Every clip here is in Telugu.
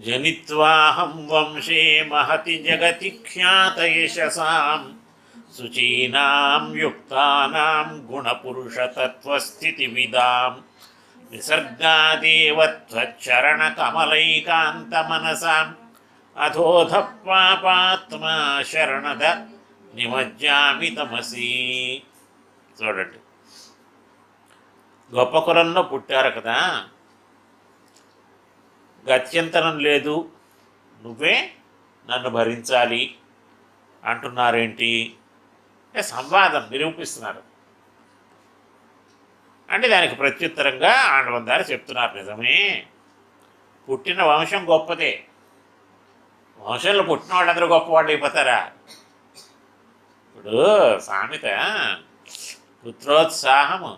జనిత్వాహం వంశే మహతి జగతి ఖ్యాతయశసాం శుచీనాం యుక్తానాం గుణపురుషతత్వస్థితివిదాం నిసర్గాదేవ త్వచ్చరణకమలైకాంతమనసాం అథోధ పాపాత్మా శరణద నిమజ్జామి తమసి. చూడండి, గొప్ప కులంలో పుట్టారు కదా, గత్యంతరం లేదు, నువ్వే నన్ను భరించాలి అంటున్నారేంటి అంటే సంవాదం నిరూపిస్తున్నారు. అంటే దానికి ప్రత్యుత్తరంగా ఆండవందారు చెప్తున్నారు, నిజమే, పుట్టిన వంశం గొప్పదే, వంశంలో పుట్టిన వాళ్ళందరూ గొప్పవాళ్ళు అయిపోతారా? ఇప్పుడు సామెత, పుత్రోత్సాహము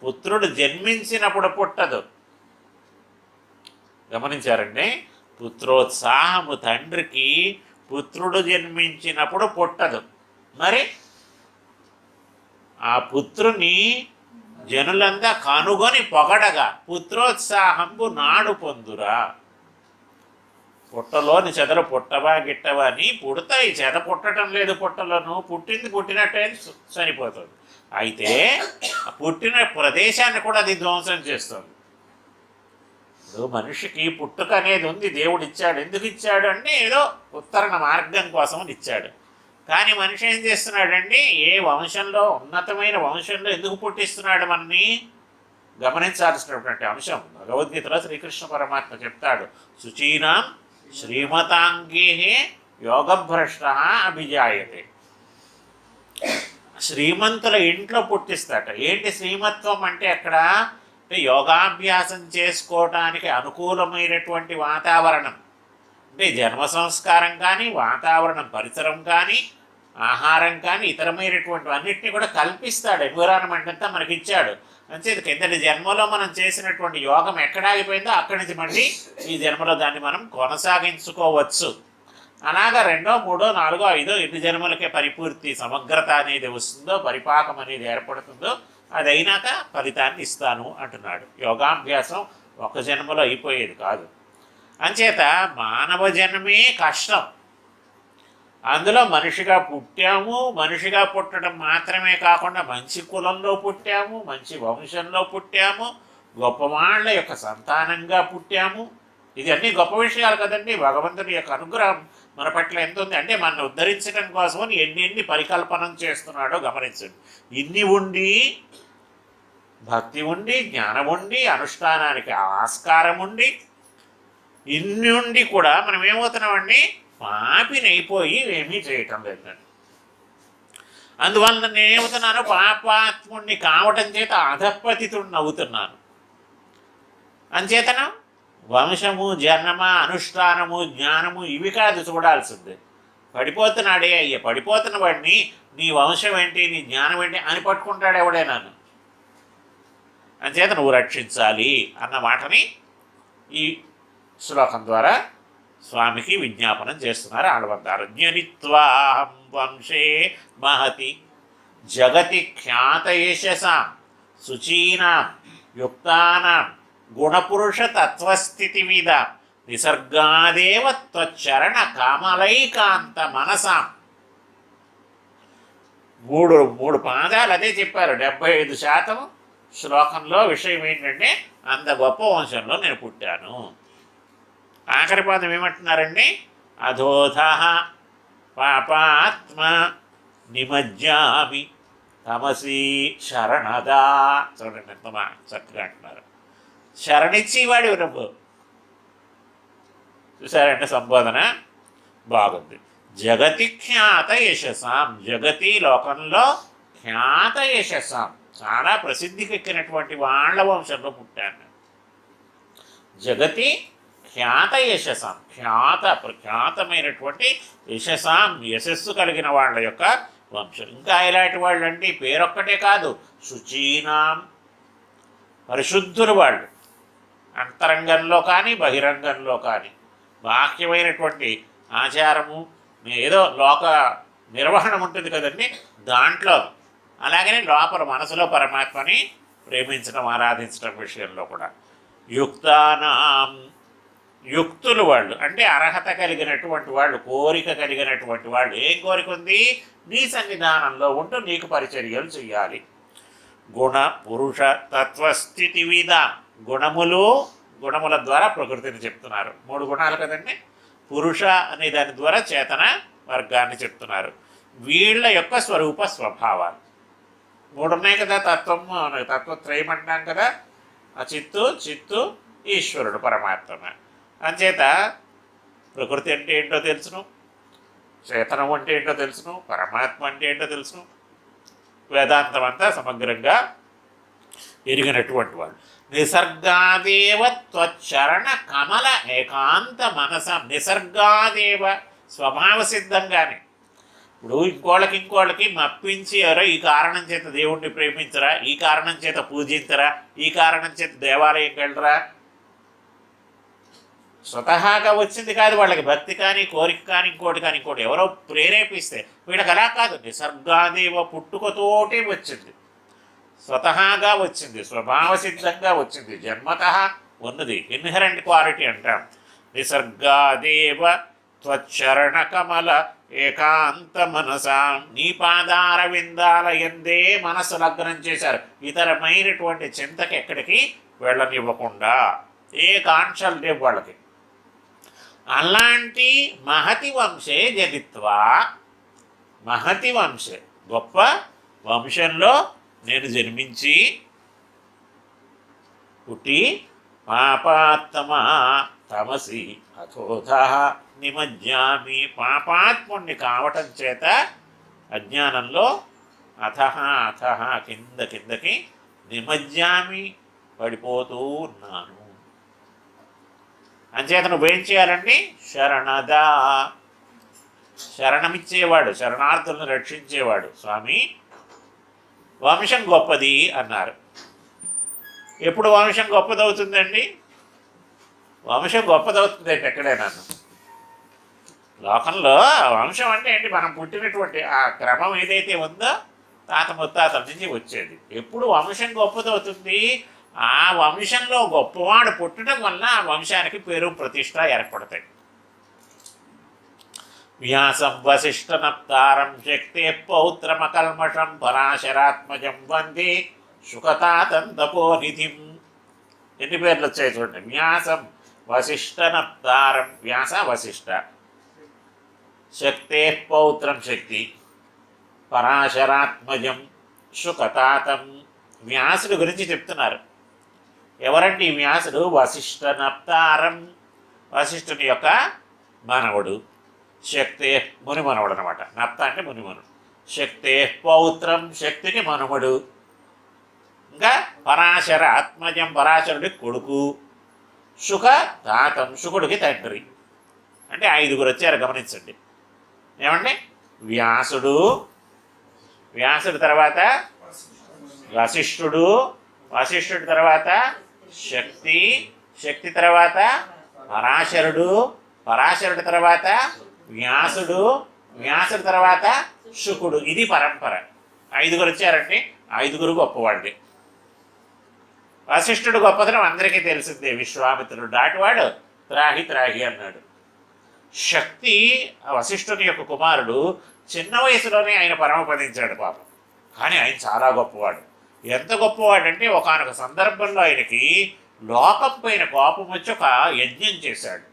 పుత్రుడు జన్మించినప్పుడు పుట్టదు. గమనించారండి? పుత్రోత్సాహము తండ్రికి పుత్రుడు జన్మించినప్పుడు పుట్టదు. మరి ఆ పుత్రుని జనులంతా కనుగొని పొగడగా పుత్రోత్సాహంబు నాడు పొందురా. పుట్టలోని చెదలు పుట్టవా గిట్టవా అని పుడతాయి, చెద పుట్టడం లేదు పుట్టలోను, పుట్టింది పుట్టినట్టే చనిపోతుంది. అయితే పుట్టిన ప్రదేశాన్ని కూడా అది ధ్వంసం చేస్తుంది. మనిషికి పుట్టుక అనేది ఉంది, దేవుడు ఇచ్చాడు. ఎందుకు ఇచ్చాడు అంటే ఏదో ఉత్తరణ మార్గం కోసం ఇచ్చాడు. కానీ మనిషి ఏం చేస్తున్నాడండి, ఏ వంశంలో, ఉన్నతమైన వంశంలో ఎందుకు పుట్టిస్తున్నాడు మనని గమనించాల్సినటువంటి అంశం. భగవద్గీతలో శ్రీకృష్ణ పరమాత్మ చెప్తాడు, శుచీనాం శ్రీమతాంగే యోగభ్రష్ట అభిజాయతే. శ్రీమంతుల ఇంట్లో పుట్టిస్తాట. ఏంటి శ్రీమత్వం అంటే అక్కడ యోగాభ్యాసం చేసుకోవటానికి అనుకూలమైనటువంటి వాతావరణం, అంటే జన్మ సంస్కారం కానీ, వాతావరణం, పరిసరం కానీ, ఆహారం కానీ, ఇతరమైనటువంటి అన్నింటినీ కూడా కల్పిస్తాడు. ఎన్విరాన్మెంట్ అంతా మనకిచ్చాడు. అంతే కిందటి జన్మలో మనం చేసినటువంటి యోగం ఎక్కడ ఆగిపోయిందో అక్కడి నుంచి మళ్ళీ ఈ జన్మలో దాన్ని మనం కొనసాగించుకోవచ్చు. అలాగా 2, 3, 4, 5 ఎన్ని జన్మలకే పరిపూర్తి సమగ్రత అనేది వస్తుందో, పరిపాకం అనేది ఏర్పడుతుందో అది అయినాక ఫలితాన్ని ఇస్తాను అంటున్నాడు. యోగాభ్యాసం ఒక జన్మలో అయిపోయేది కాదు. అంచేత మానవ జన్మే కష్టం. అందులో మనిషిగా పుట్టాము, మనిషిగా పుట్టడం మాత్రమే కాకుండా మంచి కులంలో పుట్టాము, మంచి వంశంలో పుట్టాము, గొప్ప వాళ్ళ యొక్క సంతానంగా పుట్టాము. ఇది అన్నీ గొప్ప విషయాలు కదండి. భగవంతుని యొక్క అనుగ్రహం మన పట్ల ఎంత ఉంది అంటే మనల్ని ఉద్ధరించడం కోసమని ఎన్ని పరికల్పనం చేస్తున్నాడో గమనించండి. ఇన్ని ఉండి, భక్తి ఉండి, జ్ఞానం ఉండి, అనుష్ఠానానికి ఆస్కారం ఉండి, ఇన్ని ఉండి కూడా మనం ఏమవుతున్నామండి, పాపినైపోయి ఏమీ చేయటం లేదండి. అందువల్ల నేను ఏమవుతున్నాను, పాపాత్ముడిని కావటం చేత అధపతితుడిని అవుతున్నాను. అంచేతన వంశము, జన్మ, అనుష్ఠానము, జ్ఞానము ఇవి కాదు చూడాల్సిందే. పడిపోతున్నాడే అయ్యే, పడిపోతున్న వాడిని నీ వంశం ఏంటి, నీ జ్ఞానం ఏంటి అని పట్టుకుంటాడు ఎవడే నన్ను. అంచేత నువ్వు రక్షించాలి అన్న మాటని ఈ శ్లోకం ద్వారా స్వామికి విజ్ఞాపనం చేస్తున్నారు ఆళ్వారు. జ్ఞనిత్వాహం వంశే మహతి జగతి ఖ్యాతయశసాం శుచీనాం యుక్తానాం గుణపురుష తత్వస్థితివిద నిసర్గాదేవ త్వచ్చరణ కామలైకాంత మనసాం. మూడు పాదాలు అదే చెప్పారు. 75% శ్లోకంలో విషయం ఏంటంటే అంత గొప్ప వంశంలో నేను పుట్టాను. ఆఖరి పాదం ఏమంటున్నారండి, అధోధ పాపాత్మ నిమజ్జామి తమసి శరణదా. చూడండి ఎంత చక్కగా అంటున్నారు. శరణిచ్చేవాడు నువ్వు. చూసారంటే సంబోధన బాగుంది. జగతి ఖ్యాత యశసాం, జగతి లోకంలో ఖ్యాత యశసాం, చాలా ప్రసిద్ధికి ఎక్కినటువంటి వాళ్ళ వంశంలో పుట్టాను. జగతి ఖ్యాత యశసాం, ప్రఖ్యాతమైనటువంటి యశసాం, యశస్సు కలిగిన వాళ్ళ యొక్క వంశం. ఇంకా ఇలాంటి వాళ్ళు అంటే పేరొక్కటే కాదు, శుచీనాం, పరిశుద్ధులు వాళ్ళు, అంతరంగంలో కానీ బహిరంగంలో కానీ. బాహ్యమైనటువంటి ఆచారము ఏదో లోక నిర్వహణ ఉంటుంది కదండి, దాంట్లో అలాగనే లోపల మనసులో పరమాత్మని ప్రేమించడం, ఆరాధించడం విషయంలో కూడా. యుక్తానాం, యుక్తులు వాళ్ళు అంటే అర్హత కలిగినటువంటి వాళ్ళు, కోరిక కలిగినటువంటి వాళ్ళు. ఏం కోరిక ఉంది? నీ సన్నిధానంలో ఉంటూ నీకు పరిచర్యలు చెయ్యాలి. గుణ పురుష తత్వస్థితి విధ. గుణముల ద్వారా ప్రకృతిని చెప్తున్నారు. 3 గుణాలు కదండి. పురుష అనే దాని ద్వారా చేతన వర్గాన్ని చెప్తున్నారు. వీళ్ళ యొక్క స్వరూప స్వభావాలు 3 ఉన్నాయి కదా. తత్వత్రయం అంటాం కదా. ఆ చిత్తు ఈశ్వరుడు పరమాత్మ. అంచేత ప్రకృతి అంటే ఏంటో తెలుసును, చేతనం అంటే ఏంటో తెలుసును, పరమాత్మ అంటే ఏంటో తెలుసును. వేదాంతం అంతా సమగ్రంగా ఎరిగినటువంటి వాళ్ళు. నిసర్గాదేవ త్వచ్చరణ కమల ఏకాంత మనస. నిసర్గాదేవ స్వభావ సిద్ధంగానే. ఇప్పుడు ఇంకోళ్ళకి మప్పించి ఎవరో ఈ కారణం చేత దేవుణ్ణి ప్రేమించరా, ఈ కారణం చేత పూజించరా, ఈ కారణం చేత దేవాలయంకి వెళ్ళరా, స్వతహాగా వచ్చింది కాదు. వాళ్ళకి భక్తి కానీ కోరిక కానీ ఇంకోటి ఎవరో ప్రేరేపిస్తే. వీళ్ళకి అలా కాదు. నిసర్గాదేవ పుట్టుకతోటే వచ్చింది, స్వతహాగా వచ్చింది, స్వభావ సిద్ధంగా వచ్చింది, జన్మతః ఉన్నది. ఇన్హెరెంట్ క్వాలిటీ అంటాం. నిసర్గాదేవ త్వచ్చరణ కమల ఏకాంత మనసా. నీ పాదార విందాల ఎందే మనస్సు లగ్నం చేశారు. ఇతరమైనటువంటి చింతకి ఎక్కడికి వెళ్ళనివ్వకుండా. ఏ కాంక్షలు లేవు వాళ్ళకి. అలాంటి మహతి వంశే జనిత్వా. మహతి వంశే, గొప్ప వంశంలో నేను జన్మించి పుట్టి పాపాత్మా తమసి అథోధ నిమజ్జామి. పాపాత్ముణ్ణి కావటం చేత అజ్ఞానంలో అథహ కిందకి నిమజ్జామి పడిపోతూ ఉన్నాను. అంచేత నువ్వేం చేయాలండి? శరణదా, శరణమిచ్చేవాడు, శరణార్థులను రక్షించేవాడు స్వామి. వంశం గొప్పది అన్నారు. ఎప్పుడు వంశం గొప్పదవుతుందండి? వంశం గొప్పదవుతుందండి ఎక్కడైనా. లోకంలో వంశం అంటే ఏంటి? మనం పుట్టినటువంటి ఆ క్రమం ఏదైతే ఉందో తాత ముత్తాతల నుంచి వచ్చేది. ఎప్పుడు వంశం గొప్పదవుతుంది? ఆ వంశంలో గొప్పవాడు పుట్టడం వల్ల ఆ వంశానికి పేరు ప్రతిష్ట ఏర్పడతాయి. వ్యాసం వశిష్ఠ నప్తారం శక్తే పౌత్రమకల్మషం పరాశరాత్మజం వందే సుఖతాతం తపోనిధిం. ఎన్ని పేర్లు వచ్చాయి చూడండి. వ్యాసం వశిష్ఠ నప్తారం, వ్యాస వశిష్ఠ, శక్తే పౌత్రం శక్తి, పరాశరాత్మజం సుఖతాతం. వ్యాసుడు గురించి చెప్తున్నారు. ఎవరండి వ్యాసుడు? వశిష్ఠ నప్తారం, వశిష్ఠుని యొక్క మనవడు. శక్తే మునిమనవుడు అనమాట. నప్త అంటే మునిమనుడు. శక్తే పౌత్రం, శక్తికి మనుమడు. ఇంకా పరాశర ఆత్మజం, పరాశరుడి కొడుకు. సుఖ తాతం, శుకుడికి తండ్రి. అంటే 5 వచ్చారు గమనించండి. ఏమండి? వ్యాసుడు తర్వాత వశిష్ఠుడి తర్వాత శక్తి తర్వాత పరాశరుడి తర్వాత వ్యాసుడి తర్వాత శుకుడు. ఇది పరంపర. 5 వచ్చారండి. 5 గొప్పవాళ్ళే. వశిష్ఠుడు గొప్పతనం అందరికీ తెలిసిందే. విశ్వామిత్రుడు దాటివాడు త్రాహి అన్నాడు. శక్తి వశిష్ఠుని యొక్క కుమారుడు. చిన్న వయసులోనే ఆయన పరమపదించాడు పాపం. కానీ ఆయన చాలా గొప్పవాడు. ఎంత గొప్పవాడంటే ఒకానొక సందర్భంలో ఆయనకి లోకం పైన కోపం వచ్చి ఒక యజ్ఞం చేశాడు.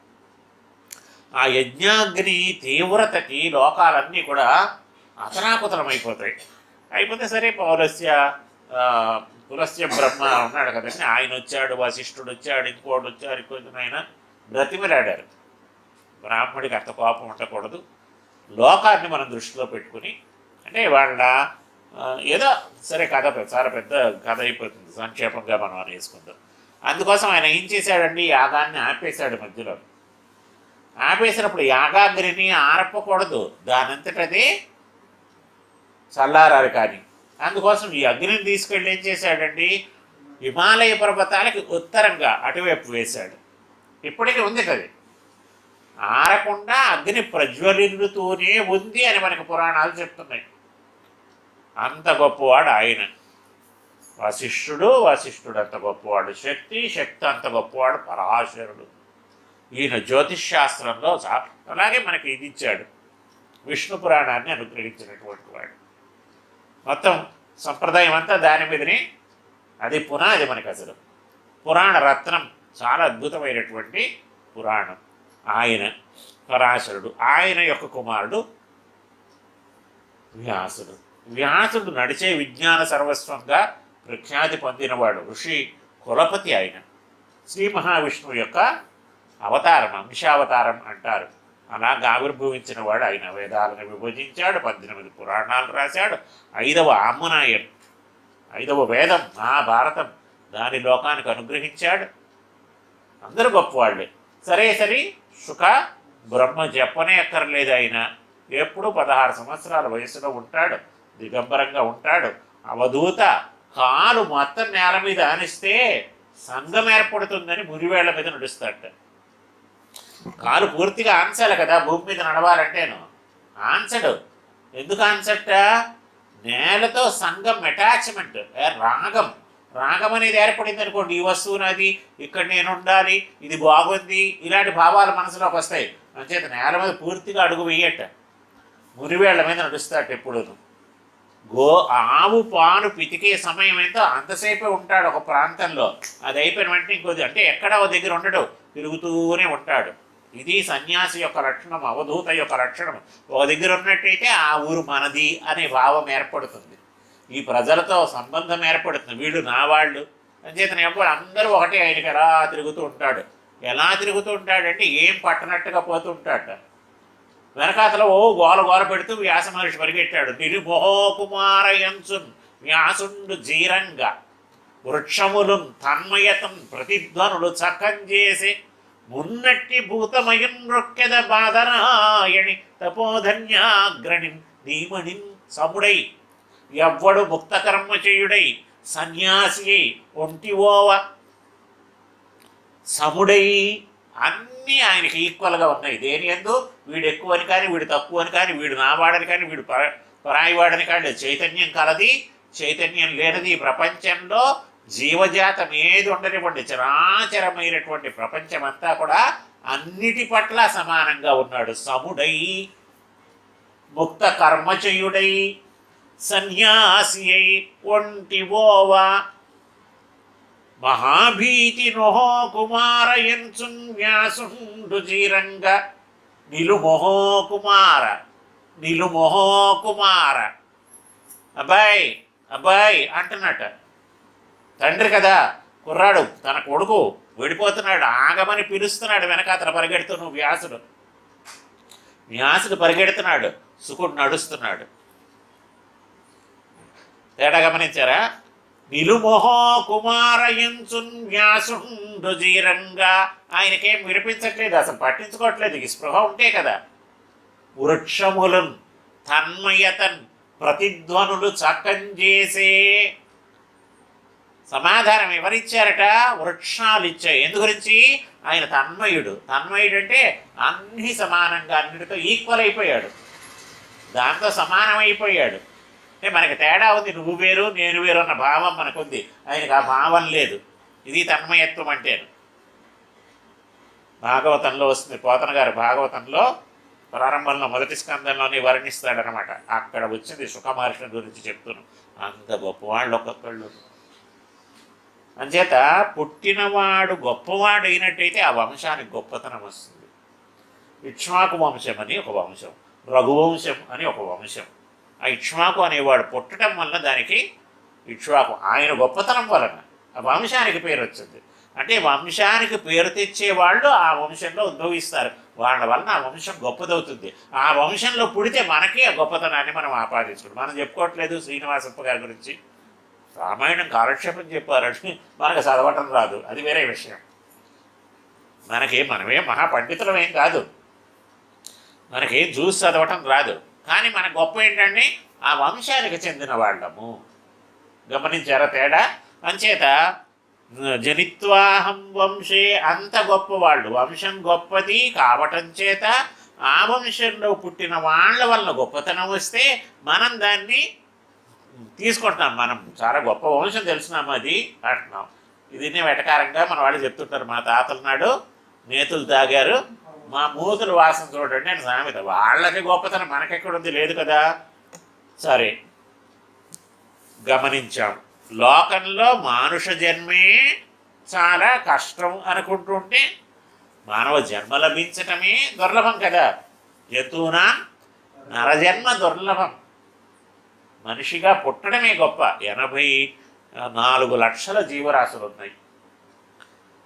ఆ యజ్ఞాగ్ని తీవ్రతకి లోకాలన్నీ కూడా అతనాకుతలమైపోతాయి. అయిపోతే సరే పులస్య బ్రహ్మ ఉన్నాడు కదండి, ఆయన వచ్చాడు, వశిష్ఠుడు వచ్చాడు, ఇంకోటి వచ్చారు, ఇంకొంచెం ఆయన బ్రతిమలాడారు. బ్రాహ్మడికి అంత కోపం ఉండకూడదు. లోకాన్ని మనం దృష్టిలో పెట్టుకుని, అంటే వాళ్ళ ఏదో సరే కథ చాలా పెద్ద కథ అయిపోతుంది, సంక్షేపంగా మనం అనేసుకుందాం. అందుకోసం ఆయన ఏం చేశాడండి? యాగాన్ని ఆపేశాడు మధ్యలో. ఆపేసినప్పుడు యాగాగ్నిని ఆర్పకూడదు, దానంతటదే చల్లారాలి. కానీ అందుకోసం ఈ అగ్నిని తీసుకెళ్ళి ఏం చేశాడండి? హిమాలయ పర్వతాలకి ఉత్తరంగా అటువైపు వేశాడు. ఇప్పటికీ ఉంది కదా, ఆరకుండా అగ్ని ప్రజ్వలిల్లుతూనే ఉంది అని మనకు పురాణాలు చెప్తున్నాయి. అంత గొప్పవాడు ఆయన. వశిష్ఠుడు అంత గొప్పవాడు. శక్తి అంత గొప్పవాడు. పరాశరుడు ఈయన జ్యోతిష్ శాస్త్రంలో అలాగే మనకి ఇది ఇచ్చాడు, విష్ణు పురాణాన్ని అనుగ్రహించినటువంటి వాడు. మొత్తం సంప్రదాయం అంతా దాని మీదనే, అది పునాది మనకి అసలు. పురాణ రత్నం, చాలా అద్భుతమైనటువంటి పురాణం. ఆయన పరాశరుడు, ఆయన యొక్క కుమారుడు వ్యాసుడు. వ్యాసుడు నడిచే విజ్ఞాన సర్వస్వంగా ప్రఖ్యాతి పొందినవాడు, ఋషి కులపతి. ఆయన శ్రీ మహావిష్ణువు యొక్క అవతారం, అంశావతారం అంటారు. అలాగా ఆవిర్భవించిన వాడు ఆయన. వేదాలను విభజించాడు, 18 పురాణాలు రాశాడు, 5వ ఆమ్నాయం, 5వ వేదం మహాభారతం దాని లోకానికి అనుగ్రహించాడు. అందరూ గొప్పవాళ్ళే. సరే సుఖ బ్రహ్మ చెప్పనే ఎక్కర్లేదు. ఆయన ఎప్పుడు 16 సంవత్సరాల వయసులో ఉంటాడు, దిగంబరంగా ఉంటాడు. అవధూత కాలు మొత్తం నేల మీద ఆనిస్తే సంఘం ఏర్పడుతుందని మురివేళ్ల మీద నడుస్తాడట. కాలు పూర్తిగా ఆన్సాలి కదా భూమి మీద నడవాలంటేను. ఆన్సడు. ఎందుకు ఆన్సట? నేలతో సంఘం అటాచ్మెంట్, రాగం. రాగం అనేది ఏర్పడింది అనుకోండి, ఈ వస్తువు నాది, ఇక్కడ నేను ఉండాలి, ఇది బాగుంది, ఇలాంటి భావాలు మనసులోకి వస్తాయి. అంచేత నేల మీద పూర్తిగా అడుగు వేయట, మురివేళ్ల మీద నడుస్తాట ఎప్పుడూ. ఆవు పాను పితికే సమయం ఎంతో అంతసేపే ఉంటాడు ఒక ప్రాంతంలో. అది అయిపోయిన వెంటనే ఇంకొద్ది, అంటే ఎక్కడ ఓ దగ్గర ఉండడు, తిరుగుతూనే ఉంటాడు. ఇది సన్యాసి యొక్క లక్షణం, అవధూత యొక్క లక్షణం. ఒక దగ్గర ఉన్నట్టయితే ఆ ఊరు మనది అనే భావం ఏర్పడుతుంది, ఈ ప్రజలతో సంబంధం ఏర్పడుతుంది, వీళ్ళు నా వాళ్ళు. అంచేతనే ఎప్పుడు అందరూ ఒకటే. ఆయనకి ఎలా తిరుగుతూ ఉంటాడు, ఎలా తిరుగుతూ ఉంటాడంటే ఏం పట్టనట్టుగా పోతూ ఉంటాడు. వెనకాతలో గోల పెడుతూ వ్యాస మహర్షి పరిగెట్టాడు. నిరుమోకుమారయంసున్ వ్యాసుండు జీరంగా వృక్షములు తన్మయతం ప్రతిధ్వనులు చక్కంచేసి మున్నట్టి భూతమయం రొక్కెద బాధనాయణి తపోధన్యాగ్రణిం ధీమణిం సముడై ఎవ్వడు ముక్త కర్మ చేయుడై సన్యాసి ఒంటివోవ సముడై. అన్నీ ఆయనకి ఈక్వల్గా ఉన్నాయి. దేని ఎందు వీడు ఎక్కువ అని కానీ, వీడు తక్కువ అని కానీ, వీడు నావాడని కానీ, వీడు పరాయివాడని కానీ, చైతన్యం కలది, చైతన్యం లేనిది. ప్రపంచంలో జీవజాతం ఏది ఉండనివ్వండి, చరాచరమైనటువంటి ప్రపంచమంతా కూడా అన్నిటి పట్ల సమానంగా ఉన్నాడు. సముడై ముక్త కర్మచయుడై సన్యాసి అయి ఒంటివోవా మహాభీతి నొహో కుమారయంచున్ వ్యాసుండు జీరంగ నిలుమొహో కుమార నిలుమొహో కుమార. అబ్బాయి అబ్బాయి అంటున్నట్ట. తండ్రి కదా, కుర్రాడు తన కొడుకు వెళ్ళిపోతున్నాడు, ఆగమని పిలుస్తున్నాడు. వెనకాతల పరిగెడుతూ వ్యాసుడు పరిగెడుతున్నాడు, సుకుడు నడుస్తున్నాడు. తేడా గమనించారా? నిలుమొహో కుమారయంచున్ వ్యాసుండు జీరంగా. ఆయనకేం వినిపించట్లేదు, అసలు పట్టించుకోవట్లేదు. ఈ స్పృహ ఉంటే కదా. వృక్షములను తన్మయతన్ ప్రతిధ్వనులు చక్కంచేసే. సమాధానం ఎవరిచ్చారట? వృక్షాలు ఇచ్చాయి. ఎందు గురించి? ఆయన తన్మయుడు. తన్మయుడు అంటే అన్ని సమానంగా, అన్నిటితో ఈక్వల్ అయిపోయాడు, దాంతో సమానమైపోయాడు. అంటే మనకి తేడా ఉంది, నువ్వు వేరు నేను వేరు అన్న భావం మనకుంది, ఆయనకు ఆ భావం లేదు. ఇది తన్మయత్వం అంటే. భాగవతంలో వస్తుంది, పోతన గారు భాగవతంలో ప్రారంభంలో మొదటి స్కందంలోనే వర్ణిస్తాడనమాట. అక్కడ వచ్చింది సుఖ మహర్షి గురించి చెప్తున్నాను. అంత గొప్పవాళ్ళు ఒక్కొక్కళ్ళు. అంచేత పుట్టినవాడు గొప్పవాడు అయినట్టయితే ఆ వంశానికి గొప్పతనం వస్తుంది. ఇక్ష్వాకు వంశం అని ఒక వంశం, రఘువంశం అని ఒక వంశం. ఆ ఇక్ష్వాకు అనేవాడు పుట్టడం వల్ల దానికి ఇక్ష్వాకు, ఆయన గొప్పతనం వలన ఆ వంశానికి పేరు వచ్చింది. అంటే వంశానికి పేరు తెచ్చేవాళ్ళు ఆ వంశంలో ఉద్భవిస్తారు, వాళ్ళ వలన ఆ వంశం గొప్పదవుతుంది. ఆ వంశంలో పుడితే మనకి ఆ గొప్పతనాన్ని మనం ఆపాదించుకుంటాం. మనం చెప్పుకోవట్లేదు శ్రీనివాసప్ప గారి గురించి, రామాయణం కాలక్షేపం చెప్పారని మనకు చదవటం రాదు, అది వేరే విషయం. మనమేం మహాపండితులమేం కాదు, మనకేం చూసి చదవటం రాదు. కానీ మన గొప్ప ఏంటంటే ఆ వంశానికి చెందిన వాళ్ళము. గమనించారా తేడా? అంచేత జనిత్వాహం వంశే, అంత గొప్పవాళ్ళు, వంశం గొప్పది కావటం చేత ఆ వంశంలో పుట్టిన వాళ్ళ వల్ల గొప్పతనం వస్తే మనం దాన్ని తీసుకుంటున్నాం. మనం చాలా గొప్ప వంశం తెలిసినాము అది అంటున్నాం. ఇది వెటకారంగా మన వాళ్ళు చెప్తుంటారు. మా తాతల నాడు నేతులు తాగారు, మా మూతులు వాసన చూడండి అని సామెత. వాళ్ళకి గొప్పతనం మనకెక్కడుంది? లేదు కదా. సరే, గమనించాం. లోకంలో మానుష జన్మే చాలా కష్టం అనుకుంటుంటే మానవ జన్మ లభించటమే దుర్లభం కదా. జంతువునా నరజన్మ దుర్లభం. మనిషిగా పుట్టడమే గొప్ప. 84 లక్షల జీవరాశులు ఉన్నాయి.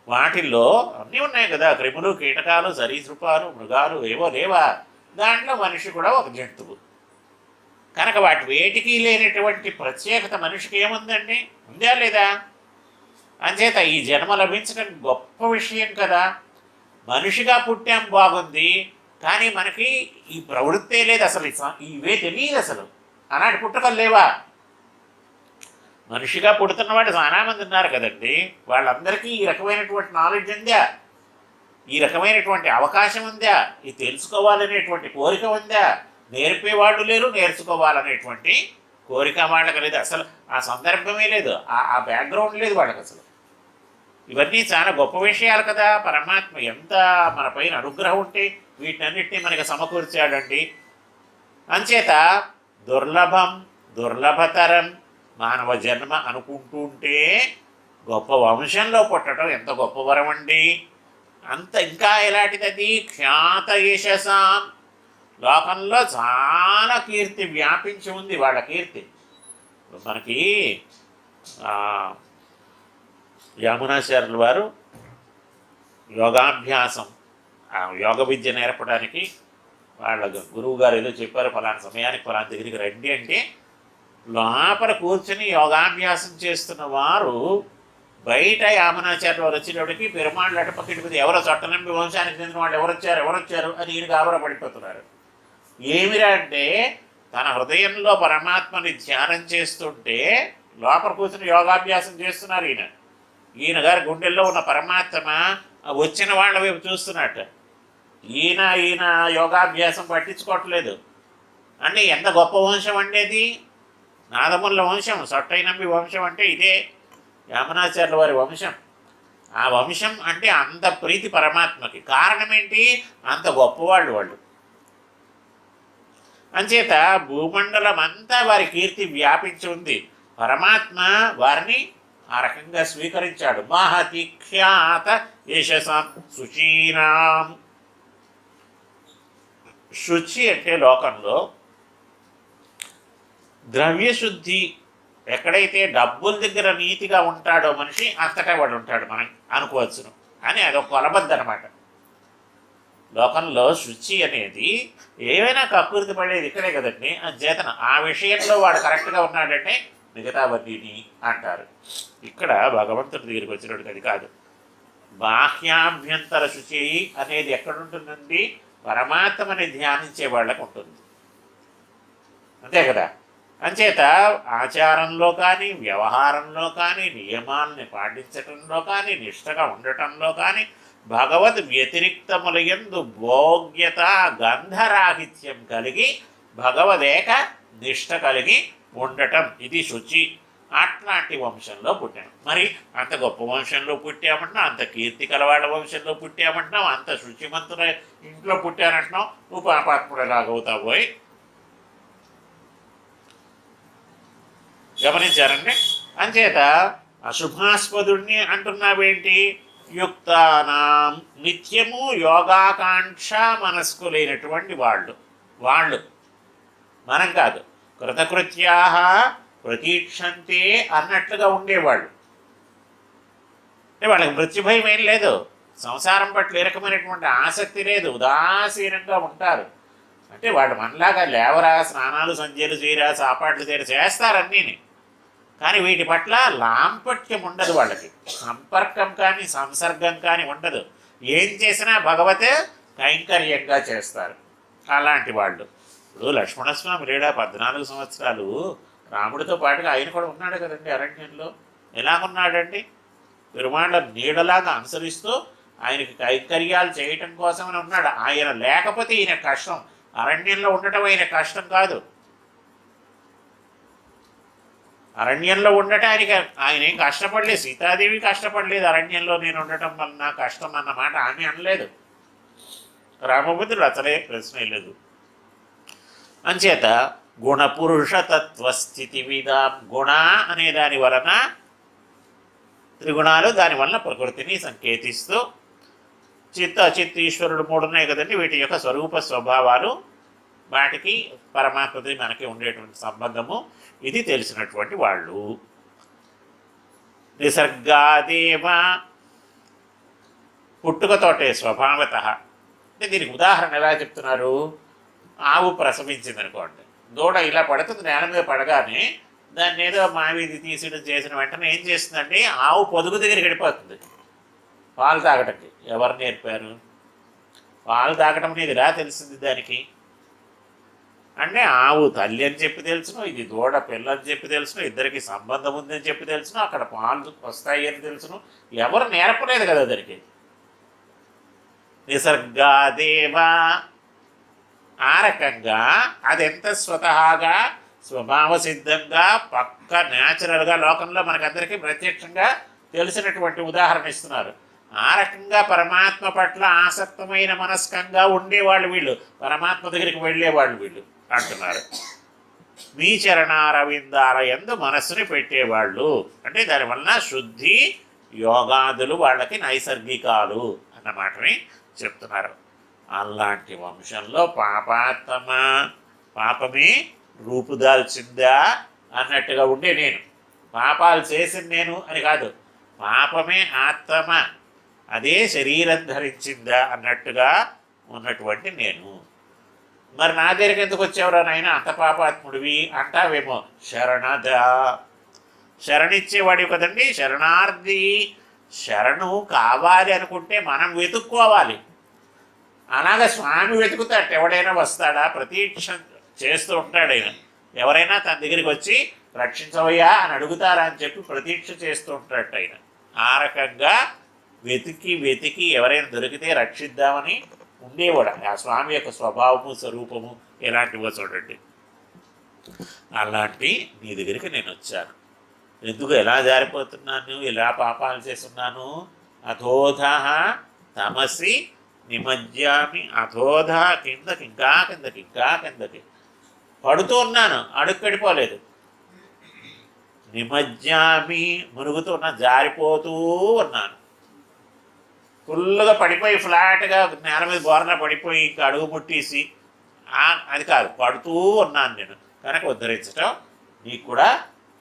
వాటిల్లో అన్నీ ఉన్నాయి కదా, క్రిములు, కీటకాలు, సరీసృపాలు, మృగాలు, ఏవో లేవా? దాంట్లో మనిషి కూడా ఒక జంతువు. కనుక వాటి వేటికి లేనటువంటి ప్రత్యేకత మనిషికి ఏముందండి? ఉందా లేదా? అంచేత ఈ జన్మ లభించడం గొప్ప విషయం కదా. మనిషిగా పుట్టాం బాగుంది, కానీ మనకి ఈ ప్రవృత్తే లేదు అసలు, ఇవే తెలియదు అసలు. అలాంటి పుట్టుకలు లేవా? మనిషిగా పుడుతున్నవాడు చాలామంది ఉన్నారు కదండి. వాళ్ళందరికీ ఈ రకమైనటువంటి నాలెడ్జ్ ఉందా? ఈ రకమైనటువంటి అవకాశం ఉందా? ఇది తెలుసుకోవాలనేటువంటి కోరిక ఉందా? నేర్పేవాళ్ళు లేరు, నేర్చుకోవాలనేటువంటి కోరిక వాళ్ళకి లేదు. అసలు ఆ సందర్భమే లేదు, ఆ బ్యాక్గ్రౌండ్ లేదు వాళ్ళకి అసలు. ఇవన్నీ చాలా గొప్ప విషయాలు కదా. పరమాత్మ ఎంత మన పైన అనుగ్రహం ఉంటే వీటన్నిటినీ మనకి సమకూర్చాడండి. అంచేత దుర్లభం, దుర్లభతరం మానవ జన్మ అనుకుంటుంటే గొప్ప వంశంలో పుట్టడం ఎంత గొప్ప వరం అండి. అంత ఇంకా ఎలాంటిది అది? ఖ్యాత యశసాం. లోకంలో చాలా కీర్తి వ్యాపించి ఉంది వాళ్ళ కీర్తి. మనకి యామునాచార్యుల వారు యోగాభ్యాసం, యోగ విద్య నేర్పడానికి వాళ్ళ గురువు గారు ఏదో చెప్పారు, ఫలానా సమయానికి ఫలానా దగ్గరికి రండి అంటే లోపల కూర్చొని యోగాభ్యాసం చేస్తున్న వారు బయట యామునాచార్యుల వారు వచ్చేటప్పటికి పెరుమాళ్ళు అటుపక్కటి ఎవరో చట్టనంబి వంశానికి చెందిన వాళ్ళు ఎవరొచ్చారు అని ఈయన గాబరా పడిపోతున్నారు. ఏమిరా అంటే తన హృదయంలో పరమాత్మని ధ్యానం చేస్తుంటే లోపల కూర్చొని యోగాభ్యాసం చేస్తున్నారు. ఈయన గారి గుండెల్లో ఉన్న పరమాత్మ వచ్చిన వాళ్ళ వైపు చూస్తున్నట్టు. ఈయన యోగాభ్యాసం పట్టించుకోవట్లేదు. అంటే ఎంత గొప్ప వంశం అండేది. నాదముల వంశం, సొట్టైనంబి వంశం అంటే ఇదే యామునాచార్యుల వారి వంశం. ఆ వంశం అంటే అంత ప్రీతి పరమాత్మకి. కారణం ఏంటి? అంత గొప్పవాళ్ళు వాళ్ళు. అంచేత భూమండలం అంతా వారి కీర్తి వ్యాపించి ఉంది. పరమాత్మ వారిని ఆ రకంగా స్వీకరించాడు. మహతి ఖ్యాత యశసాం శుచీనాం. శుచి అంటే లోకంలో ద్రవ్యశుద్ధి. ఎక్కడైతే డబ్బుల దగ్గర నీతిగా ఉంటాడో మనిషి అంతటా వాడు ఉంటాడు మనం అనుకోవచ్చును. అని అదొక కొలబద్ద అనమాట. లోకంలో శుచి అనేది ఏమైనా కక్కుర్తి పడేది ఇక్కడే కదండి. చేతన ఆ విషయంలో వాడు కరెక్ట్గా ఉన్నాడంటే మిగతావన్నీని అంటారు. ఇక్కడ భగవంతుడి దగ్గరికి వచ్చినట్టుగా అది కాదు. బాహ్యాభ్యంతర శుచి అనేది ఎక్కడుంటుందండి? పరమాత్మని ధ్యానించే వాళ్ళకు ఉంటుంది. అంతే కదా. అంచేత ఆచారంలో కానీ, వ్యవహారంలో కానీ, నియమాల్ని పాటించటంలో కానీ, నిష్టగా ఉండటంలో కానీ, భగవద్ వ్యతిరిక్తములయందు భోగ్యత గంధరాహిత్యం కలిగి భగవదేక నిష్ట కలిగి ఉండటం, ఇది శుచి. అట్లాంటి వంశంలో పుట్టాం. మరి అంత గొప్ప వంశంలో పుట్టామంటున్నాం, అంత కీర్తి కలవాళ్ళ వంశంలో పుట్టామంటున్నాం, అంత శుచిమంతుల ఇంట్లో పుట్టానంటున్నాం. నువ్వు పాపాత్ముడు ఎలాగవుతావు పోయి. గమనించారండి. అంచేత అశుభాస్పదుణ్ణి అంటున్నావేంటి? యుక్తానాం, నిత్యము యోగాకాంక్ష మనస్కులైనటువంటి వాళ్ళు మనం కాదు. కృతకృత్యా ప్రతీక్షంతే అన్నట్లుగా ఉండేవాళ్ళు. అంటే వాళ్ళకి మృత్యుభయం ఏం లేదు, సంసారం పట్ల ఏ రకమైనటువంటి ఆసక్తి లేదు, ఉదాసీనంగా ఉంటారు. అంటే వాళ్ళు మనలాగా లేవరా, స్నానాలు సంధ్యలు చేయరా, సాపాట్లు చేయరా, చేస్తారన్నీని. కానీ వీటి పట్ల లాంపట్యం ఉండదు వాళ్ళకి. సంపర్కం కానీ సంసర్గం కానీ ఉండదు. ఏం చేసినా భగవతే కైంకర్యంగా చేస్తారు అలాంటి వాళ్ళు. ఇప్పుడు లక్ష్మణస్వామి లేడా 14 సంవత్సరాలు రాముడితో పాటుగా ఆయన కూడా ఉన్నాడు కదండి అరణ్యంలో. ఎలాగున్నాడండి? పెరుమాళ్ళ నీడలాగా అనుసరిస్తూ ఆయనకి కైంకర్యాలు చేయటం కోసమని ఉన్నాడు. ఆయన లేకపోతే ఈయన కష్టం. అరణ్యంలో ఉండటం ఆయన కష్టం కాదు. అరణ్యంలో ఉండటానికి ఆయన ఏం కష్టపడలేదు, సీతాదేవి కష్టపడలేదు అరణ్యంలో నేను ఉండటం వల్ల నా కష్టం అన్నమాట ఆమె అనలేదు. రామభద్రుడు అసలే ప్రశ్న లేదు. అంచేత గుణపురుషతత్వస్థితి మీద గుణ అనే దాని వలన త్రిగుణాలు, దానివల్ల ప్రకృతిని సంకేతిస్తూ చిత్త అచిత్ ఈశ్వరుడు మూడు ఉన్నాయి కదండి, వీటి యొక్క స్వరూప స్వభావాలు, వాటికి పరమాత్మది మనకి ఉండేటువంటి సంబంధము, ఇది తెలిసినటువంటి వాళ్ళు. నిసర్గాదేవ పుట్టుకతోటే స్వభావత. అంటే దీనికి ఉదాహరణ ఎలా చెప్తున్నారు? ఆవు ప్రసవించింది అనుకోండి, దూడ ఇలా పడుతుంది, నేల మీద పడగానే దాన్ని ఏదో మావిది తీసిడం చేసిన వెంటనే ఏం చేస్తుందంటే ఆవు పొదుగు దగ్గరికి వెళ్ళిపోతుంది పాలు తాగటానికి. ఎవరు నేర్పారు? పాలు తాగటం అనేది ఎలా తెలిసింది దానికి? అంటే ఆవు తల్లి అని చెప్పి తెలుసును, ఇది దూడ పిల్ల అని చెప్పి తెలుసును, ఇద్దరికి సంబంధం ఉందని చెప్పి తెలుసును, అక్కడ పాలు వస్తాయి అని తెలుసును. ఎవరు నేర్పలేదు కదా దానికి. నిసర్గాదేవా ఆ రకంగా అదెంత స్వతహాగా స్వభావ సిద్ధంగా పక్క న్యాచురల్గా లోకంలో మనకందరికీ ప్రత్యక్షంగా తెలిసినటువంటి ఉదాహరణ ఇస్తున్నారు. ఆ రకంగా పరమాత్మ పట్ల ఆసక్తమైన మనస్కంగా ఉండేవాళ్ళు వీళ్ళు, పరమాత్మ దగ్గరికి వెళ్ళేవాళ్ళు వీళ్ళు అంటున్నారు. మీ చరణారవిందాల యందు మనస్సుని పెట్టేవాళ్ళు అంటే దానివల్ల శుద్ధి యోగాదులు వాళ్ళకి నైసర్గికాలు అన్నమాటని చెప్తున్నారు. అలాంటి వంశంలో పాపమే రూపుదాల్చిందా అన్నట్టుగా ఉండే నేను, పాపాలు చేసింది నేను అని కాదు, పాపమే ఆత్మ అదే శరీరం ధరించిందా అన్నట్టుగా ఉన్నటువంటి నేను. మరి నా దగ్గరికి ఎందుకు వచ్చేవరా నాయన అంత పాపాత్ముడివి అంటావేమో. శరణద శరణిచ్చేవాడివి కదండి, శరణార్థి. శరణు కావాలి అనుకుంటే మనం వెతుక్కోవాలి. అలాగే స్వామి వెతుకుతాడు, ఎవడైనా వస్తాడా? ప్రతీక్ష చేస్తూ ఉంటాడు ఆయన. ఎవరైనా తన దగ్గరికి వచ్చి రక్షించవయ్యా అని అడుగుతారా అని చెప్పి ప్రతీక్ష చేస్తూ ఉంటాడు ఆయన. ఆ రకంగా వెతికి ఎవరైనా దొరికితే రక్షిద్దామని ఉండేవాడు. ఆ స్వామి యొక్క స్వభావము స్వరూపము ఎలాంటివో చూడండి. అలాంటి నీ దగ్గరికి నేను వచ్చాను. ఎందుకు ఎలా జారిపోతున్నాను, ఎలా పాపాలు చేస్తున్నాను? అధోధ తమసి నిమజ్జామి. అధోధ కిందకి, ఇంకా కిందకి పడుతూ ఉన్నాను, అడుక్కడిపోలేదు. నిమజ్జామి మునుగుతూ ఉన్నాను, జారిపోతూ ఉన్నాను. ఫుల్గా పడిపోయి ఫ్లాట్గా నేల మీద బోరన పడిపోయి ఇంకా అడుగు ముట్టేసి అది కాదు, పడుతూ ఉన్నాను నేను. కనుక ఉద్ధరించటం నీకు కూడా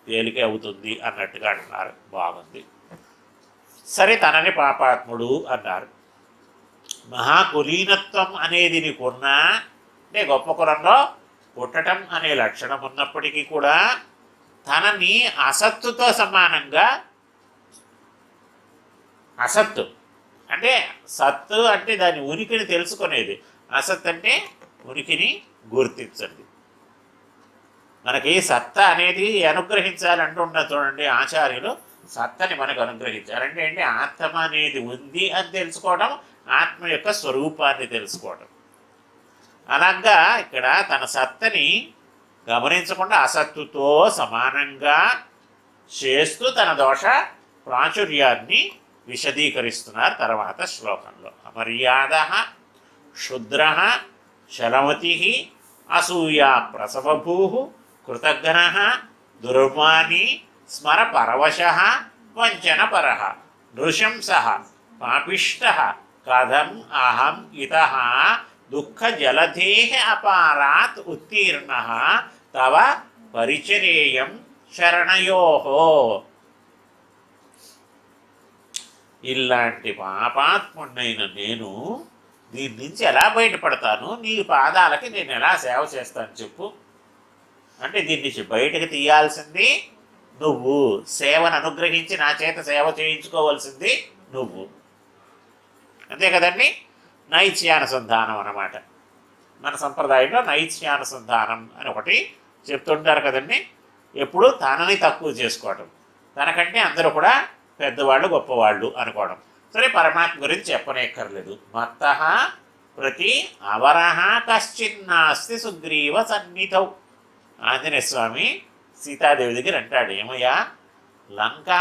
తేలిక అవుతుంది అన్నట్టుగా అంటున్నారు. బాగుంది. సరే, తనని పాపాత్ముడు అన్నారు. మహాకులీనత్వం అనేది నీకున్నా అంటే గొప్ప కులంలో పుట్టడం అనే లక్షణం ఉన్నప్పటికీ కూడా తనని అసత్తుతో సమానంగా, అసత్తు అంటే సత్తు అంటే దాని ఉనికిని తెలుసుకునేది, అసత్ అంటే ఉనికిని గుర్తించండి. మనకి సత్తా అనేది అనుగ్రహించాలంటున్నారు చూడండి ఆచార్యులు. సత్తని మనకు అనుగ్రహించాలంటే ఏంటి? ఆత్మ అనేది ఉంది అని తెలుసుకోవడం, ఆత్మ యొక్క స్వరూపాన్ని తెలుసుకోవడం. అలాగా ఇక్కడ తన సత్తని గమనించకుండా అసత్తుతో సమానంగా చేస్తూ తన దోష ప్రాచుర్యాన్ని విశదీకరిస్తున్నారు తర్వాత శ్లోకంలో. అమర్యాద క్షుద్ర శలమతి అసూయా ప్రసవభూ కృతజ్ఞ దుర్మాని స్మర పరవశ వంచనపర నృశంస పాపిష్ట కథం అహం ఇతః దుఃఖ జలధే అపారాత్ ఉత్తీర్ణ తవ పరిచరేయం శరణయోహో. ఇలాంటి పాపాత్ముడైన నేను దీని నుంచి ఎలా బయటపడతాను? నీ పాదాలకి నేను ఎలా సేవ చేస్తాను చెప్పు. అంటే దీని నుంచి బయటకు తీయాల్సింది నువ్వు, సేవను అనుగ్రహించి నా చేత సేవ చేయించుకోవాల్సింది నువ్వు. అంతే కదండి. నైత్యానుసంధానం అన్నమాట. మన సంప్రదాయంలో నైత్యానుసంధానం అని ఒకటి చెప్తుంటారు కదండి. ఎప్పుడు తనని తక్కువ చేసుకోవటం, తనకంటే అందరూ కూడా పెద్దవాళ్ళు గొప్పవాళ్ళు అనుకోవడం. సరే, పరమాత్మ గురించి చెప్పనేక్కర్లేదు. మత్తః ప్రతి అవరహ కశ్చిన్నాస్తి సుగ్రీవ సన్నిధౌ. ఆంజనేయ స్వామి సీతాదేవి దగ్గర అంటాడు, ఏమయ్యా లంకా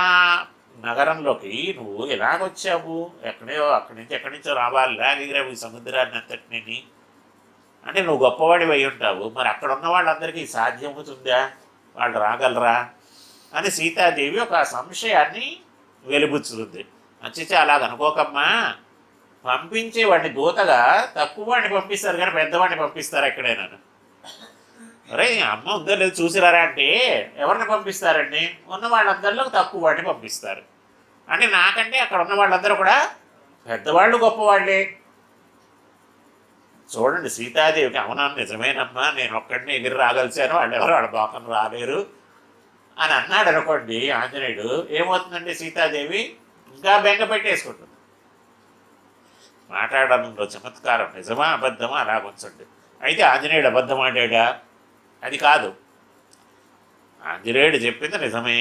నగరంలోకి నువ్వు ఎలాగొచ్చావు, అక్కడి నుంచి ఎక్కడి నుంచో రావాలి, ఎలాగెగిరావు ఈ సముద్రాన్ని అంతటిని, అంటే నువ్వు గొప్పవాడి అయి ఉంటావు, మరి అక్కడ ఉన్న వాళ్ళందరికీ సాధ్యమవుతుందా, వాళ్ళు రాగలరా అని సీతాదేవి ఒక సంశయాన్ని వెలిబుచ్చుతుంది. అచ్చచ్చా అలాగ అనుకోకమ్మా, పంపించే వాడిని దూతగా తక్కువ వాడిని పంపిస్తారు కానీ పెద్దవాడిని పంపిస్తారు ఎక్కడైనా. అరే అమ్మ ఉందో లేదు చూసిరారా అంటే ఎవరిని పంపిస్తారండి, ఉన్న వాళ్ళందరిలో తక్కువ వాడిని పంపిస్తారు. అంటే నాకంటే అక్కడ ఉన్న వాళ్ళందరూ కూడా పెద్దవాళ్ళు గొప్పవాళ్ళే. చూడండి సీతాదేవికి అవునా నిజమేనమ్మా, నేను ఒక్కడిని ఎగిరి రాగలిచాను, వాళ్ళు ఎవరు వాళ్ళ బాకం రాలేరు అని అన్నాడు అనుకోండి ఆంజనేయుడు, ఏమవుతుందండి సీతాదేవి ఇంకా బెంగ పెట్టేసుకుంటుంది. మాట్లాడడంలో చమత్కారం, నిజమా అబద్ధమా అలా ఉంచండి. అయితే ఆంజనేయుడు అబద్ధం ఆడాడా, అది కాదు. ఆంజనేయుడు చెప్పింది నిజమే,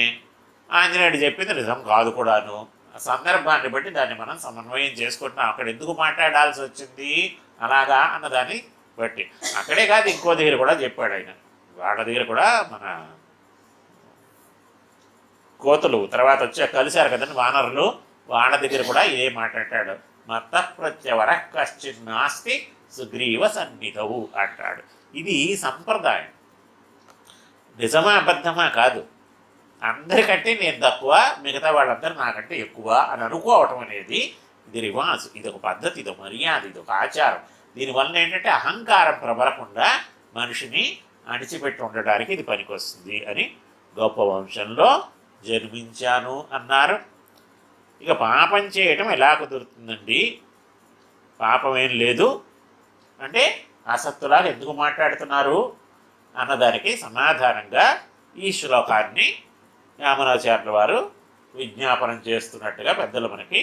ఆంజనేయుడు చెప్పింది నిజం కాదు కూడాను. ఆ సందర్భాన్ని బట్టి దాన్ని మనం సమన్వయం చేసుకుంటున్నాం. అక్కడ ఎందుకు మాట్లాడాల్సి వచ్చింది అలాగా అన్నదాన్ని బట్టి. అక్కడే కాదు ఇంకో దగ్గర కూడా చెప్పాడు ఆయన, వాళ్ళ దగ్గర కూడా మన కోతులు తర్వాత వచ్చి కలిశారు కదండి వానరులు, వాళ్ళ దగ్గర కూడా ఏ మాట్లాడాడు, మత ప్రత్యవర కశ్చిన్నాస్తి సుగ్రీవ సన్నిధవు అంటాడు. ఇది సంప్రదాయం, నిజమా అబద్ధమా కాదు. అందరికంటే నేను తక్కువ, మిగతా వాళ్ళందరూ నాకంటే ఎక్కువ అని అనుకోవటం అనేది ఇది రివాజు, ఇది ఒక పద్ధతి, ఇది ఒక మర్యాద, ఇది ఒక ఆచారం. దీనివల్ల ఏంటంటే అహంకారం ప్రబలకుండా మనిషిని అణిచిపెట్టి ఉండడానికి ఇది పనికొస్తుంది అని. గొప్ప వంశంలో జన్మించాను అన్నారు. ఇక పాపం చేయటం ఎలా కుదురుతుందండి, పాపం ఏం లేదు అంటే అసత్తులాగా ఎందుకు మాట్లాడుతున్నారు అన్నదానికి సమాధానంగా ఈ శ్లోకాన్ని యామనాచార్యుల వారు విజ్ఞాపనం చేస్తున్నట్టుగా పెద్దలు మనకి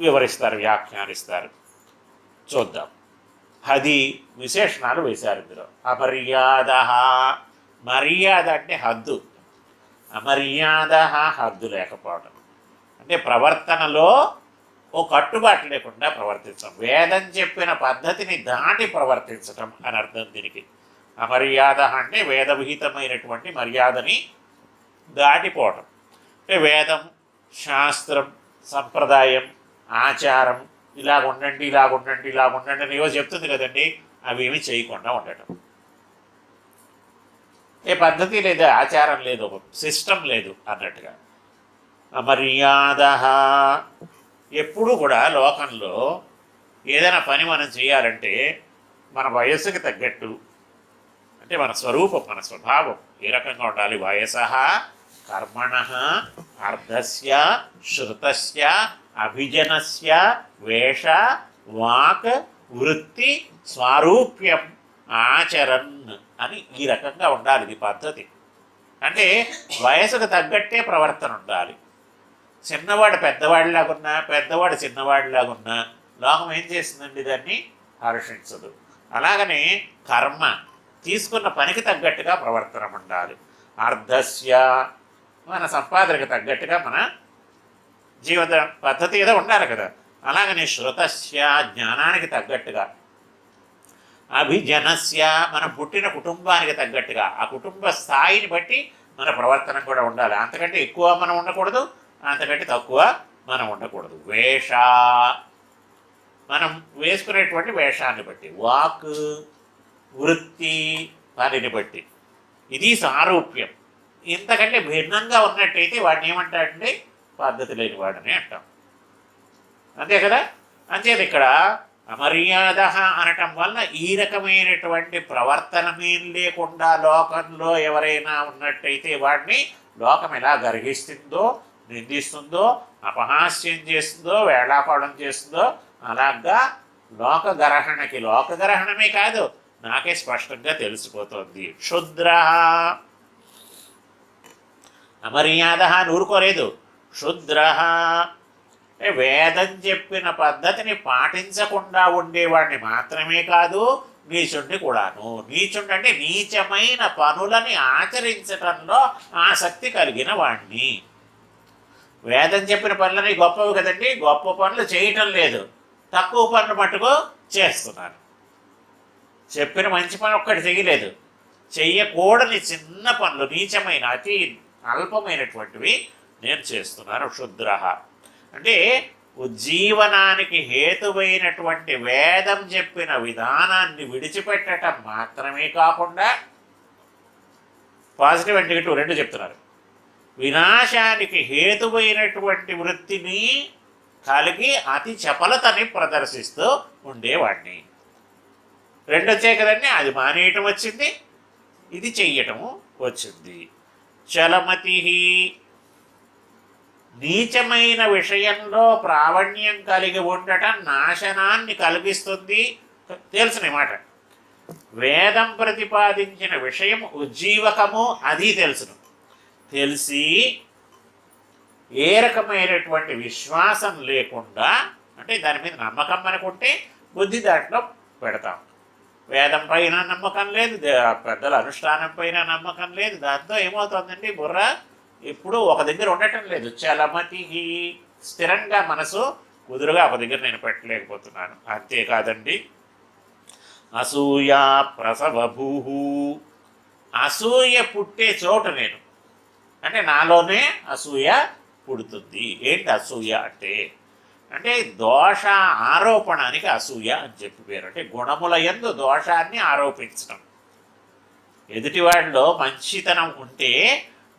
వివరిస్తారు, వ్యాఖ్యానిస్తారు. చూద్దాం. అది విశేషణాలు వేశారు ఇందులో. అమర్యాద, మర్యాద అంటే హద్దు, అమర్యాద హద్దు లేకపోవడం అంటే ప్రవర్తనలో ఓ కట్టుబాటు లేకుండా ప్రవర్తించడం, వేదం చెప్పిన పద్ధతిని దాటి ప్రవర్తించటం అని అర్థం దీనికి. అమర్యాద అంటే వేదవిహితమైనటువంటి మర్యాదని దాటిపోవటం. అంటే వేదం, శాస్త్రం, సంప్రదాయం, ఆచారం ఇలాగ ఉండండి ఇలాగ ఉండండి ఇలాగ ఉండండి అని ఏవో చెప్తుంది కదండి, అవి ఏమీ చేయకుండా ఉండటం. ఏ పద్ధతి లేదు, ఆచారం లేదు, ఒక సిస్టమ్ లేదు అన్నట్టుగా. అమర్యాద ఎప్పుడూ కూడా లోకంలో ఏదైనా పని మనం చేయాలంటే మన వయస్సుకి తగ్గట్టు, అంటే మన స్వరూపం, మన స్వభావం ఏ రకంగా ఉండాలి. వయస, కర్మణ, అర్ధస్య, శృతస్య, అభిజనస్య, వేష, వాక్, వృత్తి, స్వారూప్యం, ఆచరన్ అని ఈ రకంగా ఉండాలి. ఇది పద్ధతి. అంటే వయసుకు తగ్గట్టే ప్రవర్తన ఉండాలి. చిన్నవాడు పెద్దవాడిలాగున్నా, పెద్దవాడు చిన్నవాడిలాగున్నా లోకం ఏం చేస్తుందండి, దాన్ని హర్షించదు. అలాగనే కర్మ, తీసుకున్న పనికి తగ్గట్టుగా ప్రవర్తన ఉండాలి. అర్ధస్య, మన సంపాదనకు తగ్గట్టుగా మన జీవన పద్ధతి ఏదో ఉండాలి కదా. అలాగనే శృతస్య, జ్ఞానానికి తగ్గట్టుగా. అభిజనస్య, మనం పుట్టిన కుటుంబానికి తగ్గట్టుగా, ఆ కుటుంబ స్థాయిని బట్టి మన ప్రవర్తన కూడా ఉండాలి. అంతకంటే ఎక్కువ మనం ఉండకూడదు, అంతకంటే తక్కువ మనం ఉండకూడదు. వేష, మనం వేసుకునేటువంటి వేషాన్ని బట్టి. వాక్, వృత్తి, పనిని బట్టి. ఇది సారూప్యం. ఇంతకంటే భిన్నంగా ఉన్నట్టయితే వాడిని ఏమంటాడంటే పద్ధతి లేని వాడని అంటాం. అంతే కదా. అంతేది ఇక్కడ అమర్యాద అనటం వల్ల ఈ రకమైనటువంటి ప్రవర్తనమేం లేకుండా లోకంలో ఎవరైనా ఉన్నట్టయితే వాడిని లోకం ఎలా గర్హిస్తుందో, నిందిస్తుందో, అపహాస్యం చేస్తుందో, వేళాకోళం చేస్తుందో అలాగా లోకగ్రహణకి, లోకగ్రహణమే కాదు నాకే స్పష్టంగా తెలిసిపోతుంది. క్షుద్ర, అమర్యాద నూరుకోలేదు. క్షుద్ర వేదం చెప్పిన పద్ధతిని పాటించకుండా ఉండేవాడిని మాత్రమే కాదు, నీచుడిని కూడాను. నీచుడు అంటే నీచమైన పనులని ఆచరించటంలో ఆసక్తి కలిగిన వాడిని. వేదం చెప్పిన పనులని గొప్పవి కదండి, గొప్ప పనులు చేయటం లేదు, తక్కువ పనులు మట్టుకు చేస్తున్నారు. చెప్పిన మంచి పని ఒక్కటి చేయలేదు, చెయ్యకూడని చిన్న పనులు, నీచమైన అతి అల్పమైనటువంటివి నేను చేస్తున్నాను. క్షుద్ర అంటే ఉజ్జీవనానికి హేతువైనటువంటి వేదం చెప్పిన విధానాన్ని విడిచిపెట్టడం మాత్రమే కాకుండా, పాజిటివ్ అండ్ నెగిటివ్ రెండు చెప్తున్నారు. వినాశానికి హేతువైనటువంటి వృత్తిని కలిగి అతి చపలతని ప్రదర్శిస్తూ ఉండేవాడిని. రెండు వచ్చాయి కదండి, అది మానేయటం వచ్చింది, ఇది చెయ్యటము వచ్చింది. చలమతి నీచమైన విషయంలో ప్రావణ్యం కలిగి ఉండటం నాశనాన్ని కలిగిస్తుంది. తెలిసిన మాట, వేదం ప్రతిపాదించిన విషయం ఉజ్జీవకము అది తెలుసును. తెలిసి ఏ రకమైనటువంటి విశ్వాసం లేకుండా, అంటే దాని మీద నమ్మకం అనుకుంటే బుద్ధి దాంట్లో పెడతాం. వేదం పైన నమ్మకం లేదు, పెద్దల అనుష్ఠానం పైన నమ్మకం లేదు. దాంతో ఏమవుతుందండి, బుర్ర ఇప్పుడు ఒక దగ్గర ఉండటం లేదు. చలమతి స్థిరంగా మనసు కుదురుగా ఒక దగ్గర నేను పెట్టలేకపోతున్నాను. అంతేకాదండి, అసూయ ప్రసవభూ, అసూయ పుట్టే చోటు నేను, అంటే నాలోనే అసూయ పుడుతుంది. ఏంటి అసూయ అంటే, అంటే దోష ఆరోపణానికి అసూయ అని చెప్పి పేరు. అంటే గుణముల యందు దోషాన్ని ఆరోపించడం. ఎదుటివాడిలో మంచితనం ఉంటే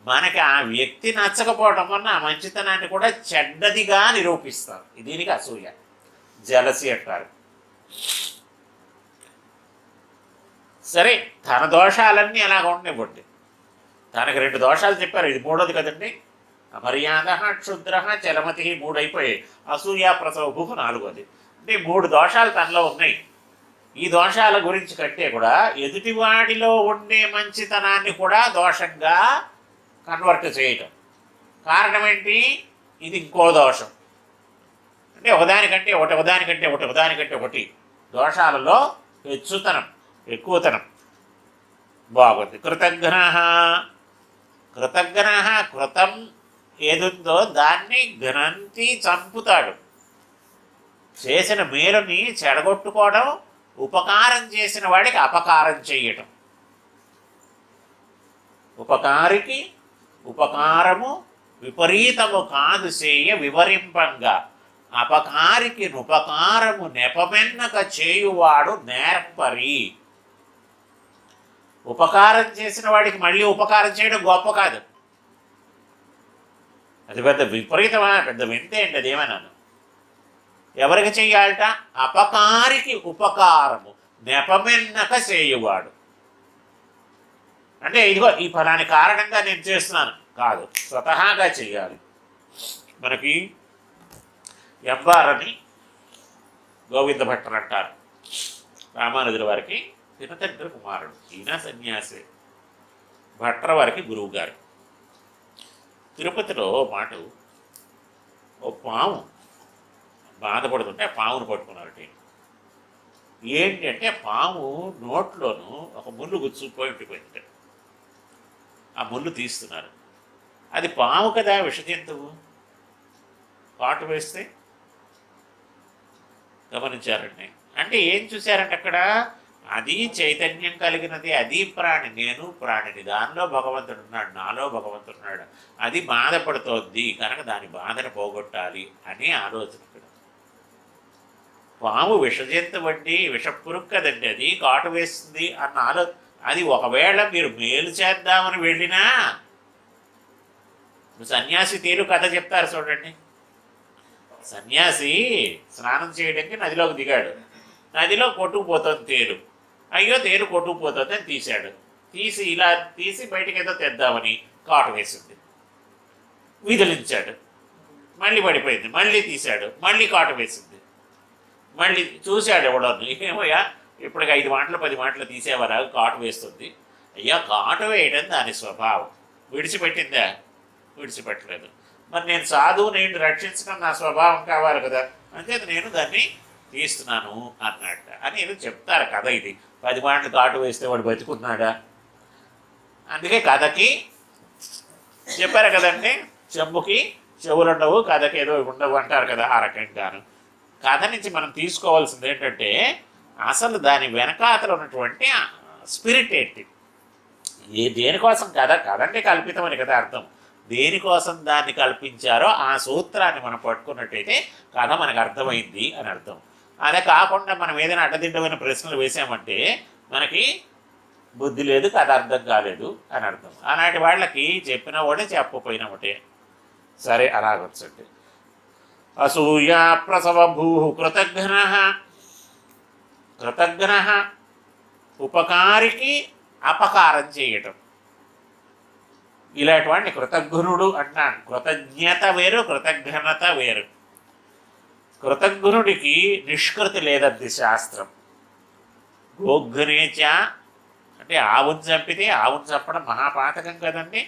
మనకి ఆ వ్యక్తి నచ్చకపోవడం వల్ల ఆ మంచితనాన్ని కూడా చెడ్డదిగా నిరూపిస్తారు. దీనికి అసూయ, జలసి అంటారు. సరే, తన దోషాలన్నీ అలాగ ఉండనివ్వండి. తనకి రెండు దోషాలు చెప్పారు, ఇది మూడోది కదండి. అమర్యాద, క్షుద్ర, చలమతి మూడు అయిపోయాయి. అసూయ ప్రసవభూ నాలుగోది. అంటే మూడు దోషాలు తనలో ఉన్నాయి. ఈ దోషాల గురించి కంటే కూడా ఎదుటివాడిలో ఉండే మంచితనాన్ని కూడా దోషంగా కన్వర్ట్ చేయటం. కారణం ఏంటి, ఇది ఇంకో దోషం. అంటే ఒకదానికంటే ఒకటి, ఒకదానికంటే ఒకటి, ఒకదానికంటే ఒకటి దోషాలలో హెచ్చుతనం, ఎక్కువతనం. బాగుంది. కృతజ్ఞ, కృతజ్ఞ కృతం ఏదుందో దాన్ని ఘ్నంతి చంపుతాడు. చేసిన మేలుని చెడగొట్టుకోవడం, ఉపకారం చేసిన వాడికి అపకారం చేయటం. ఉపకారికి ఉపకారము విపరీతము కాదు చేయ వివరింపంగా, అపకారికి ఉపకారము నెపమెన్నక చేయువాడు నేర్పరి. ఉపకారం చేసిన వాడికి మళ్ళీ ఉపకారం చేయడం గొప్ప కాదు, అది పెద్ద విపరీతమా, పెద్ద వింతే అండి. అది ఏమన్నాను, ఎవరికి చెయ్యాలట, అపకారికి ఉపకారము నెపమెన్నక చేయువాడు. అంటే ఇదిగో ఈ ఫలాని కారణంగా నేను చేస్తున్నాను కాదు, స్వతహాగా చెయ్యాలి. మనకి ఎంబారని గోవింద భట్టరు అంటారు, రామానుజుల వారికి తినతండ్రి కుమారుడు. ఈయన సన్యాసి, భట్టర్ వారికి గురువు గారు. తిరుపతిలో మాట, ఓ పాము బాధపడుతుంటే ఆ పామును పట్టుకున్నారట. ఏంటి అంటే పాము నోట్లోనూ ఒక ముళ్ళు గుచ్చుకుపోయి ఉండిపోయింది. ఆ ముళ్ళు తీస్తున్నారు. అది పాము కదా, విష జంతువు, కాటు వేస్తే గమనించారండి. అంటే ఏం చూశారంటే అక్కడ, అది చైతన్యం కలిగినది, అది ప్రాణి, నేను ప్రాణిని, దానిలో భగవంతుడు ఉన్నాడు, నాలో భగవంతుడు ఉన్నాడు. అది బాధపడుతోంది కనుక దాని బాధను పోగొట్టాలి అనే ఆలోచన. ఇక్కడ పాము విషజంతువు అండి, విషపురుగు కదండి, అది కాటు వేస్తుంది అన్న అది ఒకవేళ మీరు మేలు చేద్దామని వెళ్ళినా, సన్యాసి తీరు కథ చెప్తారు చూడండి. సన్యాసి స్నానం చేయడానికి నదిలోకి దిగాడు, నదిలో కొట్టుకుపోతుంది తేరు. అయ్యో తేరు కొట్టుకుపోతుంది అని తీశాడు. ఇలా తీసి బయటికి ఏదో తెద్దామని కాటు వేసింది, విదిలించాడు, మళ్ళీ పడిపోయింది, మళ్ళీ తీశాడు, మళ్ళీ కాటు వేసింది. మళ్ళీ చూశాడు ఎవడోని, ఏమయ్యా ఇప్పటికి 5 మాటలు 10 మాటలు తీసేవారా, కాటు వేస్తుంది. అయ్యా కాటు వేయడం దాని స్వభావం, విడిచిపెట్టిందా, విడిచిపెట్టలేదు. మరి నేను సాధువు, నేను రక్షించడం నా స్వభావం కావాలి కదా, అంతే నేను దాన్ని తీస్తున్నాను అన్నట్ట అని ఏదో చెప్తారు కథ. ఇది 10 మాటలు కాటు వేస్తే వాడు బతుకున్నాడా? అందుకే కథకి చెప్పారు కదండి, చెంబుకి చెవులుండవు, కథకి ఏదో ఉండవు అంటారు కదా. ఆ రకంగాను కథ నుంచి మనం తీసుకోవాల్సింది ఏంటంటే, అసలు దాని వెనకాతలు ఉన్నటువంటి స్పిరిట్ ఏంటి, దేనికోసం కదంటే కల్పితమని కదా అర్థం. దేనికోసం దాన్ని కల్పించారో ఆ సూత్రాన్ని మనం పట్టుకున్నట్టయితే కథ మనకు అర్థమైంది అని అర్థం. అదే కాకుండా మనం ఏదైనా అడ్డదిడ్డమైన ప్రశ్నలు వేసామంటే మనకి బుద్ధి లేదు, కథ అర్థం కాలేదు అని అర్థం. అలాంటి వాళ్ళకి చెప్పిన ఒకటే చెప్పకపోయినా ఒకటే. సరే అలాగొచ్చండి. అసూయా ప్రసవ భూ కృతజ్ఞ కృతజ్ఞ ఉపకారికి అపకారం చేయటం. ఇలాంటి కృతజ్ఞుడు అంటాను. కృతజ్ఞత వేరు, కృతజ్ఞత వేరు. కృతజ్ఞుడికి నిష్కృతి లేదంది శాస్త్రం. గోఘ్నేచ అంటే ఆవును చంపితే, ఆవును చంపడం మహాపాతకం కదండి.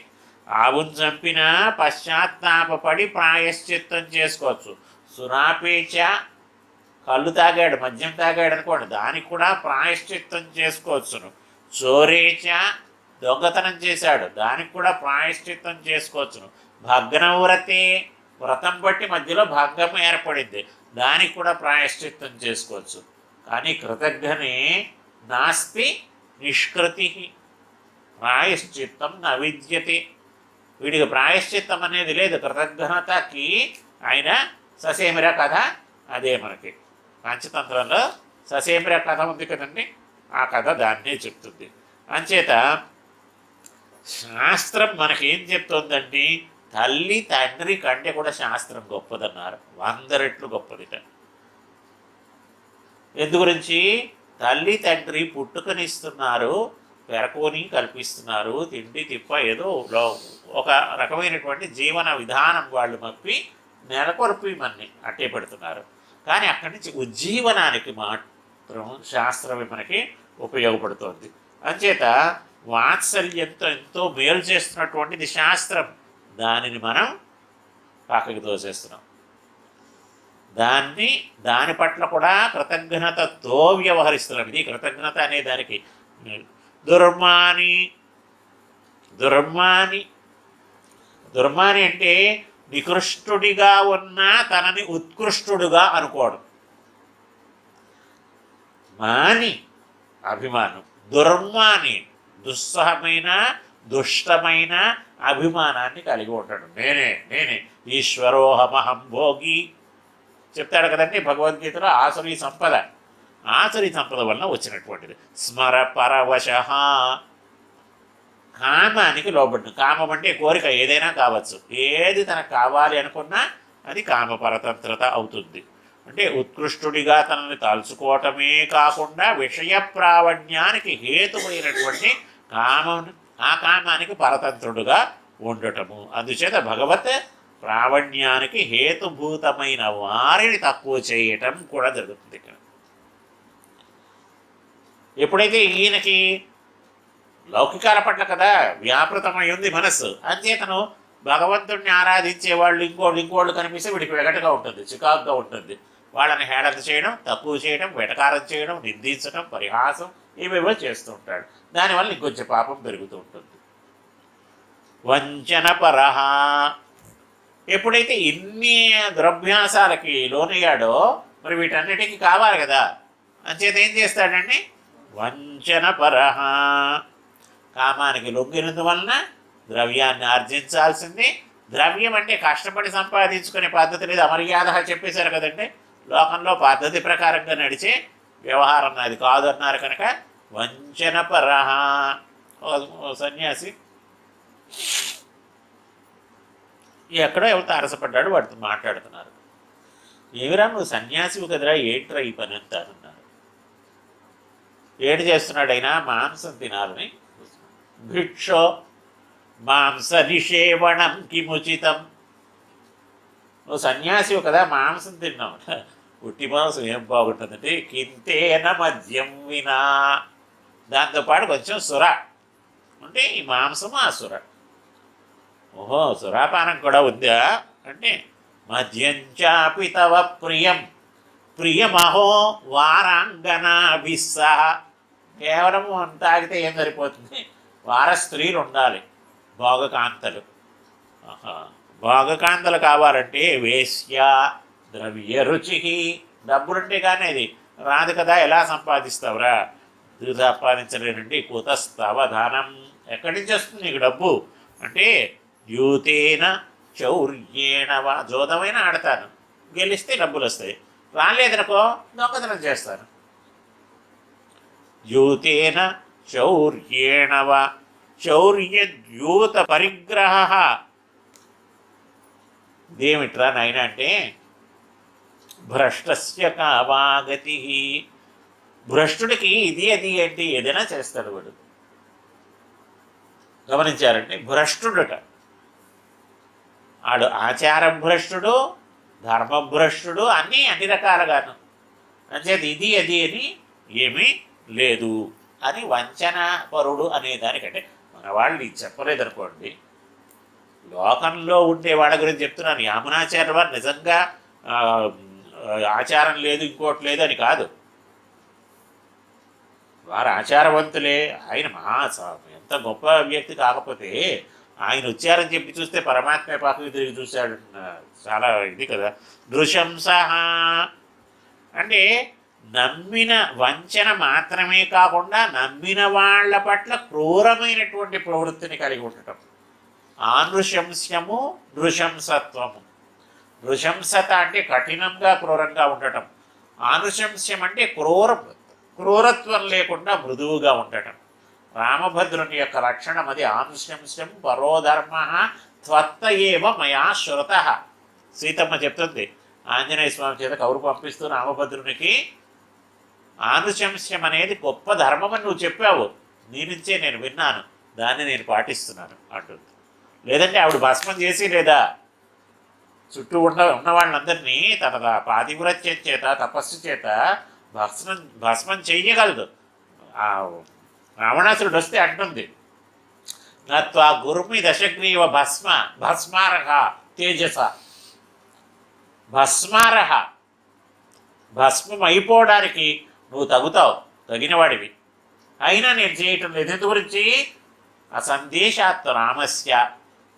ఆవును చంపినా పశ్చాత్తాపడి ప్రాయశ్చిత్తం చేసుకోవచ్చు. సురాపేచ కళ్ళు తాగాడు, మద్యం తాగాడు అనుకోండి, దానికి కూడా ప్రాయశ్చిత్తం చేసుకోవచ్చును. చోరేచ దొంగతనం చేశాడు, దానికి కూడా ప్రాయశ్చిత్తం చేసుకోవచ్చును. భగ్నవ్రతే వ్రతం బట్టి మధ్యలో భగ్గం ఏర్పడింది, దానికి కూడా ప్రాయశ్చిత్తం చేసుకోవచ్చు. కానీ కృతజ్ఞనే నాస్తి నిష్కృతి ప్రాయశ్చిత్తం న విద్యతే. వీడికి ప్రాయశ్చిత్తం అనేది లేదు. కృతజ్ఞతకి ఆయన ససేమిర కథ అదే మనకి పంచతంత్రంలో ససేమిర కథ ఉంది కదండి, ఆ కథ దాన్నే చెప్తుంది. అంచేత శాస్త్రం మనకేం చెప్తుందండి, తల్లి తండ్రి కంటే కూడా శాస్త్రం గొప్పదన్నారు. 100 రెట్లు గొప్పదిట. ఎందు గురించి? తల్లి తండ్రి పుట్టుకనిస్తున్నారు, పెరకోని కల్పిస్తున్నారు, తిండి తిప్ప ఏదో ఒక రకమైనటువంటి జీవన విధానం వాళ్ళు మప్పి నెలకొల్పి మన్ని అట్టే పెడుతున్నారు. కానీ అక్కడి నుంచి ఉజ్జీవనానికి మాత్రం శాస్త్రమే మనకి ఉపయోగపడుతోంది. అంచేత వాత్సల్యంతో ఎంతో మేలు చేస్తున్నటువంటిది శాస్త్రం. దానిని మనం పక్కకి తోసేస్తున్నాం. దాని పట్ల కూడా కృతజ్ఞతతో వ్యవహరిస్తున్నాం. ఇది కృతజ్ఞత అనే దానికి. దుర్మాని దుర్మాని దుర్మాని అంటే నికృష్టుడిగా ఉన్నా తనని ఉత్కృష్టుడుగా అనుకోవడం. మాని అభిమానం. దుర్మాని దుస్సహమైన దుష్టమైన అభిమానాన్ని కలిగి ఉంటాడు. నేనే ఈశ్వరోహమహం భోగి చెప్తాడు కదండి భగవద్గీతలో. ఆసురీ సంపద వలన వచ్చినటువంటిది. స్మర పరవశ కామానికి లోబడ్డు. కామం అంటే కోరిక, ఏదైనా కావచ్చు. ఏది తనకు కావాలి అనుకున్నా అది కామపరతంత్రత అవుతుంది. అంటే ఉత్కృష్టుడిగా తనని తలుచుకోవటమే కాకుండా విషయ ప్రావణ్యానికి హేతువైనటువంటి ఆ కామానికి పరతంత్రుడుగా ఉండటము. అందుచేత భగవత్ ప్రావణ్యానికి హేతుభూతమైన వారిని తక్కువ చేయటం కూడా జరుగుతుంది ఇక్కడ. ఎప్పుడైతే ఈయనకి లౌకికాల పట్ల కదా వ్యాపృతమై ఉంది మనస్సు, అంచేతను భగవంతుడిని ఆరాధించే వాళ్ళు ఇంకోళ్ళు కనిపిస్తే వీడికి వెగటగా ఉంటుంది, చికాకుగా ఉంటుంది. వాళ్ళని హేళన చేయడం, తక్కువ చేయడం, వెటకారం చేయడం, నిందించడం, పరిహాసం ఇవేవో చేస్తూ ఉంటాడు. దానివల్ల ఇంకొంచెం పాపం పెరుగుతూ ఉంటుంది. వంచన పరహ ఎప్పుడైతే ఇన్ని ద్రవ్యాసాలకి లోనయ్యాడో మరి వీటన్నిటికీ కావాలి కదా, అంచేత ఏం చేస్తాడండి? వంచన పరహ కామానికి లొంగినందువలన ద్రవ్యాన్ని ఆర్జించాల్సింది. ద్రవ్యం అంటే కష్టపడి సంపాదించుకునే పద్ధతి లేదు, అమర్యాద చెప్పేశారు కదండి. లోకంలో పద్ధతి ప్రకారంగా నడిచే వ్యవహారం అది కాదు అన్నారు కనుక వంచన పరహ. సన్యాసి ఎక్కడో ఎవరితో అరసపడ్డాడు, వాడితో మాట్లాడుతున్నారు. ఏమిరా నువ్వు సన్యాసివి కదరా, ఏంట్రా ఈ పని అంతా అన్నారు. ఏడు చేస్తున్నాడైనా మాంసం తినాలని. భిక్షో మాంస నిషేవణం కిముచితం. నువ్వు సన్యాసివి కదా, మాంసం తిన్నావు. ఉట్టి మాంసం ఏం బాగుంటుందంటే కింతేన మద్యం వినా, దాంతోపాటు కొంచెం సుర అంటే ఈ మాంసము ఆ సుర. ఓహో సురాపానం కూడా ఉందా అంటే మద్యంచాపి తవ ప్రియమహో వారాంగనాభిస్సహ. కేవలం తాగితే ఏం సరిపోతుంది, వార స్త్రీలు ఉండాలి, భోగకాంతలు. భోగకాంతలు కావాలంటే వేశ్య ద్రవ్య రుచి. డబ్బులుంటే కానీ అది రాదు కదా, ఎలా సంపాదిస్తావురా? సంపాదించలేనండి. కుతస్తవ ధనం, ఎక్కడి నుంచి వస్తుంది నీకు డబ్బు అంటే యూతేన చౌర్యేణ వా, జోదమైన ఆడతాను, గెలిస్తే డబ్బులు వస్తాయి, రాలేదనుకో దొంగతనం చేస్తాను. యూతేన చౌర్యేణ వా చౌర్యద్యూత పరిగ్రహ. ఇదేమిట్రా నాయన అంటే భ్రష్టస్య కావాగతి. భ్రష్టుడికి ఇది అది ఏంటి ఏదైనా చేస్తాడు వాడు. గమనించారంటే భ్రష్టుడట, ఆడు ఆచారభ్రష్టుడు, ధర్మభ్రష్టుడు, అన్ని రకాలుగాను. అంచేది ఇది అది అని ఏమీ లేదు అని వంచన పరుడు అనేదానికంటే మన వాళ్ళు ఇది చెప్పలేదనుకోండి. లోకంలో ఉండే వాళ్ళ గురించి చెప్తున్నాను. యామునాచార్య వారు నిజంగా ఆచారం లేదు ఇంకోటి లేదు అని కాదు, వారు ఆచారవంతులే. ఆయన ఎంత గొప్ప వ్యక్తి కాకపోతే ఆయన వచ్చారని చెప్పి చూస్తే పరమాత్మ పక్కకి తిరిగి చూశాడు. చాలా ఇది కదా. నృశంస అంటే నమ్మిన వంచన మాత్రమే కాకుండా నమ్మిన వాళ్ళ పట్ల క్రూరమైనటువంటి ప్రవృత్తిని కలిగి ఉండటం. ఆనృశంస్యము నృశంసత్వము. నృశంసత అంటే కఠినంగా క్రూరంగా ఉండటం. ఆనుశంస్యం అంటే క్రూరత్వం లేకుండా మృదువుగా ఉండటం. రామభద్రుని యొక్క లక్షణం అది. ఆనుశంస్యం పరోధర్మ త్వత్త ఏవ మయా శ్రుత. సీతమ్మ చెప్తుంది ఆంజనేయ స్వామి చేత కౌరు పంపిస్తూ రామభద్రునికి, ఆనుశంస్యం అనేది గొప్ప ధర్మం అని నువ్వు చెప్పావు, నీ నుంచే నేను విన్నాను, దాన్ని నేను పాటిస్తున్నాను అంటుంది. లేదంటే ఆవిడ భస్మం చేసి లేదా చుట్టూ ఉన్న వాళ్ళందరినీ తన పాతివ్రత్యం చేత తపస్సు చేత భస్మం చెయ్యగలదు. రావణాసురుడు వస్తే అంటుంది నత్వా గురుమి దశగ్రీవ భస్మారహ తేజస. భస్మారహ భస్మం అయిపోవడానికి నువ్వు తగినవాడివి, అయినా నేను చేయటం లేదు. ఎందు గురించి? అసందేశాత్ రామస్య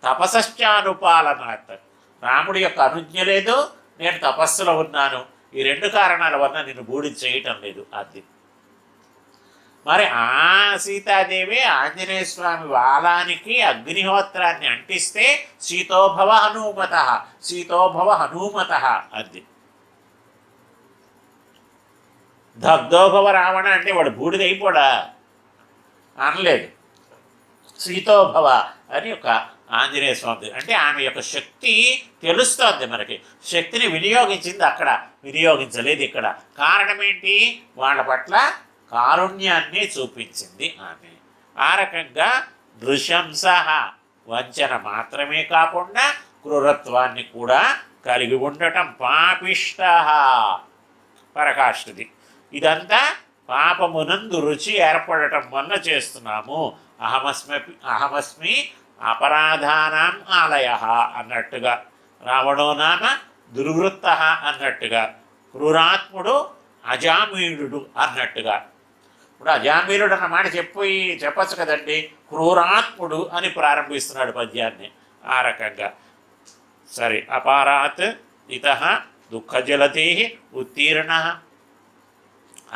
తపశ్చానుపాలనాత్. రాముడి యొక్క అనుజ్ఞ లేదు, నేను తపస్సులో ఉన్నాను. ఈ రెండు కారణాల వలన నేను బూడి చేయటం లేదు. అది మరి ఆ సీతాదేవి ఆంజనేయ స్వామి వాలానికి అగ్నిహోత్రాన్ని అంటిస్తే సీతోభవ హనుమత, సీతోభవ హనుమత. అది దగ్ధోభవ రావణ అంటే వాడు బూడిదైపోడా అనలేదు. సీతోభవ అని ఒక ఆంజనేయ స్వామి అంటే ఆమె యొక్క శక్తి తెలుస్తోంది మనకి. శక్తిని వినియోగించింది అక్కడ, వినియోగించలేదు ఇక్కడ. కారణం ఏంటి? వాళ్ళ పట్ల కారుణ్యాన్ని చూపించింది ఆమె. ఆ రకంగా నృశంస వంచన మాత్రమే కాకుండా క్రూరత్వాన్ని కూడా కలిగి ఉండటం. పాపిష్ట పరకాష్ఠది. ఇదంతా పాపమునందు రుచి ఏర్పడటం వల్ల చేస్తున్నాము. అహమస్మి అపరాధానాం ఆలయ అన్నట్టుగా, రావణో నామ దుర్వృత్త అన్నట్టుగా, క్రూరాత్ముడు అజామీయుడు అన్నట్టుగా. ఇప్పుడు అజామీయుడు అన్న మాట చెప్పచ్చు కదండి. క్రూరాత్ముడు అని ప్రారంభిస్తున్నాడు పద్యాన్ని. ఆ రకంగా సరే. అపారాత్ ఇత దుఃఖజలతే ఉత్తీర్ణ.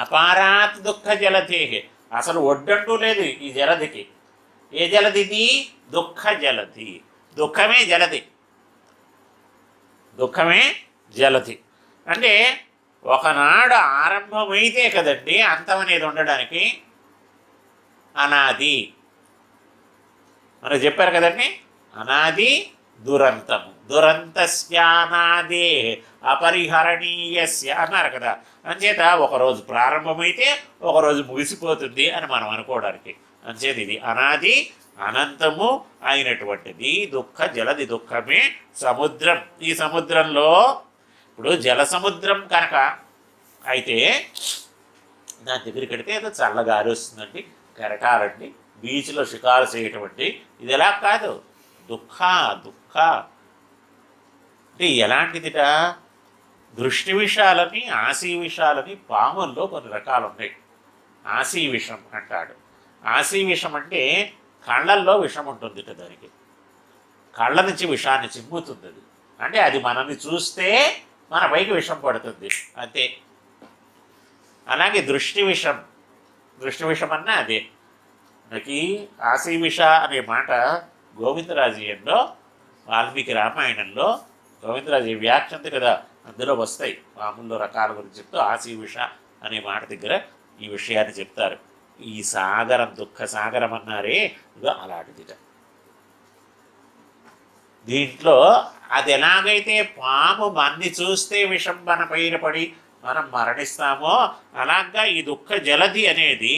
అపారాత్ దుఃఖజలతే, అసలు ఒడ్డంటూ లేదు ఈ జలధికి. ఏ జలధిది? దుఃఖ జలధి. దుఃఖమే జలధి, దుఃఖమే జలధి. అంటే ఒకనాడు ఆరంభమైతే కదండి అంతం అనేది ఉండడానికి. అనాది మనకు చెప్పారు కదండి, అనాది దురంతము. దురంతస్యానాదే అపరిహరణీయస్య అన్నారు కదా. అంచేత ఒకరోజు ప్రారంభమైతే ఒకరోజు ముగిసిపోతుంది అని మనం అనుకోవడానికి. అంచేది ఇది అనాది అనంతము అయినటువంటిది దుఃఖ జలది. దుఃఖమే సముద్రం. ఈ సముద్రంలో ఇప్పుడు జల సముద్రం కనుక అయితే దాని దగ్గరికి వెడితే ఏదో చల్లగారి వస్తుందండి, కెరటాలండి, బీచ్లో షికారు చేయటం. ఇది ఎలా కాదు, దుఃఖ అంటే ఎలాంటిదిట? దృష్టి విషాలని, ఆశీ విషాలని పాముల్లో కొన్ని రకాలు ఉన్నాయి. ఆశీ విషం అంటాడు. ఆశీ విషం అంటే కళ్ళల్లో విషం ఉంటుంది దానికి, కళ్ళ నుంచి విషాన్ని చిమ్ముతుంది అది. అంటే అది మనల్ని చూస్తే మన పైకి విషం పడుతుంది అంతే. అలాగే దృష్టి విషం అన్నా అదే. మనకి ఆశీవిష అనే మాట గోవిందరాజీయంలో వాల్మీకి రామాయణంలో గోవిందరాజు వ్యాఖ్య ఉంది కదా, అందులో వస్తాయి మామూలు రకాల గురించి చెప్తూ ఆశీవిష అనే మాట దగ్గర ఈ విషయాన్ని చెప్తారు. ఈ సాగరం దుఃఖ సాగరం అన్నారే ఇదో అలాంటిదిట. దీంట్లో అది ఎలాగైతే పాము మన్ని చూస్తే విషం మన పైన పడి మనం మరణిస్తామో అలాగా ఈ దుఃఖ జలధి అనేది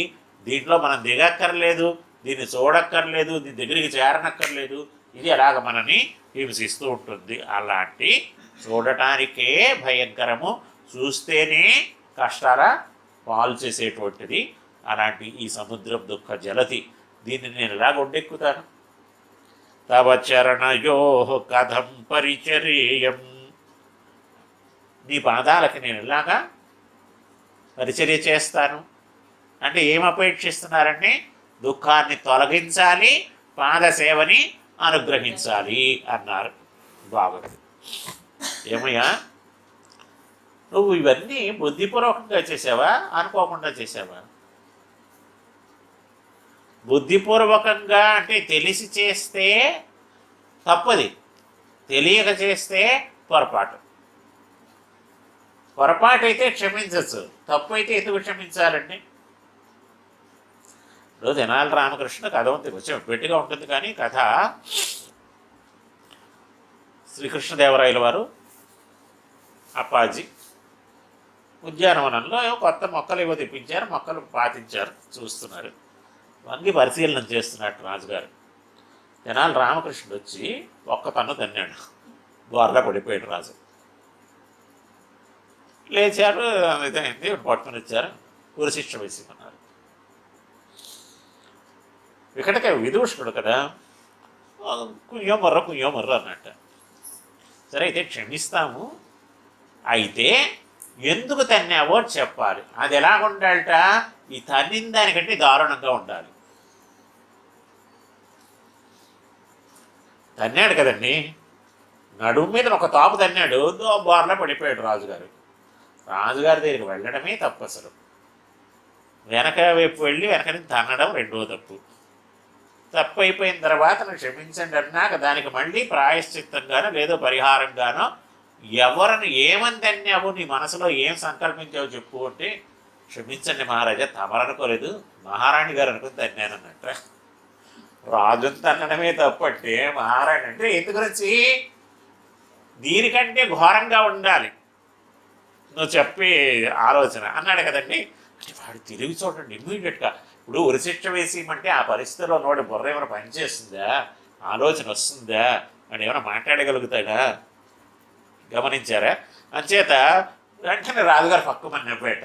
దీంట్లో మనం దిగక్కర్లేదు, దీన్ని చూడక్కర్లేదు, దీని దగ్గరికి చేరనక్కర్లేదు, ఇది అలాగ మనని హింసిస్తూ ఉంటుంది. అలాంటి చూడటానికే భయంకరము, చూస్తేనే కష్టాల పాలు చేసేటువంటిది అలాంటి ఈ సముద్రం దుఃఖ జలధి. దీన్ని నేను ఎలాగ ఒడ్డెక్కుతాను? తవ చరణయో కథం పరిచర్యం, నీ పాదాలకి నేను ఎలాగా పరిచర్య చేస్తాను అంటే ఏం అపేక్షిస్తున్నారంటే దుఃఖాన్ని తొలగించాలి, పాదసేవని అనుగ్రహించాలి అన్నారు. బాగుంది. ఏమయ్యా నువ్వు ఇవన్నీ బుద్ధిపూర్వకంగా చేసావా అనుకోకుండా చేసావా? బుద్ధిపూర్వకంగా అంటే తెలిసి చేస్తే తప్పది, తెలియక చేస్తే పొరపాటు. పొరపాటు అయితే క్షమించవచ్చు, తప్పు అయితే ఎందుకు క్షమించాలండి? ఇప్పుడు తెనాలి రామకృష్ణ కథ ఉంది, కొంచెం పెట్టిగా ఉంటుంది కానీ కథ. శ్రీకృష్ణదేవరాయల వారు అప్పాజీ ఉద్యానవనంలో కొత్త మొక్కలు ఏవో తెప్పించారు, మొక్కలు పాతించారు, చూస్తున్నారు. వంగి పరిశీలన చేస్తున్నట్టు రాజుగారు. తెనాలి రామకృష్ణుడు వచ్చి ఒక్క తన్ను తన్నాడు, బోర్లా పడిపోయాడు రాజు. లేచారు, ఇదైంది, పట్టుకుని వచ్చారు, ఉరిశిక్ష వేసుకున్నారు. ఇక్కడికే విదూషకుడు కదా, కుయ్యో మర్ర అన్నట్ట. సరే అయితే క్షమిస్తాము, అయితే ఎందుకు తన్నావో చెప్పాలి. అది ఎలాగుండాలట? ఈ తన్నిన దానికంటే దారుణంగా ఉండాలి. తన్నాడు కదండి, నడుము మీద ఒక తాపు తన్నాడు, బోర్లా పడిపోయాడు రాజుగారు. రాజుగారి దగ్గరికి వెళ్ళడమే తప్పు. అసలు వెనక వైపు వెళ్ళి వెనక నుంచి తన్నడం రెండో తప్పు. తప్పు అయిపోయిన తర్వాత నువ్వు క్షమించండి అన్నాక దానికి మళ్ళీ ప్రాయశ్చిత్తంగానో లేదో పరిహారంగానో ఎవరిని ఏమని తన్నావు, నీ మనసులో ఏం సంకల్పించావు చెప్పు అంటే, క్షమించండి మహారాజా, తమరనుకోలేదు, మహారాణి గారు అనుకుని తన్నానన్నట్ట. రాజుని తన్నడమే తప్పు అంటే మహారాణి అంటే ఎందు గురించి? దీనికంటే ఘోరంగా ఉండాలి నువ్వు చెప్పే ఆలోచన అన్నాడు కదండి. అంటే వాడు తెలివి చూడండి, ఇమ్మీడియట్గా ఇప్పుడు ఉరిశిక్ష వేసేయమంటే ఆ పరిస్థితిలో నోడి బుర్ర ఏమైనా పనిచేస్తుందా, ఆలోచన వస్తుందా, వాడు ఏమైనా మాట్లాడగలుగుతాడా? గమనించారా? అంచేత వెంటనే రాజుగారు పక్కమని నవ్వేట,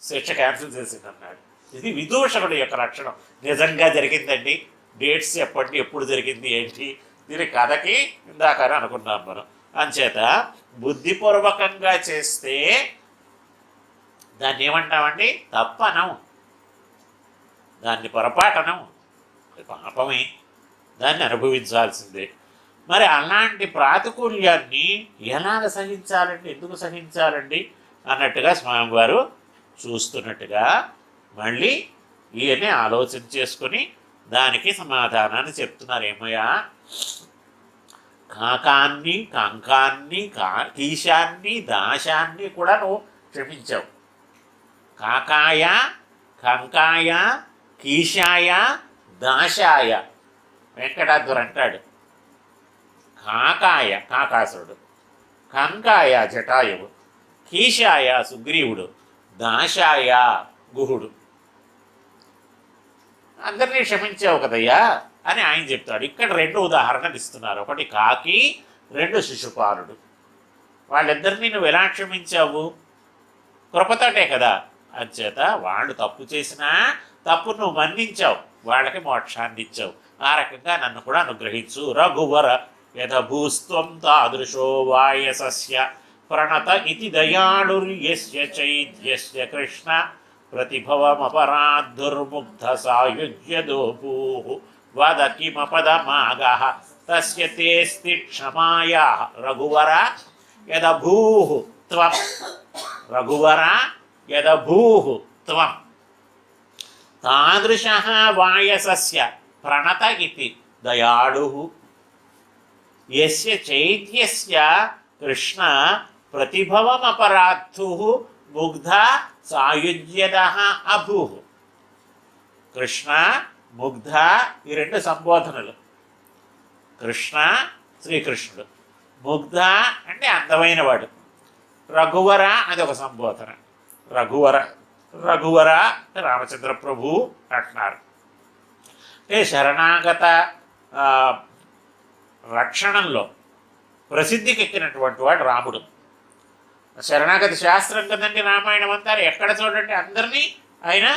శిక్ష క్యాన్సిల్ చేసింది అన్నాడు. ఇది విదూషకుడి యొక్క లక్షణం. నిజంగా జరిగిందండి, డేట్స్ చెప్పండి, ఎప్పుడు జరిగింది ఏంటి, దీని కథకి ఇందాకని అనుకున్నాం మనం. అంచేత బుద్ధిపూర్వకంగా చేస్తే దాన్ని ఏమంటామండి? తప్పనం, దాన్ని పొరపాటనం, పాపమే, దాన్ని అనుభవించాల్సిందే. మరి అలాంటి ప్రాతికూల్యాన్ని ఎలాగ సహించాలండి, ఎందుకు సహించాలండి అన్నట్టుగా స్వామివారు చూస్తున్నట్టుగా మళ్ళీ ఇవన్నీ ఆలోచన చేసుకొని దానికి సమాధానాన్ని చెప్తున్నారు. ఏమయ్యా, కాకాన్ని, కంకాన్ని, కీశాన్ని, దాశాన్ని కూడా నువ్వు క్షమించావు. కాకాయ, కంకాయ, కీశాయ, దాశాయ. వెంకటాద్వరు అంటాడు, కాకాయ కాకాసురుడు, కంకాయ జటాయువు, కీశాయ సుగ్రీవుడు, దాశాయ గుహుడు. అందరినీ క్షమించావు కదయ్యా అని ఆయన చెప్తాడు. ఇక్కడ రెండు ఉదాహరణలు ఇస్తున్నారు. ఒకటి కాకి, రెండు శిశుపాలుడు. వాళ్ళిద్దరినీ నువ్వు ఎలా క్షమించావు? కృపతోటే కదా. అంచేత వాళ్ళు తప్పు చేసినా తప్పు నువ్వు మన్నించావు, వాళ్ళకి మోక్షాన్ని ఇచ్చావు. ఆ రకంగా నన్ను కూడా అనుగ్రహించు. రఘువర యథభూస్త్వం తాదృశో వాయసస్య ప్రణత ఇది దయాళుర్యస్య చైద్యస్య కృష్ణ ప్రతిభవమపరాద్ధుర్ముగ్ధ సాయుజ్యదోభూ వద కిమపదమాగః తస్య తేస్తి క్షమాయా రఘువర యదభూః త్వం. రఘువర యదభూః త్వం. తాదృశ వాయసస్య ప్రణత ఇది దయాళు యస్య చైత్యస్య కృష్ణ ప్రతిభవమపరార్థు ముగ్ధ సాయుజ్యద అభూ. కృష్ణ ముగ్ధ ఈ రెండు సంబోధనలు. కృష్ణ శ్రీకృష్ణుడు, ముగ్ధ అంటే అందమైన వాడు, రఘువర అది ఒక సంబోధన. రఘువర రఘువర రామచంద్ర ప్రభు అంటున్నారు. అంటే శరణాగత రక్షణంలో ప్రసిద్ధికి ఎక్కినటువంటి వాడు రాముడు. శరణాగతి శాస్త్రం కదండి రామాయణం అంతా. ఎక్కడ చూడండి అందరినీ ఆయన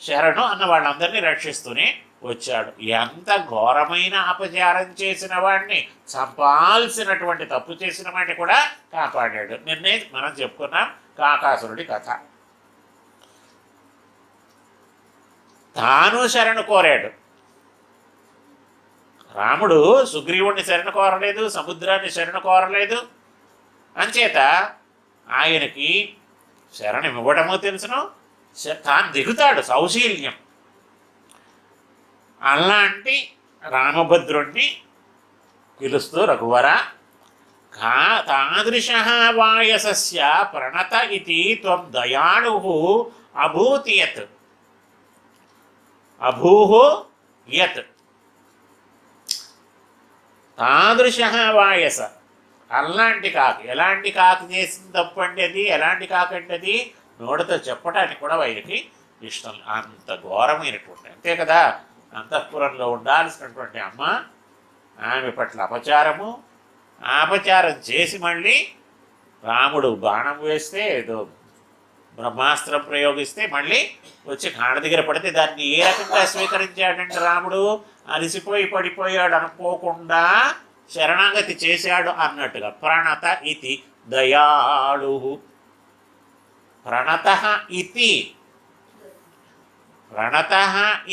శరణు అన్న వాళ్ళందరినీ రక్షిస్తూనే వచ్చాడు. ఎంత ఘోరమైన అపచారం చేసిన వాడిని, చంపాల్సినటువంటి తప్పు చేసిన వాడిని కూడా కాపాడాడు. నిన్నే మనం చెప్పుకున్నాం కాకాసురుడి కథ. తాను శరణు కోరాడు. రాముడు సుగ్రీవుణ్ణి శరణు కోరలేదు, సముద్రాన్ని శరణు కోరలేదు. అంచేత ఆయనకి శరణం ఇవ్వడమో తెలుసును, తాను దిగుతాడు. సౌశీల్యం. అలాంటి రామభద్రుణ్ణి పిలుస్తూ రఘువర తాదృశ వాయసస్య ప్రణత ఇది త్వం దయాళు అభూతి యత్ అభూః యత్. తాదృశ వాయస అలాంటి కాకి. ఎలాంటి కాకి చేసిన తప్పు అంటే అది, ఎలాంటి కాకి అంటే అది నోటితో చెప్పడానికి కూడా వారికి ఇష్టం. అంత ఘోరమైనటువంటి, అంతే కదా, అంతఃపురంలో ఉండాల్సినటువంటి అమ్మ ఆమె పట్ల అపచారము, అపచారం చేసి మళ్ళీ రాముడు బాణం వేస్తే ఏదో బ్రహ్మాస్త్రం ప్రయోగిస్తే మళ్ళీ వచ్చి కాళ్ళ దగ్గర పడితే దాన్ని ఏ రకంగా స్వీకరించాడంటే రాముడు అలసిపోయి పడిపోయాడు అనుకోకుండా శరణాగతి చేశాడు అన్నట్టుగా. ప్రణత ఇతి దయాళు. ప్రణత ఇతి, ప్రణత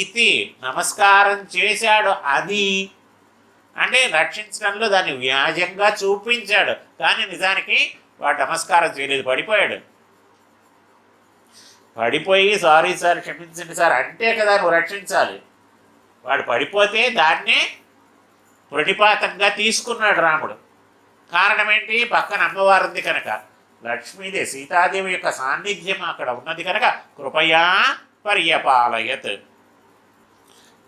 ఇతి నమస్కారం చేశాడు. అది అంటే రక్షించడంలో దాన్ని వ్యాజంగా చూపించాడు, కానీ నిజానికి వాడు నమస్కారం చేయలేదు, పడిపోయాడు. పడిపోయి సారీ సార్ క్షమించండి సార్ అంటే కదా నువ్వు రక్షించాలి. వాడు పడిపోతే దాన్నే ప్రతిపాతంగా తీసుకున్నాడు రాముడు. కారణం ఏంటి? పక్కన అమ్మవారు ఉంది కనుక, లక్ష్మీదేవి సీతాదేవి యొక్క సాన్నిధ్యం అక్కడ ఉన్నది కనుక కృపయా పర్యపాలయత్.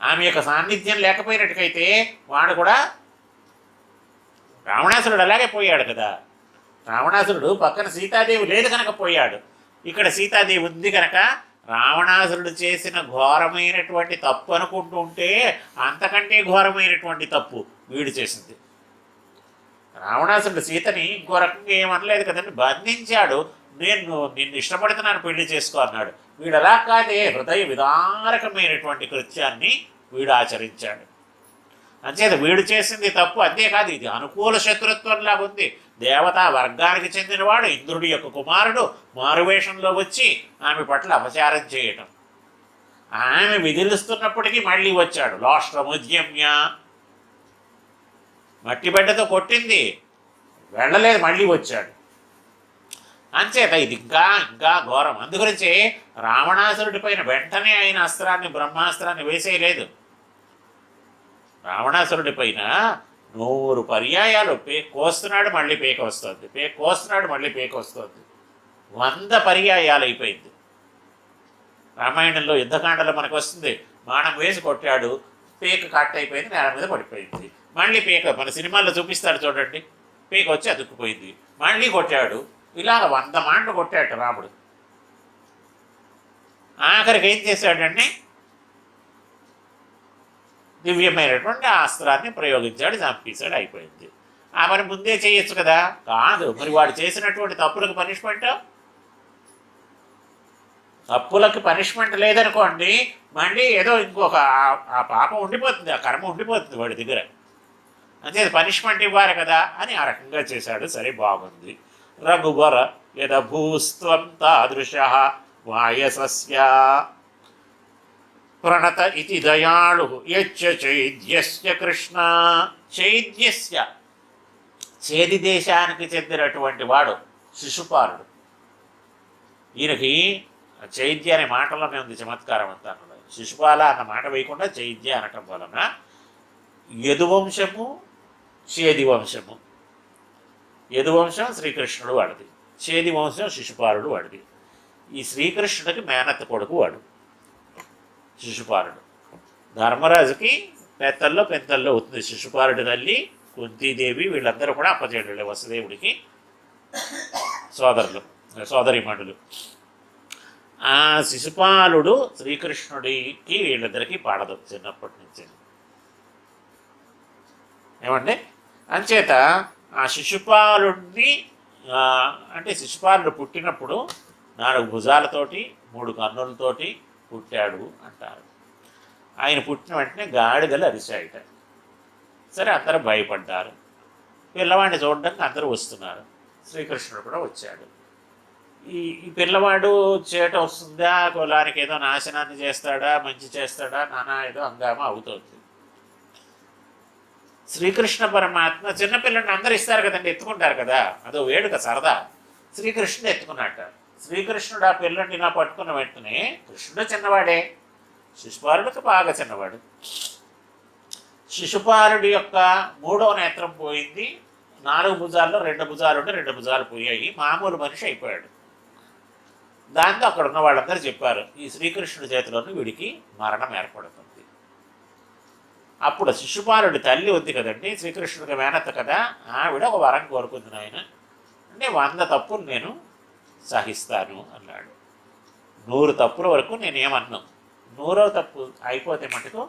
ఆమె యొక్క సాన్నిధ్యం లేకపోయినట్టుకైతే వాడు కూడా, రావణాసురుడు అలాగే పోయాడు కదా. రావణాసురుడు పక్కన సీతాదేవి లేదు కనుక పోయాడు. ఇక్కడ సీతాదేవి ఉంది కనుక రావణాసురుడు చేసిన ఘోరమైనటువంటి తప్పు అనుకుంటూ ఉంటే అంతకంటే ఘోరమైనటువంటి తప్పు వీడు చేసింది. రావణాసురుడు సీతని ఇంకో రకంగా ఏమనలేదు కదండి, బంధించాడు. నేను నిన్ను ఇష్టపడుతున్నాను, పెళ్లి చేసుకో అన్నాడు. వీడు అలా కాదే, హృదయ విదారకమైనటువంటి కృత్యాన్ని వీడు ఆచరించాడు. అంచేత వీడు చేసింది తప్పు. అంతేకాదు, ఇది అనుకూల శత్రుత్వంలాగా ఉంది. దేవతా వర్గానికి చెందినవాడు, ఇంద్రుడి యొక్క కుమారుడు, మారువేషంలో వచ్చి ఆమె పట్ల అపచారం చేయటం. ఆమె విధిలుస్తున్నప్పటికీ మళ్ళీ వచ్చాడు. లోష్ట్రముద్యమ్య, మట్టి బిడ్డతో కొట్టింది, వెళ్ళలేదు, మళ్ళీ వచ్చాడు. అంచేత ఇది ఇంకా ఇంకా ఘోరం. అందుగురించి రావణాసురుడి పైన వెంటనే ఆయన అస్త్రాన్ని, బ్రహ్మాస్త్రాన్ని వేసేయలేదు. రావణాసురుడి పైన 100 పర్యాయాలు కోస్తున్నాడు, మళ్ళీ పేక వస్తుంది, కోస్తున్నాడు, మళ్ళీ పేక వస్తుంది. 100 పర్యాయాలు అయిపోయింది. రామాయణంలో యుద్ధకాండలో మనకు వస్తుంది, బాణం వేసి కొట్టాడు, పేక కట్ అయిపోయింది, నేల మీద పడిపోయింది. మళ్ళీ పేక, మన సినిమాల్లో చూపిస్తాడు చూడండి, పేక వచ్చి అతుక్కుపోయింది, మళ్ళీ కొట్టాడు. ఇలాగ 100 మాటలు కొట్టాడు రాముడు. ఆఖరికి ఏం చేశాడంటే దివ్యమైనటువంటి అస్త్రాన్ని ప్రయోగించాడు, చంపేశాడు, అయిపోయింది. ఆ మరి ముందే చేయొచ్చు కదా. కాదు, మరి వాడు చేసినటువంటి తప్పులకు పనిష్మెంట్, తప్పులకు పనిష్మెంట్ లేదనుకోండి, మళ్ళీ ఏదో ఇంకొక ఆ పాపం ఉండిపోతుంది, ఆ కర్మ ఉండిపోతుంది వాడి దగ్గర. అంతే పనిష్మెంట్ ఇవ్వాలి కదా అని ఆ రకంగా చేశాడు. సరే, బాగుంది. రఘువర యదభూస్త్వం తాదృశః వాయసస్య ప్రణత ఇతి దయాళు యచ్చ చైద్యస్య కృష్ణ. చైద్యస్య, చేది దేశానికి చెందినటువంటి వాడు శిశుపాలుడు. ఈయనకి చైద్య అనే మాటలోనే ఉంది చమత్కారం అంతా. శిశుపాల అన్న మాట వేయకుండా చైద్య అనటం వలన యదువంశము చేది వంశము. యదువంశం శ్రీకృష్ణుడు వాడిది, చేది వంశం శిశుపాలుడు వాడిది. ఈ శ్రీకృష్ణుడికి మేనత్త కొడుకు వాడు శిశుపాలుడు. ధర్మరాజుకి పెంతల్లో అవుతుంది. శిశుపాలుడి తల్లి కుంతీదేవి వీళ్ళందరూ కూడా అప్పచేయలే వసుదేవుడికి సోదరిమణులు. ఆ శిశుపాలుడు శ్రీకృష్ణుడికి వీళ్ళిద్దరికీ పాడదు చిన్నప్పటి నుంచి. ఏమంటే అంచేత ఆ శిశుపాలుడిని అంటే శిశుపాలుడు పుట్టినప్పుడు 4 భుజాలతోటి 3 కన్నులతోటి పుట్టాడు అంటారు. ఆయన పుట్టిన వెంటనే గాడిదలు అరిశాయిట. సరే అందరూ భయపడ్డారు. పిల్లవాడిని చూడడానికి అందరూ వస్తున్నారు. శ్రీకృష్ణుడు కూడా వచ్చాడు. ఈ పిల్లవాడు చేట వస్తుందా, కులానికి ఏదో నాశనాన్ని చేస్తాడా, మంచి చేస్తాడా, నానా ఏదో హంగామా అవుతుంది. శ్రీకృష్ణ పరమాత్మ చిన్నపిల్లని అందరు ఇస్తారు కదండి, ఎత్తుకుంటారు కదా, అదో వేడుక సరదా. శ్రీకృష్ణుడు ఎత్తుకున్నట్ట. శ్రీకృష్ణుడు ఆ పిల్లని ఇలా పట్టుకున్న వెంటనే కృష్ణుడు చిన్నవాడే, శిశుపాలుడికి బాగా చిన్నవాడు. శిశుపాలుడి యొక్క 3వ నేత్రం పోయింది. 4 భుజాల్లో 2 భుజాలు ఉంటే 2 భుజాలు పోయాయి. మామూలు మనిషి అయిపోయాడు. దాంతో అక్కడ ఉన్న వాళ్ళందరూ చెప్పారు, ఈ శ్రీకృష్ణుడి చేతిలోనూ వీడికి మరణం ఏర్పడుతుంది. అప్పుడు శిశుపాలుడి తల్లి ఉంది కదండి, శ్రీకృష్ణుడికి మేనత్త కదా, ఆవిడ ఒక వరం కోరుకుంది. నాయన అంటే 100 తప్పులు నేను సహిస్తాను అన్నాడు. 100 తప్పుల వరకు నేనేమన్నా, 100వ తప్పు అయిపోతే మటుకు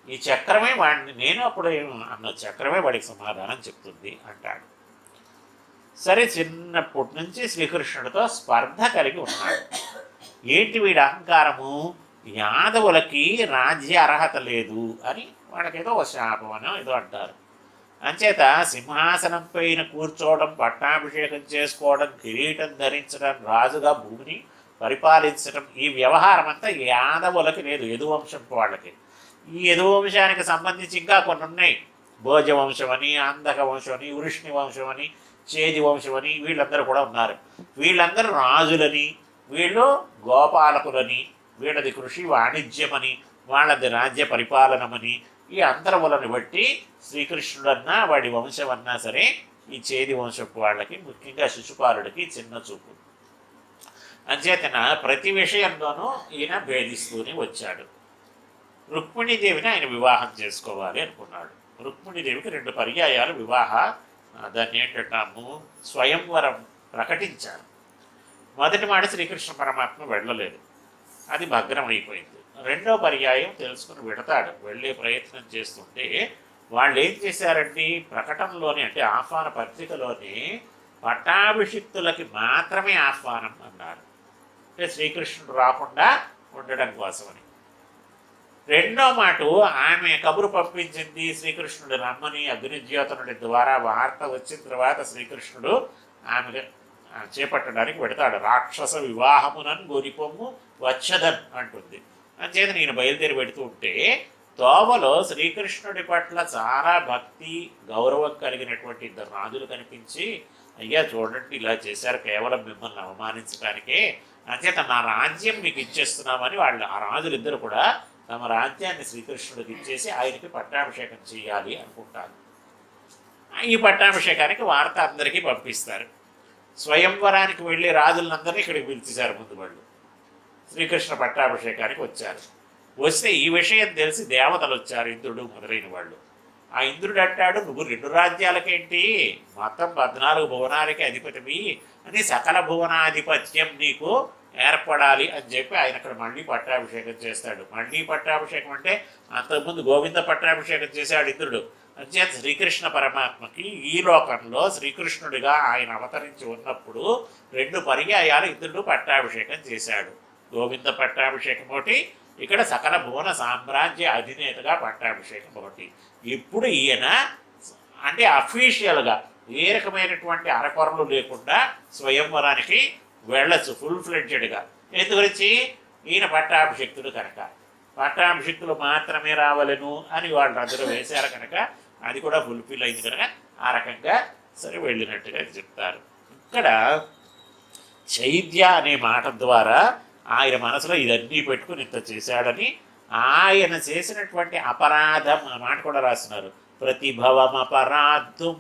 ఈ చక్రమే వాడిని, నేను అప్పుడు అన్న చక్రమే వాడికి సమాధానం చెప్తుంది అంటాడు. సరే, చిన్నప్పటి నుంచి శ్రీకృష్ణుడితో స్పర్ధ కలిగి ఉన్నాడు. ఏంటి వీడి అహంకారము, యాదవులకి రాజ్య అర్హత లేదు అని వాళ్ళకేదో ఒక శాపం అనో ఏదో అంటారు. అంచేత సింహాసనం పైన కూర్చోవడం, పట్టాభిషేకం చేసుకోవడం, కిరీటం ధరించడం, రాజుగా భూమిని పరిపాలించడం, ఈ వ్యవహారం అంతా యాదవులకి లేదు, యదువంశం వాళ్ళకి. ఈ యదువంశానికి సంబంధించి ఇంకా కొన్ని ఉన్నాయి. భోజవంశం అని, అంధక వంశం అని, వృష్ణి వంశం అని, చేది వంశం అని వీళ్ళందరూ కూడా ఉన్నారు. వీళ్ళందరూ రాజులని, వీళ్ళు గోపాలకులని, వీళ్ళది కృషి వాణిజ్యమని, వాళ్ళది రాజ్య పరిపాలనమని, ఈ అంతరములను బట్టి శ్రీకృష్ణుడన్నా వాడి వంశం అన్నా సరే ఈ చేది వంశపు వాళ్ళకి, ముఖ్యంగా శిశుపాలుడికి చిన్న చూపు. అంచేతన ప్రతి విషయంలోనూ ఈయన భేదిస్తూనే వచ్చాడు. రుక్మిణీదేవిని ఆయన వివాహం చేసుకోవాలి అనుకున్నాడు. రుక్మిణీదేవికి 2 పర్యాయాలు దాన్ని ఏంటంటాము స్వయంవరం ప్రకటించారు. మొదటి మాట శ్రీకృష్ణ పరమాత్మ వెళ్ళలేదు, అది భగ్నం అయిపోయింది. 2వ పర్యాయం తెలుసుకుని వెడతాడు. వెళ్ళే ప్రయత్నం చేస్తుంటే వాళ్ళు ఏం చేశారండి, ప్రకటనలోని అంటే ఆహ్వాన పత్రికలోని పట్టాభిషిక్తులకి మాత్రమే ఆహ్వానం అన్నారు. అంటే శ్రీకృష్ణుడు రాకుండా ఉండడం కోసమని. 2వ మాట ఆమె కబురు పంపించింది శ్రీకృష్ణుడు రమ్మని అగ్నిజ్యోతనుడి ద్వారా. వార్త వచ్చిన తర్వాత శ్రీకృష్ణుడు ఆమె చేపట్టడానికి పెడతాడు. రాక్షస వివాహమునన్ గొరిపొమ్ము వచ్చదన్ అంటుంది. అంచేత నేను బయలుదేరి పెడుతూ ఉంటే తోవలో శ్రీకృష్ణుడి పట్ల చాలా భక్తి గౌరవం కలిగినటువంటి 2 రాజులు కనిపించి, అయ్యా చూడండి ఇలా చేశారు కేవలం మిమ్మల్ని అవమానించడానికే, అంచేత నా రాజ్యం మీకు ఇచ్చేస్తున్నామని వాళ్ళు ఆ రాజులిద్దరు కూడా తమ రాజ్యాన్ని శ్రీకృష్ణుడికి ఇచ్చేసి ఆయనకి పట్టాభిషేకం చేయాలి అనుకుంటారు. ఈ పట్టాభిషేకానికి వార్త అందరికీ పంపిస్తారు. స్వయంవరానికి వెళ్ళి రాజులందరినీ ఇక్కడికి పిలిచేశారు. ముందు వాళ్ళు శ్రీకృష్ణ పట్టాభిషేకానికి వచ్చారు. వస్తే ఈ విషయం తెలిసి దేవతలు వచ్చారు, ఇంద్రుడు మొదలైన వాళ్ళు. ఆ ఇంద్రుడు అంటాడు, నువ్వు 2 రాజ్యాలకేంటి, మొత్తం 14 భువనాలకి అధిపతివి అని, సకల భువనాధిపత్యం నీకు ఏర్పడాలి అని చెప్పి ఆయన అక్కడ మళ్ళీ పట్టాభిషేకం చేస్తాడు. మళ్ళీ పట్టాభిషేకం అంటే అంతకుముందు గోవింద పట్టాభిషేకం చేశాడు ఇంద్రుడు. అంచేత శ్రీకృష్ణ పరమాత్మకి ఈ లోకంలో శ్రీకృష్ణుడిగా ఆయన అవతరించి ఉన్నప్పుడు 2 పర్యాయాలు ఇంద్రుడు పట్టాభిషేకం చేశాడు. గోవింద పట్టాభిషేకం ఒకటి, ఇక్కడ సకల భువన సామ్రాజ్య అధినేతగా పట్టాభిషేకం ఒకటి. ఇప్పుడు ఈయన అంటే అఫీషియల్గా ఏ రకమైనటువంటి అరకొరలు లేకుండా స్వయంవరానికి వెళ్ళచ్చు ఫుల్ ఫ్లెడ్జెడ్గా. ఎందుగురించి ఈయన పట్టాభిషిక్తుడు కనుక, పట్టాభిషిక్తులు మాత్రమే రావలను అని వాళ్ళు అందరూ వేశారు కనుక అది కూడా ఫుల్ఫిల్ అయింది కనుక ఆ రకంగా సరే వెళ్ళినట్టుగా చెప్తారు. ఇక్కడ చైద్య అనే మాట ద్వారా ఆయన మనసులో ఇదన్నీ పెట్టుకుని ఇంత చేశాడని ఆయన చేసినటువంటి అపరాధం ఆ మాట కూడా రాస్తున్నారు. ప్రతిభవం అపరాధం.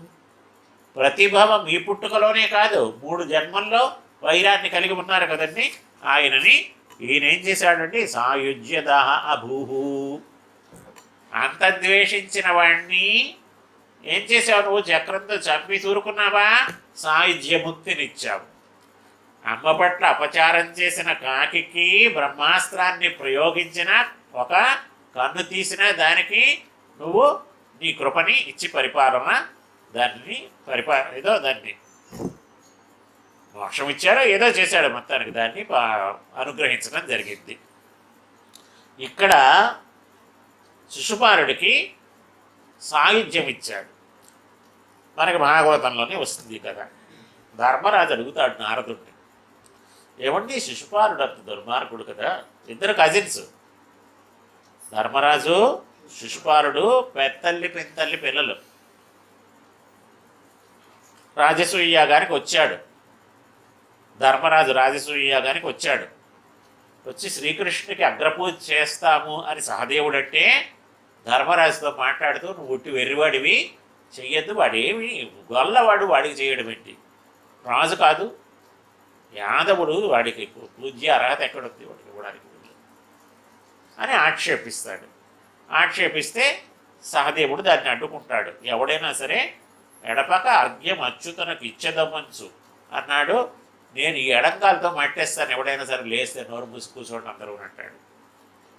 ప్రతిభవం ఈ పుట్టుకలోనే కాదు, 3 జన్మల్లో వైరాన్ని కలిగి ఉన్నారు కదండి. ఆయనని ఈయన ఏం చేశాడండి, సాయుజ్యదహ అభూహు. అంత ద్వేషించిన వాణ్ణి ఏం చేసావు నువ్వు? చక్రంతో చంపి తూరుకున్నావా? సాయుధ్యముక్తినిచ్చావు. అమ్మ పట్ల అపచారం చేసిన కాకికి బ్రహ్మాస్త్రాన్ని ప్రయోగించిన, ఒక కన్ను తీసిన దానికి నువ్వు నీ కృపని ఇచ్చి పరిపాలన దాన్ని ఏదో దాన్ని మోక్షం ఇచ్చారో ఏదో చేశాడు, మొత్తానికి దాన్ని అనుగ్రహించడం జరిగింది. ఇక్కడ శిశుపాలుడికి సాయుధ్యం ఇచ్చాడు. మనకి భాగవతంలోనే వస్తుంది కదా. ధర్మరాజు అడుగుతాడు నారదుడిని, ఏమండి శిశుపాలుడు అంత దుర్మార్గుడు కదా, ఇద్దరు కజిన్స్, ధర్మరాజు శిశుపాలుడు పెద్దల్లి పెంతల్లి పిల్లలు. రాజసూయ యాగానికి వచ్చాడు ధర్మరాజు, రాజసూయ యాగానికి వచ్చాడు. వచ్చి శ్రీకృష్ణుడికి అగ్రపూజ చేస్తాము అని సహదేవుడంటే ధర్మరాజుతో మాట్లాడుతూ, నువ్వు ఉట్టి వెర్రివాడివి, చెయ్యొద్దు, వాడేమి గొల్లవాడు, వాడికి చేయడం ఏంటి, రాజు కాదు, యాదవుడు, వాడికి పూజ్య అర్హత ఎక్కడుంది వాడికి ఇవ్వడానికి అని ఆక్షేపిస్తాడు. ఆక్షేపిస్తే సహదేవుడు దాన్ని అడ్డుకుంటాడు. ఎవడైనా సరే ఎడపక అర్ఘ్యం అచ్యుతనకు ఇచ్చేదమ్మంచు అన్నాడు. నేను ఈ ఎడంకాలతో మట్టేస్తాను, ఎవడైనా సరే లేస్తే నోరు మూసి కూర్చోండి అందరూ అంటాడు.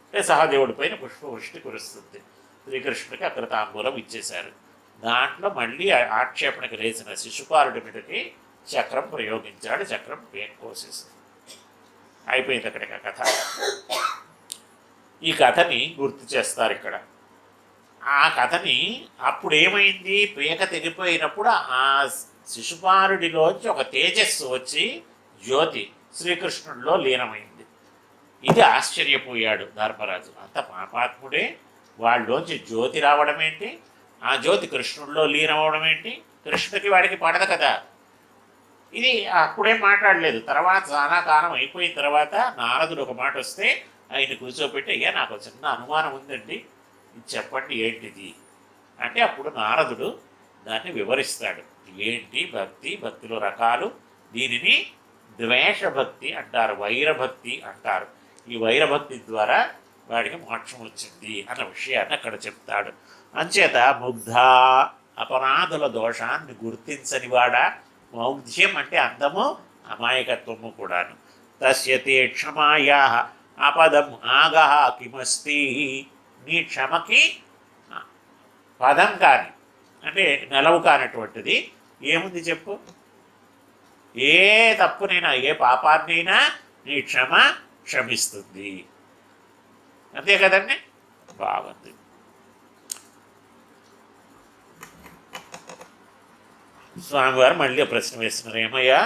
అంటే సహదేవుడి పైన పుష్పవృష్టి కురుస్తుంది. శ్రీకృష్ణుడికి అక్కడ తాంబూలం ఇచ్చేశారు. దాంట్లో మళ్ళీ ఆక్షేపణకి లేచిన శిశుపాలుడి మీదకి చక్రం ప్రయోగించాడు. చక్రం కోసేసింది. అయిపోయింది అక్కడికి ఆ కథ. ఈ కథని గుర్తు చేస్తారు ఇక్కడ. ఆ కథని అప్పుడు ఏమైంది, పీక తెగిపోయినప్పుడు ఆ శిశుపాలుడిలోంచి ఒక తేజస్సు వచ్చి జ్యోతి శ్రీకృష్ణుడిలో లీనమైంది. ఇది ఆశ్చర్యపోయాడు ధర్మరాజు. అంత పాపాత్ముడే, వాళ్ళలోంచి జ్యోతి రావడం ఏంటి, ఆ జ్యోతి కృష్ణుడిలో లీనమవడం ఏంటి, కృష్ణుడికి వాడికి పడదు కదా. ఇది అప్పుడేం మాట్లాడలేదు. తర్వాత చాలా కాలం అయిపోయిన తర్వాత నారదుడు ఒక మాట వస్తే ఆయన కూర్చోబెట్టి, అయ్యా నాకు చిన్న అనుమానం ఉందండి, ఇది చెప్పండి ఏంటిది అంటే, అప్పుడు నారదుడు దాన్ని వివరిస్తాడు. ఏంటి భక్తి, భక్తిలో రకాలు, దీనిని ద్వేషభక్తి అంటారు, వైరభక్తి అంటారు. ఈ వైరభక్తి ద్వారా వాడికి మోక్షం వచ్చింది అన్న విషయాన్ని అక్కడ చెప్తాడు. అంచేత ముగ్ధ, అపరాధుల దోషాన్ని గుర్తించని వాడా, మౌగ్ధ్యం అంటే అందము, అమాయకత్వము కూడాను. తస్యతే క్షమాయా అపదం ఆగహ కిమస్తి. నీ క్షమకి పదం కాని అంటే నెలవు కానటువంటిది ఏముంది చెప్పు? ఏ తప్పునైనా, ఏ పాపాన్నైనా నీ క్షమ క్షమిస్తుంది. అంతే కదండి. బాగుంది. స్వామివారు మళ్ళీ ప్రశ్న వేస్తున్నారు, ఏమయ్యా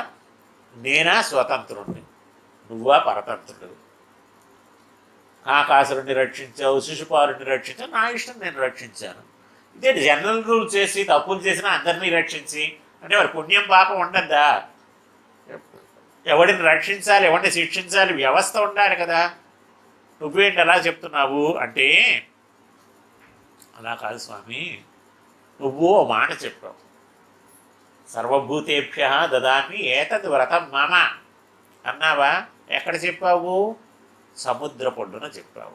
నేనా స్వతంత్రుణ్ణి, నువ్వా పరతంత్రుడు? కాకాసురుణ్ణి రక్షించావు, శిశుపాలుని రక్షించావు, నా ఇష్టం నేను రక్షించాను. ఇదే జనరల్ రూల్ చేసి తప్పులు చేసినా అందరినీ రక్షించి అంటే మరి పుణ్యం పాపం ఉండద్దా? ఎవడిని రక్షించాలి, ఎవరిని శిక్షించాలి, వ్యవస్థ ఉండాలి కదా. నువ్వేంటి అలా చెప్తున్నావు అంటే, అలా కాదు స్వామి, నువ్వు ఓ మాట చెప్పావు, సర్వభూతేభ్య దదామి ఏతద్ వ్రతం మమ అన్నావా? ఎక్కడ చెప్పావు? సముద్ర పొడ్డున చెప్పావు.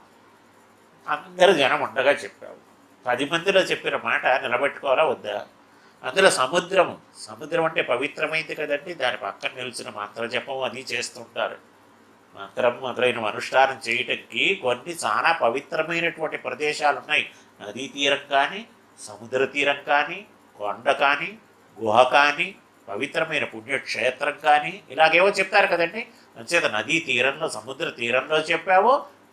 అందరు జనం ఉండగా చెప్పావు. 10 మందిలో చెప్పిన మాట నిలబెట్టుకోవాలా వద్దా? అందులో సముద్రం అంటే పవిత్రమైంది కదండి. దాని పక్కన నిలిచిన మంత్రజపం అది చేస్తుంటారు. మంత్రం మొదలైన అనుష్ఠానం చేయటానికి కొన్ని చాలా పవిత్రమైనటువంటి ప్రదేశాలు ఉన్నాయి. నదీ తీరం కానీ, సముద్ర తీరం కానీ, కొండ కానీ, గుహ కానీ, పవిత్రమైన పుణ్యక్షేత్రం కానీ, ఇలాగేవో చెప్తారు కదండి. అంచేత నదీ తీరంలో, సముద్ర తీరంలో చెప్పావు.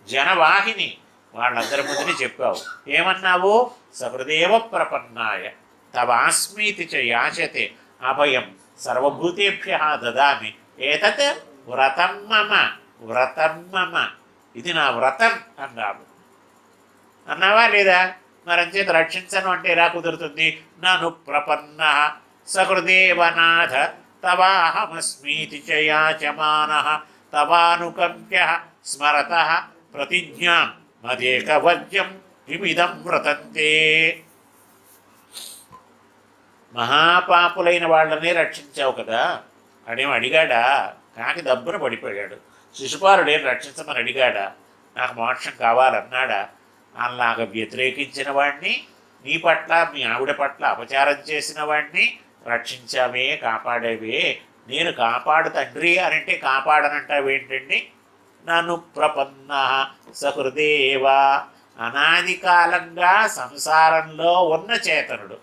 జనవాహిని వాళ్ళందరి ముందుని చెప్పావు. ఏమన్నావు? సహృదేవ ప్రపన్నాయ తవాస్మీతి చ యాచతే అభయం సర్వభూతేభ్య దదామి ఏతత్ వ్రతం మమ. వ్రతం మమ, ఇది నా వ్రతం అన్నావు. అన్నావా లేదా? మరంచేత రక్షించను అంటే ఎలా కుదురుతుంది? నను ప్రపన్న సహృదేవనాథ తవాహమస్మీతి చ యాచమానః తవానుకంప్య స్మరతః ప్రతిజ్ఞాం మదేకవద్యం విమిదం వ్రతంతే. మహాపాపులైన వాళ్ళని రక్షించావు కదా అడేం అడిగాడా? కాకి దబ్బున పడిపోయాడు. శిశుపాలుడేం రక్షించమని అడిగాడా? నాకు మోక్షం కావాలన్నాడా? అలాగా వ్యతిరేకించిన వాడిని, నీ పట్ల మీ ఆవిడ పట్ల అపచారం చేసిన వాడిని రక్షించావే, కాపాడేవే. నేను కాపాడు తండ్రి అనంటే కాపాడనంటావేంటండి? నన్ను ప్రపన్న సహృదేవా, అనాది కాలంగా సంసారంలో ఉన్న చేతనుడు,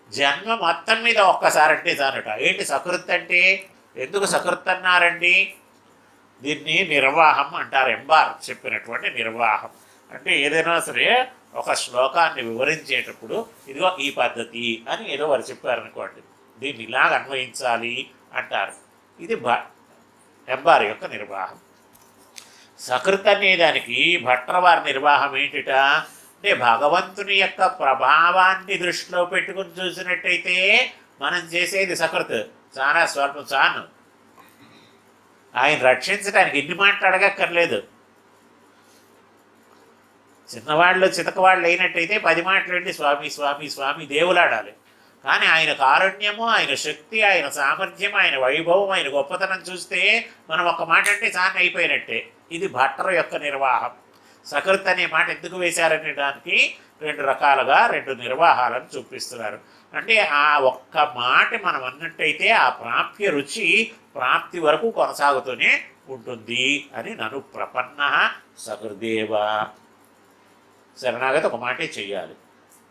జన్మ మొత్తం మీద ఒక్కసారంటే చాలట. ఏంటి సకృత్ అంటే? ఎందుకు సకృత్ అన్నారండి? దీన్ని నిర్వాహం అంటారు. ఎంబార్ చెప్పినటువంటి నిర్వాహం అంటే ఏదైనా సరే ఒక శ్లోకాన్ని వివరించేటప్పుడు ఇదిగో ఈ పద్ధతి అని ఏదో వారు చెప్పారనుకోండి, దీన్ని ఇలాగ అన్వయించాలి అంటారు. ఇది ఎంబార్ యొక్క నిర్వాహం. సకృత్ అనే దానికి భట్రవారి నిర్వాహం ఏంటిట అంటే భగవంతుని యొక్క ప్రభావాన్ని దృష్టిలో పెట్టుకుని చూసినట్టయితే మనం చేసేది సకృత్ చాలా స్వల్పం. చాను ఆయన రక్షించడానికి ఎన్ని మాట్లాడగక్కర్లేదు. చిన్నవాళ్ళు చితకవాళ్ళు అయినట్టయితే 10 మాటలు వెళ్ళి స్వామి స్వామి స్వామి దేవులాడాలి. కానీ ఆయన కారుణ్యము, ఆయన శక్తి, ఆయన సామర్థ్యం, ఆయన వైభవం, ఆయన గొప్పతనం చూస్తే మనం ఒక్క మాట అంటే చాన్ని అయిపోయినట్టే. ఇది భట్టర్ యొక్క నిర్వాహం. సకృత్ అనే మాట ఎందుకు వేశారనే దానికి 2 రకాలుగా 2 నిర్వాహాలను చూపిస్తున్నారు. అంటే ఆ ఒక్క మాట మనం అన్నట్టయితే ఆ ప్రాప్య రుచి ప్రాప్తి వరకు కొనసాగుతూనే ఉంటుంది అని. నన్ను ప్రపన్న సహృదేవ. శరణాగతి ఒక మాటే చెయ్యాలి.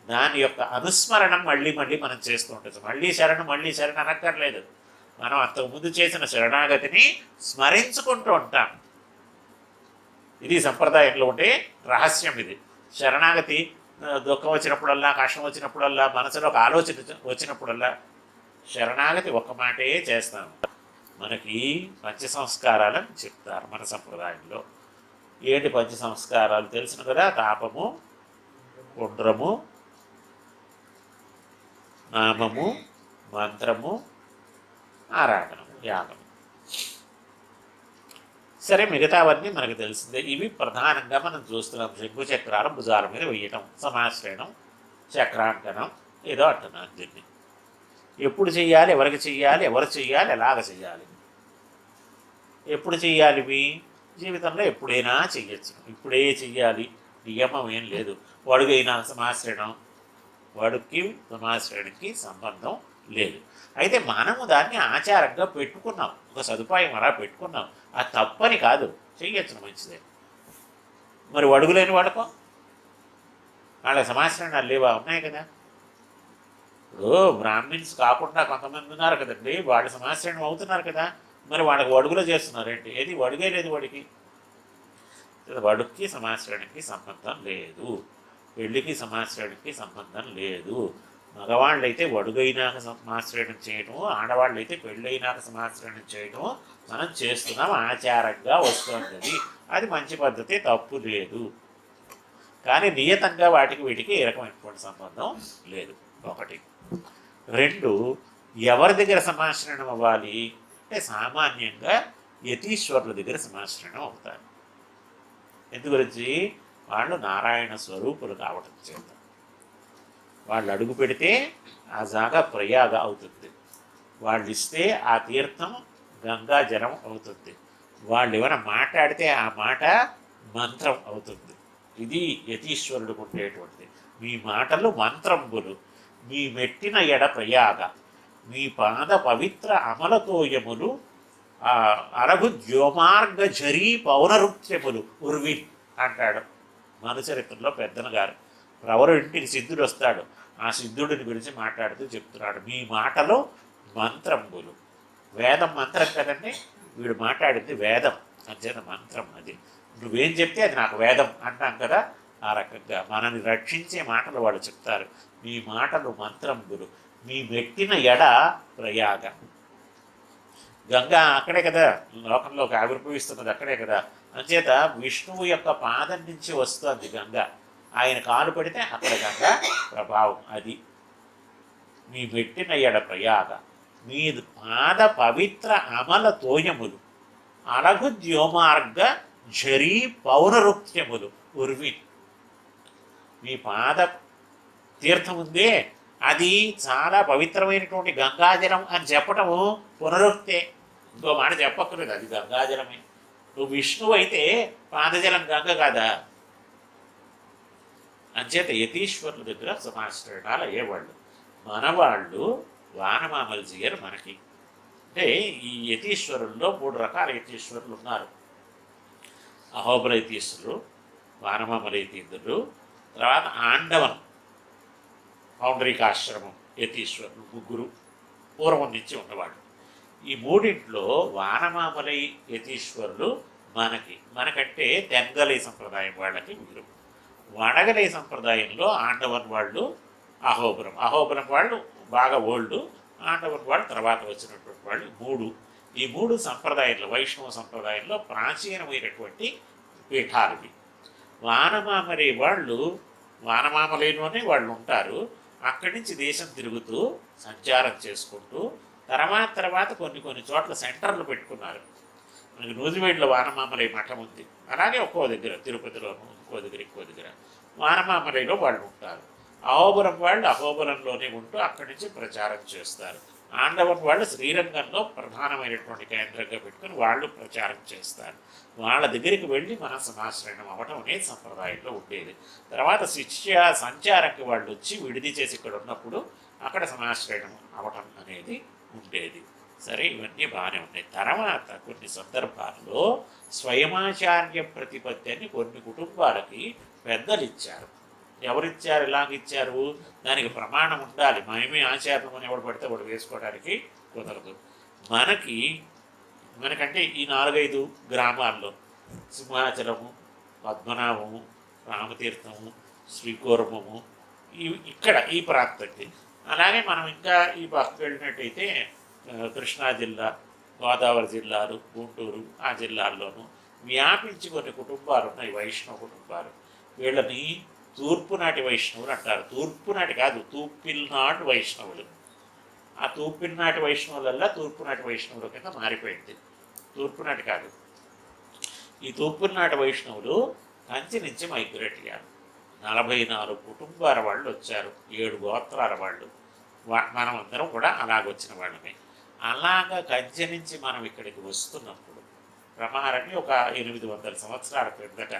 దాని యొక్క అనుస్మరణం మళ్ళీ మళ్ళీ మనం చేస్తూ ఉంటుంది. మళ్ళీ శరణ్ అనక్కర్లేదు. మనం అంతకుముందు చేసిన శరణాగతిని స్మరించుకుంటూ ఉంటాం. ఇది సంప్రదాయంలో ఉండే రహస్యం. ఇది శరణాగతి దుఃఖం వచ్చినప్పుడల్లా, కష్టం వచ్చినప్పుడల్లా, మనసులో ఒక ఆలోచన వచ్చినప్పుడల్లా శరణాగతి ఒక్క మాటే చేస్తాం. మనకి పంచ సంస్కారాలని చెప్తారు మన సంప్రదాయంలో. ఏంటి పంచ సంస్కారాలు తెలుసును కదా? తాపము, పుండ్రము, నామము, మంత్రము, ఆరాధనము, యాగము. సరే, మిగతావన్నీ మనకు తెలిసిందే. ఇవి ప్రధానంగా మనం చూస్తున్నాం. శంకు చక్రాలు భుజాల మీద వేయటం, సమాశ్రయణం, చక్రాంకనం ఏదో అంటున్నాను. దీన్ని ఎప్పుడు చెయ్యాలి, ఎవరికి చెయ్యాలి, ఎవరు చెయ్యాలి, ఎలాగ చెయ్యాలి, ఎప్పుడు చెయ్యాలి? ఇవి జీవితంలో ఎప్పుడైనా చెయ్యొచ్చు. ఇప్పుడే చెయ్యాలి నియమం ఏం లేదు. వడుగైనా సమాశ్రయణం, వాడుకి సమాశ్రయానికి సంబంధం లేదు. అయితే మనము దాన్ని ఆచారంగా పెట్టుకున్నాం, ఒక సదుపాయం అలా పెట్టుకున్నాం. అది తప్పని కాదు, చెయ్యొచ్చు, మంచిదే. మరి వడుగులేని వాడుకో, వాళ్ళ సమాశ్రయాలు లేవా? ఉన్నాయి కదా. ఇప్పుడు బ్రాహ్మిన్స్ కాకుండా కొంతమంది ఉన్నారు కదండి, వాళ్ళు సమాశ్రయం అవుతున్నారు కదా. మరి వాళ్ళకి వడుగులో చేస్తున్నారేంటి? ఏది వడుగే లేదు వాడికి. వడుక్కి సమాశ్రయానికి సంబంధం లేదు, పెళ్ళికి సమాశ్రయానికి సంబంధం లేదు. మగవాళ్ళైతే వడుగైనాక సమాశ్రయణం చేయటం, ఆడవాళ్ళైతే పెళ్ళైనాక సమాశ్రయణం చేయటం మనం చేస్తున్నాం, ఆచారంగా వస్తుంది. అది మంచి పద్ధతి, తప్పు లేదు. కానీ నియతంగా వాటికి వీటికి ఏ రకమైనటువంటి సంబంధం లేదు. 1. 2, ఎవరి దగ్గర సమాశ్రయణం అవ్వాలి అంటే సామాన్యంగా యతీశ్వరుల దగ్గర సమాశ్రయణం అవుతారు. ఎందు గురించి? వాళ్ళు నారాయణ స్వరూపులు కావటం చేత. వాళ్ళు అడుగు పెడితే ఆ జాగా ప్రయాగ అవుతుంది. వాళ్ళు ఇస్తే ఆ తీర్థం గంగా జలం అవుతుంది. వాళ్ళు ఏమైనా మాట్లాడితే ఆ మాట మంత్రం అవుతుంది. ఇది యతీశ్వరుడికి ఉండేటువంటిది. మీ మాటలు మంత్రంబులు, మీ మెట్టిన ఎడ ప్రయాగ, మీ పాద పవిత్ర అమలతోయములు, అరగు ద్యోమార్గ జరీ పౌనరుత్యములు ఉర్విన్ అంటాడు మనుచరిత్రలో పెద్దన గారు. ఎవరు ఇంటికి సిద్ధుడు వస్తాడు, ఆ సిద్ధుడిని గురించి మాట్లాడుతూ చెప్తున్నాడు. మీ మాటలు మంత్రంబులు. వేదం మంత్రం కదండి, వీడు మాట్లాడింది వేదం, అంచేత మంత్రం. అది నువ్వేం చెప్తే అది నాకు వేదం అంటాం కదా. ఆ రకంగా మనల్ని రక్షించే మాటలు వాళ్ళు చెప్తారు. మీ మాటలు మంత్రంబులు, మీ మెట్టిన ఎడ ప్రయాగ. గంగా అక్కడే కదా లోకంలోకి ఆవిర్భవిస్తున్నది, అక్కడే కదా. అంచేత విష్ణువు యొక్క పాదం నుంచి వస్తుంది గంగ. ఆయన కాలు పడితే అక్కడ గంగా ప్రభావం. అది మీ మెట్టిన ఎడ ప్రయాగ, మీ పాద పవిత్ర అమల తోయములు, అలగు ద్యోమార్గ ఝరీ పౌనరుక్త్యములు ఉర్వి మీ పాద తీర్థం ఉందే అది చాలా పవిత్రమైనటువంటి గంగాజలం అని చెప్పటము పునరుక్తే, ఇంకో మాట చెప్పక్కర్లేదు, అది గంగాజలమే. నువ్వు విష్ణువు అయితే పాదజలం గంగ కాదా? అంచేత యతీశ్వరుల దగ్గర సమాశ్రయణాలు అయ్యేవాళ్ళు. మనవాళ్ళు వానమామలజీ గారు మనకి అంటే ఈ యతీశ్వరుల్లో 3 రకాల యతీశ్వరులు ఉన్నారు. అహోబల యతీశ్వరులు, వానమామల యతీంద్రులు, తర్వాత ఆండవన్ పౌండరీకాశ్రమం యతీశ్వరులు, 3 పూర్వం నుంచి ఉన్నవాళ్ళు. ఈ 3 వానమామలై యతీశ్వరులు మనకంటే తెంగలై సంప్రదాయం వాళ్ళకి వీరు. వడగలై సంప్రదాయంలో ఆండవన్ వాళ్ళు, అహోబలం వాళ్ళు బాగా ఓల్డ్, ఆండవన్ వాళ్ళు తర్వాత వచ్చినటువంటి వాళ్ళు. ఈ 3 సంప్రదాయంలో వైష్ణవ సంప్రదాయంలో ప్రాచీనమైనటువంటి పీఠాలు. వానమామలై వాళ్ళు వానమామలైలోనే వాళ్ళు ఉంటారు. అక్కడి నుంచి దేశం తిరుగుతూ సంచారం చేసుకుంటూ తర్వాత కొన్ని చోట్ల సెంటర్లు పెట్టుకున్నారు. మనకి నూజివేడ్లో వానమామలై మఠం ఉంది. అలాగే ఒక్కో దగ్గర తిరుపతిలోను ఇంకో దగ్గర వానమామలైలో వాళ్ళు ఉంటారు. అహోబలం వాళ్ళు అహోబలంలోనే ఉంటూ అక్కడి నుంచి ప్రచారం చేస్తారు. ఆండవన్ వాళ్ళు శ్రీరంగంలో ప్రధానమైనటువంటి కేంద్రంగా పెట్టుకుని వాళ్ళు ప్రచారం చేస్తారు. వాళ్ళ దగ్గరికి వెళ్ళి మనం సమాశ్రయణం అవ్వటం అనేది సంప్రదాయంలో ఉండేది. తర్వాత శిష్య సంచారంకి వాళ్ళు వచ్చి విడిది చేసి ఇక్కడ ఉన్నప్పుడు అక్కడ సమాశ్రయణం అవ్వటం అనేది ఉండేది. సరే, ఇవన్నీ బాగానే ఉన్నాయి. తర్వాత కొన్ని సందర్భాల్లో స్వయమాచార్య ప్రతిపత్తి అని కొన్ని కుటుంబాలకి పెద్దలు ఇచ్చారు. ఎవరిచ్చారు, ఎలాగిచ్చారు, దానికి ప్రమాణం ఉండాలి. మేమే ఆచార్యం అని ఎవడు పడితే వాడు వేసుకోవడానికి కుదరదు. మనకంటే ఈ 4-5 గ్రామాల్లో సింహాచలము, పద్మనాభము, రామతీర్థము, శ్రీకూర్మము, ఇక్కడ ఈ ప్రాంతంకి. అలాగే మనం ఇంకా ఈ పక్కకు వెళ్ళినట్టయితే కృష్ణా జిల్లా, గోదావరి జిల్లాలు, గుంటూరు ఆ జిల్లాల్లోనూ వ్యాపించి కొన్ని కుటుంబాలు ఉన్నాయి, వైష్ణవ కుటుంబాలు. వీళ్ళని తూర్పునాటి వైష్ణవులు అంటారు. తూర్పునాటి కాదు, తూర్పిల్నాటి వైష్ణవులు. ఆ తూర్పిల్నాటి వైష్ణవులల్లా తూర్పునాటి వైష్ణవుల కింద మారిపోయింది. తూర్పునాటి కాదు, ఈ తూర్పునాటి వైష్ణవులు కంచి నుంచి మైగ్రేట్ అయ్యారు. 44 కుటుంబాల వాళ్ళు వచ్చారు, 7 గోత్రాల వాళ్ళు. మనం అందరం కూడా అలాగొచ్చిన వాళ్ళమే. అలాగా కంచి నుంచి మనం ఇక్కడికి వస్తున్నప్పుడు ప్రమాణాన్ని ఒక 800 సంవత్సరాల క్రిందట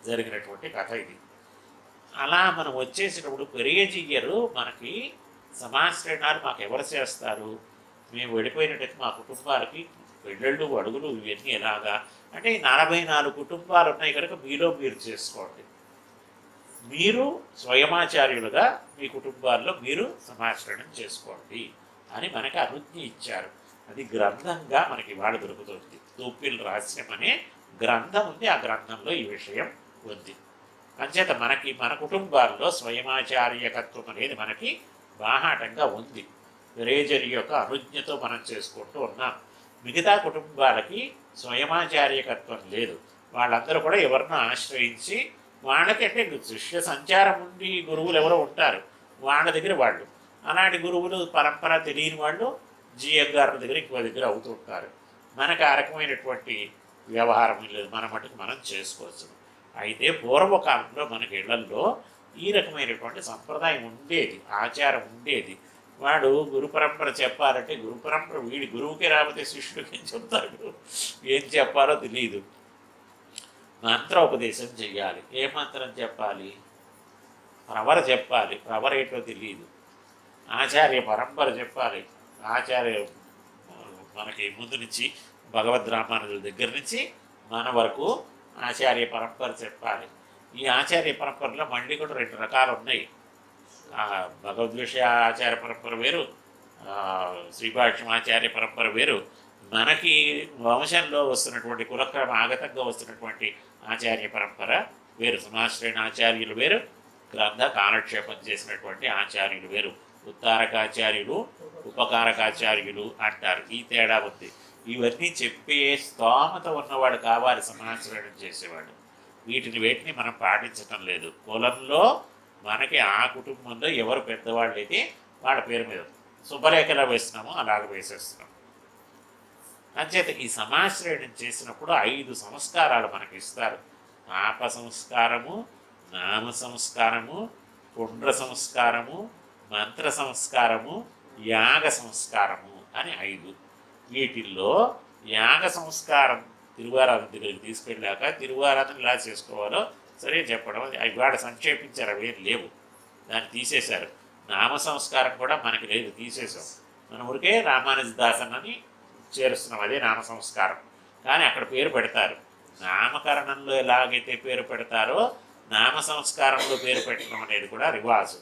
జరిగినటువంటి కథ ఇది. అలా మనం వచ్చేసినప్పుడు పెరియజీయరు మనకి సమాశ్రయణాలు మాకు ఎవరు చేస్తారు, మేము వెళ్ళిపోయినట్టయితే మా కుటుంబాలకి పెళ్ళళ్ళు అడుగులు ఇవన్నీ ఎలాగా అంటే 44 కుటుంబాలు ఉన్నాయి కనుక మీలో మీరు చేసుకోండి, మీరు స్వయమాచార్యులుగా మీ కుటుంబాల్లో మీరు సమాశ్రయణం చేసుకోండి అని మనకి అనుజ్ఞ ఇచ్చారు. అది గ్రంథంగా మనకి ఇవాళ దొరుకుతుంది. తూపిల్ రహస్యం అనే గ్రంథం ఉంది. ఆ గ్రంథంలో ఈ విషయం ఉంది. అంచేత మన కుటుంబాల్లో స్వయమాచార్యకత్వం అనేది మనకి బాహాటంగా ఉంది. రేజరి యొక్క అనుజ్ఞతో మనం చేసుకుంటూ ఉన్నాం. మిగతా కుటుంబాలకి స్వయమాచార్యకత్వం లేదు. వాళ్ళందరూ కూడా ఎవరినో ఆశ్రయించి వాళ్ళకి అంటే శిష్య సంచారం ఉండి గురువులు ఎవరో ఉంటారు, వాళ్ళ దగ్గర వాళ్ళు అలాంటి గురువులు పరంపర తెలియని వాళ్ళు జిఎం గారి దగ్గర ఇంకో దగ్గర అవుతూ ఉంటారు. మనకు ఆ రకమైనటువంటి వ్యవహారం లేదు, మన మటుకు మనం చేసుకోవచ్చు. అయితే పూర్వకాలంలో మనకి ఇళ్లల్లో ఈ రకమైనటువంటి సంప్రదాయం ఉండేది, ఆచారం ఉండేది. వాడు గురు పరంపర చెప్పాలంటే గురు పరంపర వీడి గురువుకి రాకపోతే శిష్యుడికి ఏం చెప్తాడు, ఏం చెప్పాలో తెలియదు. మంత్రోపదేశం చెయ్యాలి. ఏ మంత్రం చెప్పాలి, ప్రవర చెప్పాలి, ప్రవర ఏంటో తెలియదు. ఆచార్య పరంపర చెప్పాలి. ఆచార్య మనకి ముందు నుంచి భగవద్ రామానుజుల దగ్గర నుంచి మన వరకు ఆచార్య పరంపర చెప్పాలి. ఈ ఆచార్య పరంపరలో మళ్ళీ కూడా 2 రకాలు ఉన్నాయి. భగవద్విషయ ఆచార్య పరంపర వేరు, శ్రీభాష్యం ఆచార్య పరంపర వేరు. మనకి వంశంలో వస్తున్నటువంటి కులక్రమ ఆగతంగా వస్తున్నటువంటి ఆచార్య పరంపర వేరు. సమాశ్రయణ ఆచార్యులు వేరు, గ్రంథ కాలక్షేపం చేసినటువంటి ఆచార్యులు వేరు. ఉత్తారకాచార్యులు, ఉపకారకాచార్యులు అంటారు. ఈ తేడా ఉంది. ఇవన్నీ చెప్పే స్తోమత ఉన్నవాడు కావాలి సమాశ్రయణం చేసేవాడు. వేటిని మనం పాటించటం లేదు. కులంలో మనకి ఆ కుటుంబంలో ఎవరు పెద్దవాళ్ళు అయితే వాళ్ళ పేరు మీద శుభలేఖలా వేస్తున్నామో అలాగ వేసేస్తున్నాం. అంచేత ఈ సమాశ్రయణం చేసినప్పుడు 5 సంస్కారాలు మనకి ఇస్తారు. పాప సంస్కారము, నామ సంస్కారము, పుండ్ర సంస్కారము, మంత్ర సంస్కారము, యాగ సంస్కారము అని 5. వీటిల్లో యాగ సంస్కారం తిరువారాధన దగ్గరికి తీసుకెళ్ళాక తిరువారాధన ఇలా చేసుకోవాలో సరే చెప్పడం, ఇవాళ సంక్షేపించారు, అవి లేవు, దాన్ని తీసేశారు. నామ సంస్కారం కూడా మనకి లేదు, తీసేసాం. మన ఊరికే రామానుజదాసన్ అని చేరుస్తున్నాం, అదే నామ సంస్కారం. కానీ అక్కడ పేరు పెడతారు. నామకరణంలో ఎలాగైతే పేరు పెడతారో నామ సంస్కారంలో పేరు పెట్టడం అనేది కూడా రివాజు.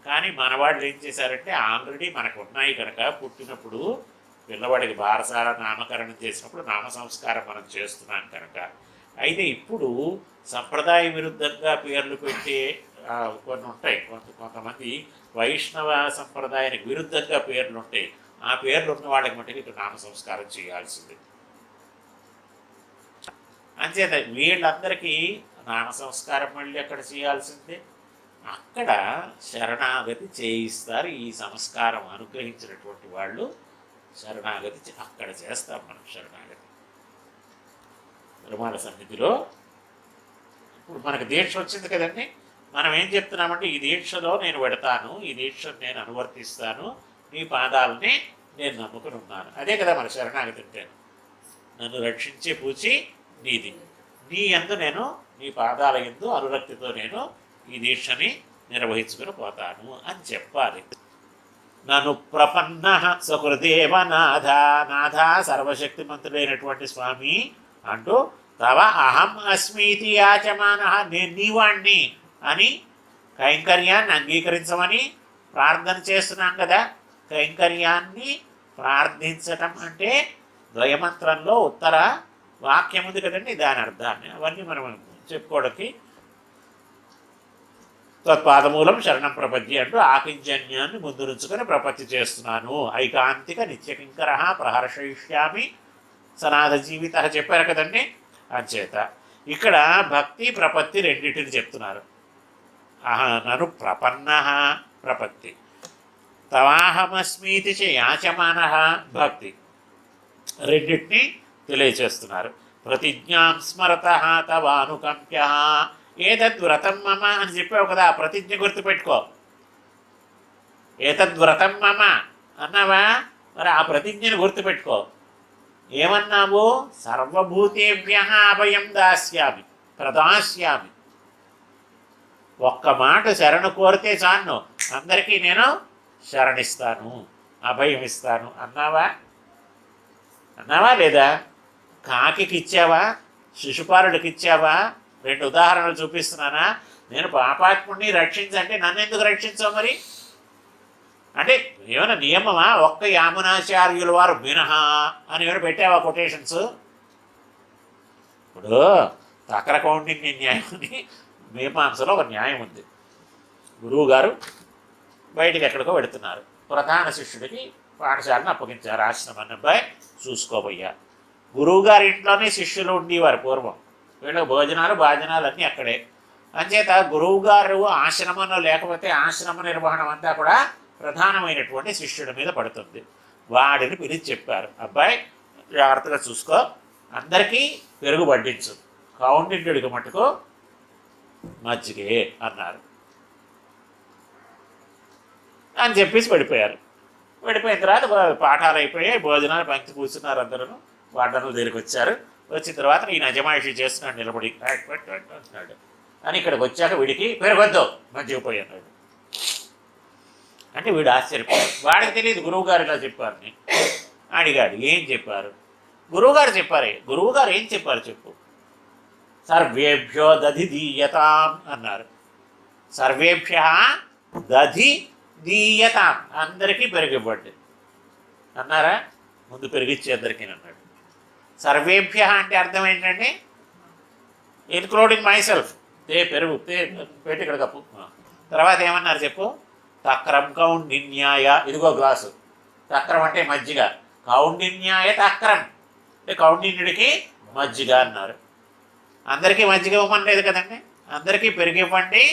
కానీ మనవాళ్ళు ఏం చేశారంటే ఆల్రెడీ మనకు ఉన్నాయి కనుక పుట్టినప్పుడు పిల్లవాడికి బారసాల నామకరణం చేసినప్పుడు నామ సంస్కారం మనం చేస్తున్నాం కనుక. అయితే ఇప్పుడు సంప్రదాయ విరుద్ధంగా పేర్లు పెట్టే కొన్ని ఉంటాయి. కొంతమంది వైష్ణవ సంప్రదాయానికి విరుద్ధంగా పేర్లు ఉంటాయి. ఆ పేర్లు ఉన్న వాళ్ళకి మట్టుకు ఇటు నామ సంస్కారం చేయాల్సింది. అంచేత వీళ్ళందరికీ నామ సంస్కారం మళ్ళీ అక్కడ చేయాల్సిందే. అక్కడ శరణాగతి చేయిస్తారు. ఈ సంస్కారం అనుగ్రహించినటువంటి వాళ్ళు శరణాగతి అక్కడ చేస్తాం మనం. శరణాగతి తిరుమల సన్నిధిలో ఇప్పుడు మనకు దీక్ష వచ్చింది కదండి. మనం ఏం చెప్తున్నామంటే ఈ దీక్షలో నేను పెడతాను, ఈ దీక్షను నేను అనువర్తిస్తాను, నీ పాదాలని నేను నమ్ముకుని ఉన్నాను. అదే కదా మన శరణాగతి అంటే. నన్ను రక్షించే పూచి నీది, నీ యందు నేను, నీ పాదాల యందు అనురక్తితో నేను ఈ దీక్షని నిర్వహించుకుని పోతాను అని చెప్పాలి. నన్ను ప్రపన్న సకృదేవ నాథ, నాథ సర్వశక్తిమంతుడైనటువంటి స్వామి అంటూ తవ అహం అస్మీతి యాచమాన, నేను నీవాణ్ణి అని కైంకర్యాన్ని అంగీకరించమని ప్రార్థన చేస్తున్నాం కదా. కైంకర్యాన్ని ప్రార్థించటం అంటే ద్వయమంత్రంలో ఉత్తర వాక్యం ఉంది కదండి, దాని అర్థాన్ని అవన్నీ మనం చెప్పుకోవడానికి తత్పాదమూలం శరణం ప్రపత్తి అంటూ ఆకింజన్యాన్ని ముందు నుంచుకొని ప్రపత్తి చేస్తున్నాను. ఐకాంతిక నిత్యకింకర ప్రహర్షయిష్యామి సనాథ జీవిత చెప్పారు కదండి. అంచేత ఇక్కడ భక్తి ప్రపత్తి రెండింటిని చెప్తున్నారు. నను ప్రపన్న ప్రపత్తి, తవాహమస్మీతి చ యాచమాన భక్తి, రెండింటిని తెలియచేస్తున్నారు. ప్రతిజ్ఞాం స్మరత తవానుకంప్య, ఏతద్వ్రతం మమ అని చెప్పావు కదా, ప్రతిజ్ఞ గుర్తుపెట్టుకో. ఏతద్వ్రతం మమ అన్నావా, మరి ఆ ప్రతిజ్ఞను గుర్తుపెట్టుకో. ఏమన్నావు? సర్వభూతేభ్య అభయం దాస్యామి ప్రదాస్యామి. ఒక్క మాట శరణు కోరితే చాలు, అందరికీ నేను శరణిస్తాను, అభయం ఇస్తాను అన్నావా? అన్నావా లేదా? కాకికి ఇచ్చావా? శిశుపాలుడికి ఇచ్చావా? 2 ఉదాహరణలు చూపిస్తున్నానా. నేను పాపాత్ముడిని రక్షించంటే నన్ను ఎందుకు రక్షించావు మరి? అంటే ఏమైనా నియమమా? ఒక్క యామునాచార్యుల వారు మినహా అని ఏమైనా పెట్టావా కొటేషన్స్? ఇప్పుడు తక్ర కౌండిన్య న్యాయం అని మీమాంసలో ఒక న్యాయం ఉంది. గురువు గారు బయటికి ఎక్కడికో పెడుతున్నారు. ప్రధాన శిష్యుడికి పాఠశాలను అప్పగించారు. ఆశ్రమాన్ని అబ్బాయి చూసుకోబోయ్యా. గురువుగారి ఇంట్లోనే శిష్యులు ఉండేవారు పూర్వం. వీళ్ళకి భోజనాలు భాజనాలు అన్నీ అక్కడే. అంచేత గురువుగారు ఆశ్రమంలో లేకపోతే ఆశ్రమ నిర్వహణ అంతా కూడా ప్రధానమైనటువంటి శిష్యుడి మీద పడుతుంది. వాడిని పిలిచి చెప్పారు, అబ్బాయి జాగ్రత్తగా చూసుకో, అందరికీ పెరుగు వడ్డించు, కౌండిన్యుడికి మట్టుకు మజ్జిగే అన్నారు అని చెప్పేసి పడిపోయారు. వెళ్ళిపోయిన తర్వాత పాఠాలు అయిపోయాయి, భోజనాలు పంచి కూర్చున్నారు. అందరూ వార్డన్ల దగ్గరికి వచ్చారు. వచ్చిన తర్వాత ఈయన అజమాయిషి చేస్తున్నాడు నిలబడి అంటున్నాడు. అని ఇక్కడికి వచ్చాక వీడికి పెరగొద్దు మజ్జిగపోయి అన్నాడు. అంటే వీడు ఆశ్చర్యపోయాడు. వాడికి తెలియదు గురువుగారు ఇలా చెప్పారని. అడిగాడు ఏం చెప్పారు? గురువుగారు చెప్పారే. గురువుగారు ఏం చెప్పారు చెప్పు? సర్వేభ్యో దధి దీయతాం అన్నారు. సర్వేభ్య దధి దీయతాం, అందరికీ పెరిగివ్వండి అన్నారా? ముందు పెరిగిచ్చి అందరికీ అన్నాడు. సర్వేభ్య అంటే అర్థం ఏంటంటే ఇన్క్లూడింగ్ మై సెల్ఫ్. పెరుగు పెట్టి ఇక్కడ కప్పు. తర్వాత ఏమన్నారు చెప్పు? తక్రం కౌండిన్యాయ, ఇదిగో గ్లాసు. తక్రం అంటే మజ్జిగ, కౌండిన్యాయ తక్రం అంటే కౌండిన్యుడికి మజ్జిగ అన్నారు. అందరికీ మజ్జిగ ఇవ్వమని లేదు కదండి. అందరికీ పెరుగు ఇవ్వండి,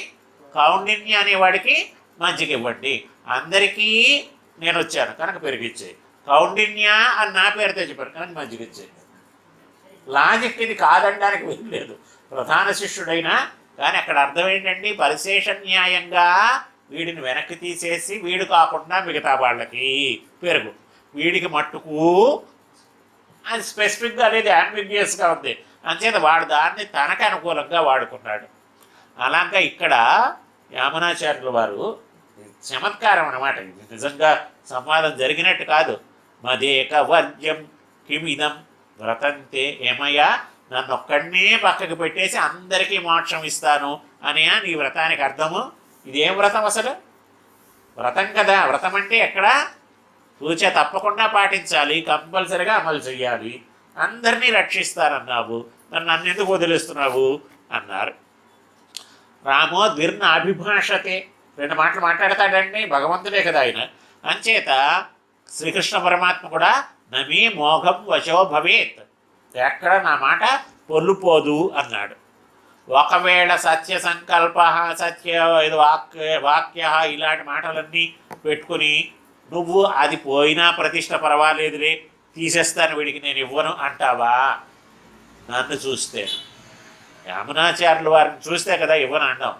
కౌండిన్య అనేవాడికి మజ్జిగ ఇవ్వండి. అందరికీ నేను వచ్చాను కనుక పెరిగిచ్చేయి. కౌండిన్య అని నా పేరుతో చెప్పారు కనుక మజ్జిగ ఇచ్చేయి. లాజిక్ ఇది కాదనడానికి వెళ్ళలేదు. ప్రధాన శిష్యుడైన కానీ అక్కడ అర్థం ఏంటండి, పరిశేష న్యాయంగా వీడిని వెనక్కి తీసేసి వీడు కాకుండా మిగతా వాళ్ళకి పెరుగు, వీడికి మట్టుకు అది స్పెసిఫిక్గా అనేది అంబిగ్యూయస్గా ఉంది. అంచేత వాడు దాన్ని తనకు అనుకూలంగా వాడుకున్నాడు. అలాగా ఇక్కడ యామునాచార్యుల వారు చమత్కారం అన్నమాట. ఇది నిజంగా సంవాదం జరిగినట్టు కాదు. మదేక వర్జ్యం కిమిదం వ్రతంతే, ఏమయ్యా నన్ను ఒక్కడినే పక్కకు పెట్టేసి అందరికీ మోక్షం ఇస్తాను అని నీ వ్రతానికి అర్థము? ఇదేం వ్రతం అసలు? వ్రతం కదా, వ్రతం అంటే ఎక్కడ పూజ తప్పకుండా పాటించాలి, కంపల్సరిగా అమలు చేయాలి, అందరినీ రక్షిస్తారన్నావు, నన్ను ఎందుకు వదిలేస్తున్నావు అన్నారు. రామో ద్విర్న అభిభాషతే, రెండు మాటలు మాట్లాడతాడండి, భగవంతుడే కదా ఆయన. అంచేత శ్రీకృష్ణ పరమాత్మ కూడా నమీ మోఘం వశో భవేత్, ఎక్కడ నా మాట పొల్లుపోదు అన్నాడు. ఒకవేళ సత్య సంకల్ప, సత్య ఇది వాక్య ఇలాంటి మాటలన్నీ పెట్టుకుని నువ్వు అది పోయినా ప్రతిష్ట పర్వాలేదులే, తీసేస్తాను వీడికి నేను ఇవ్వను అంటావా? నన్ను చూస్తే, యామునాచార్యుల వారిని చూస్తే కదా ఇవ్వను అంటాం.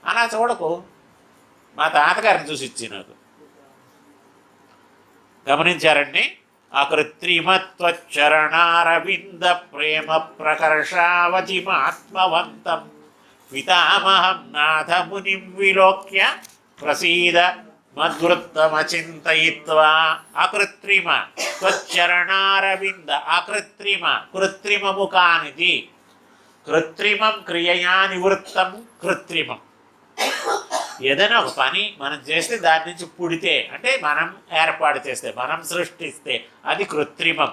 అలా చూడకు, మా తాతగారిని చూసి ఇచ్చి నాకు. గమనించారండి? అకృత్రిమత్వచ్చరణారవింద ప్రేమ ప్రకర్షావచిమాత్మవంతం పితామహం నాథమునిం విలోక్య ప్రసీద మద్వృత్తమచింతయిత్వా. అకృత్రిమ త్వచ్చరణారవింద, అకృత్రిమ కృత్రిమము కానిది, కృత్రిమం క్రియయా నివృత్తం కృత్రిమం. ఏదైనా ఒక పని మనం చేస్తే దాని నుంచి పుడితే, అంటే మనం ఏర్పాటు చేస్తే, మనం సృష్టిస్తే అది కృత్రిమం.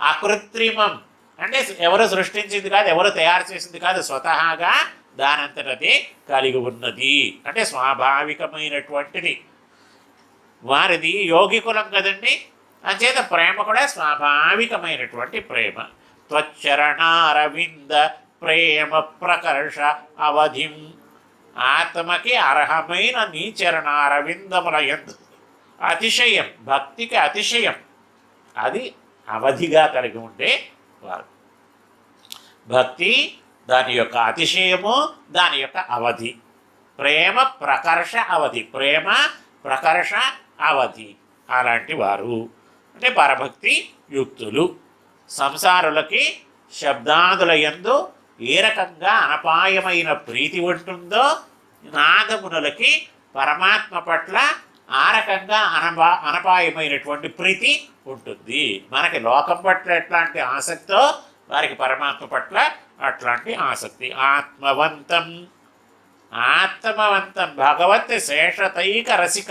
అకృత్రిమం అంటే ఎవరు సృష్టించింది కాదు, ఎవరు తయారు చేసింది కాదు, స్వతహాగా దానంతటదే కలిగి ఉన్నది, అంటే స్వాభావికమైనటువంటిది. వారిది యోగి కులం కదండి, అంచేత ప్రేమ కూడా స్వాభావికమైనటువంటి ప్రేమ. త్వచ్చరణారవింద ప్రేమ ప్రకర్ష అవధిం, ఆత్మకి అర్హమైన నీ చరణారవిందముల యందు అతిశయం, భక్తికి అతిశయం, అది అవధిగా కలిగి ఉండే వారు. భక్తి దాని యొక్క అతిశయము, దాని యొక్క అవధి. ప్రేమ ప్రకర్ష అవధి, ప్రేమ ప్రకర్ష అవధి, అలాంటి వారు అంటే పరభక్తి యుక్తులు. సంసారులకి శబ్దాదుల యందు ఏ రకంగా అనపాయమైన ప్రీతి ఉంటుందో, నాదమునులకి పరమాత్మ పట్ల ఆ రకంగా అనపాయమైనటువంటి ప్రీతి ఉంటుంది. మనకి లోకం పట్ల ఎట్లాంటి ఆసక్తో వారికి పరమాత్మ పట్ల అట్లాంటి ఆసక్తి. ఆత్మవంతం, ఆత్మవంతం భగవత్ శేషతైక రసిక,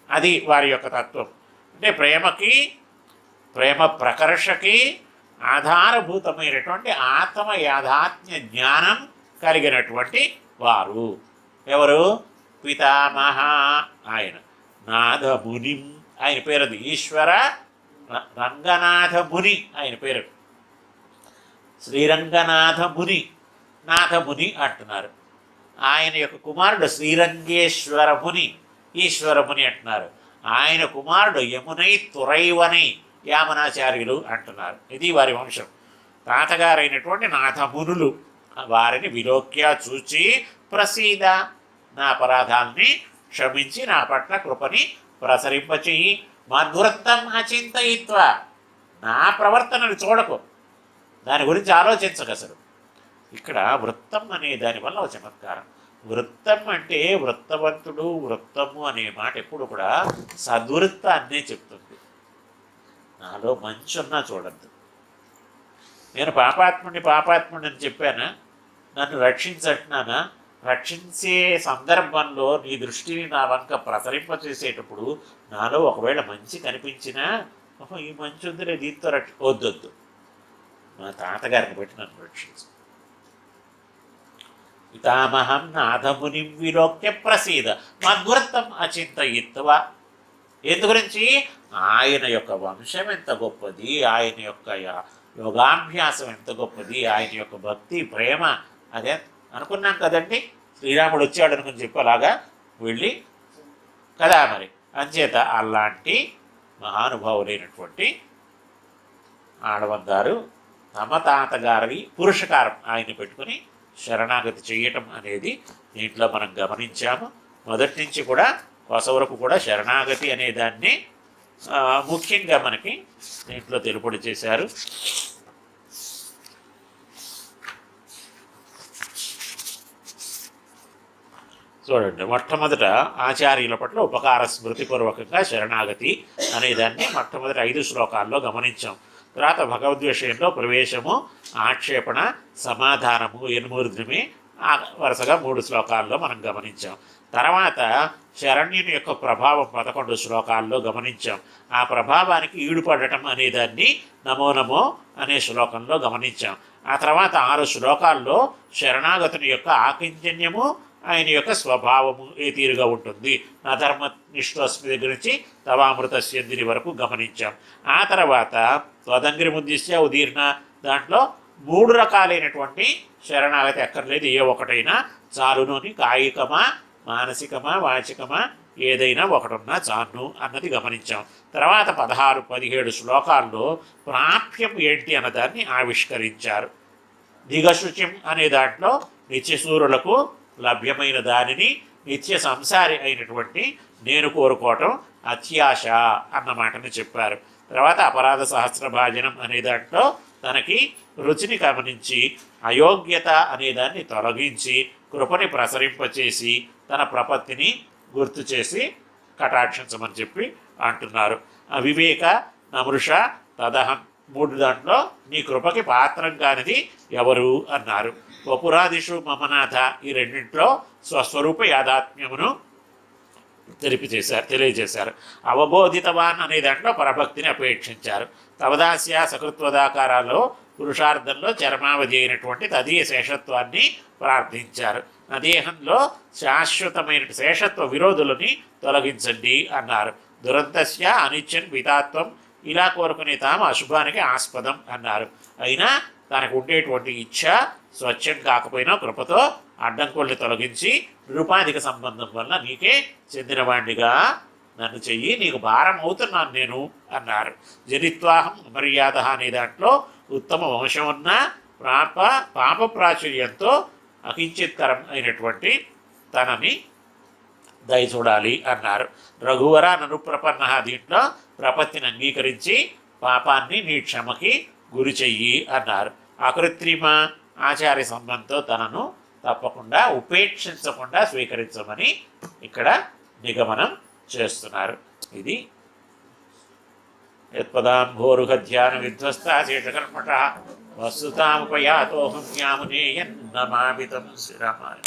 అది వారి యొక్క తత్వం. అంటే ప్రేమకి, ప్రేమ ప్రకర్షకి ఆధారభూతమైనటువంటి ఆత్మ యాథాత్మ్య జ్ఞానం కలిగినటువంటి వారు. ఎవరు? పితామహ, ఆయన నాథముని, ఆయన పేరు అది, ఈశ్వర రంగనాథ ముని ఆయన పేరు. శ్రీరంగనాథ ముని, నాథముని అంటున్నారు. ఆయన యొక్క కుమారుడు శ్రీరంగేశ్వర ముని, ఈశ్వరముని అంటున్నారు. ఆయన కుమారుడు యమునై తురైవనై యామునాచార్యులు అంటున్నారు. ఇది వారి వంశం. తాతగారైనటువంటి నాథమునులు వారిని విలోక్య చూచి ప్రసీద, నా అపరాధాలని క్షమించి నా పట్ల కృపని ప్రసరింపచేయి. మద్వృత్తం అచింతయిత్వ, నా ప్రవర్తనని చూడకు, దాని గురించి ఆలోచించక. అసలు ఇక్కడ వృత్తం అనే దానివల్ల ఒక చమత్కారం. వృత్తం అంటే వృత్తవంతుడు, వృత్తము అనే మాట ఎప్పుడు కూడా సద్వృత్తాన్నే చెప్తుంది. నాలో మంచి ఉన్నా చూడద్దు. నేను పాపాత్ముడిని అని చెప్పానా? నన్ను రక్షించట్నానా? రక్షించే సందర్భంలో నీ దృష్టిని నా వంక ప్రసరింపచేసేటప్పుడు నాలో ఒకవేళ మంచి కనిపించినా, ఈ మంచి ఉందిలే దీంతో వద్దొద్దు, మా తాతగారిని బట్టి నన్ను రక్షించు. పితామహం నాథముని విలోక్య ప్రసీద మద్వృత్తం అచింతయిత్వ. ఎందు గురించి? ఆయన యొక్క వంశం ఎంత గొప్పది, ఆయన యొక్క యోగాభ్యాసం ఎంత గొప్పది, ఆయన యొక్క భక్తి ప్రేమ. అదే అనుకున్నాం కదండి, శ్రీరాముడు వచ్చాడు అనుకుని చెప్పి అలాగా వెళ్ళి కదా మరి. అంచేత అలాంటి మహానుభావులైనటువంటి ఆడవందారు తమ తాతగారి పురుషకారం ఆయన్ని పెట్టుకుని శరణాగతి చేయటం అనేది దీంట్లో మనం గమనించాము. మొదటి నుంచి కూడా కొస వరకు కూడా శరణాగతి అనే దాన్ని ముఖ్యంగా మనకి దీంట్లో తెలుపుడు చేశారు. చూడండి, మొట్టమొదట ఆచార్యుల పట్ల ఉపకార స్మృతిపూర్వకంగా శరణాగతి అనేదాన్ని మొట్టమొదటి 5 శ్లోకాల్లో గమనించాం. తర్వాత భగవద్విషయంలో ప్రవేశము, ఆక్షేపణ, సమాధానము, ఎనుమూర్ధ్వమి వరుసగా 3 శ్లోకాల్లో మనం గమనించాం. తర్వాత శరణ్యుని యొక్క ప్రభావం 11 శ్లోకాల్లో గమనించాం. ఆ ప్రభావానికి ఈడుపడటం అనేదాన్ని నమో నమో అనే శ్లోకంలో గమనించాం. ఆ తర్వాత 6 శ్లోకాల్లో శరణాగతుని యొక్క ఆకించన్యము, ఆయన యొక్క స్వభావము ఏ తీరుగా ఉంటుంది, నా ధర్మ నిష్ఠోస్మి దగ్గర నుంచి తవామృత స్యందిని వరకు గమనించాం. ఆ తర్వాత త్వదంగిరి ముద్దిశ్య ఉదీర్ణ దాంట్లో 3 రకాలైనటువంటి శరణాగతి అక్కర్లేదు, ఏ ఒకటైనా చాలునోని, కాయికమా, మానసికమా, వాచికమా, ఏదైనా ఒకటున్నా చాలు అన్నది గమనించాం. తర్వాత 16, 17 శ్లోకాల్లో ప్రాప్యం ఏంటి అన్నదాన్ని ఆవిష్కరించారు. దిగశుచిం అనే దాంట్లో నిత్యసూరులకు లభ్యమైన దానిని నిత్య సంసారి అయినటువంటి నేను కోరుకోవటం అత్యాశ అన్న మాటని చెప్పారు. తర్వాత అపరాధ సహస్రభాజనం అనే దాంట్లో తనకి రుచిని గమనించి అయోగ్యత అనేదాన్ని తొలగించి కృపని ప్రసరింపచేసి తన ప్రపత్తిని గుర్తు చేసి కటాక్షించమని చెప్పి అంటున్నారు. వివేక, నమృష, తదహం 3 దాంట్లో నీ కృపకి పాత్రం కానిది ఎవరు అన్నారు. వపురాదిషు మమనాథ ఈ రెండింటిలో స్వస్వరూప యాదాత్మ్యమును తెలియజేశారు. అవబోధితవాన్ అనే దాంట్లో పరభక్తిని అపేక్షించారు. తవదాస్య సకృత్వదాకారాల్లో పురుషార్థంలో చరమావధి అయినటువంటి తదీయ శేషత్వాన్ని ప్రార్థించారు. నదేహంలో శాశ్వతమైన శేషత్వ విరోధులని తొలగించండి అన్నారు. దురంతస్య అనిత్యం వితాత్వం ఇలా కోరుకునే తాము అశుభానికి ఆస్పదం అన్నారు. అయినా తనకు ఉండేటువంటి ఇచ్ఛ స్వచ్ఛం కాకపోయినా కృపతో అడ్డంకొల్ని తొలగించి నిరుపాధిక సంబంధం వల్ల నీకే చెందినవాణ్ణిగా నన్ను చెయ్యి, నీకు భారం అవుతున్నాను నేను అన్నారు. జనిత్వాహం మర్యాద అనే దాంట్లో ఉత్తమ వంశం ఉన్న పాప ప్రాచుర్యంతో అకించిత్కరం అయినటువంటి తనని దయ చూడాలి అన్నారు. రఘువర ననుప్రపన్న దీంట్లో ప్రపత్తిని అంగీకరించి పాపాన్ని నీ క్షమకి గురి చెయ్యి అన్నారు. అకృత్రిమ ఆచార్య సంబంధంతో తనను తప్పకుండా ఉపేక్షించకుండా స్వీకరించమని ఇక్కడ నిగమనం చేస్తున్నారు. ఇది యత్పదాంభోరుహ ధ్యాన విధ్వస్తా శేషకర్మట వస్తుతాముపయాతోహం జ్ఞామునేయన్ నమామితం శ్రీరామాయ.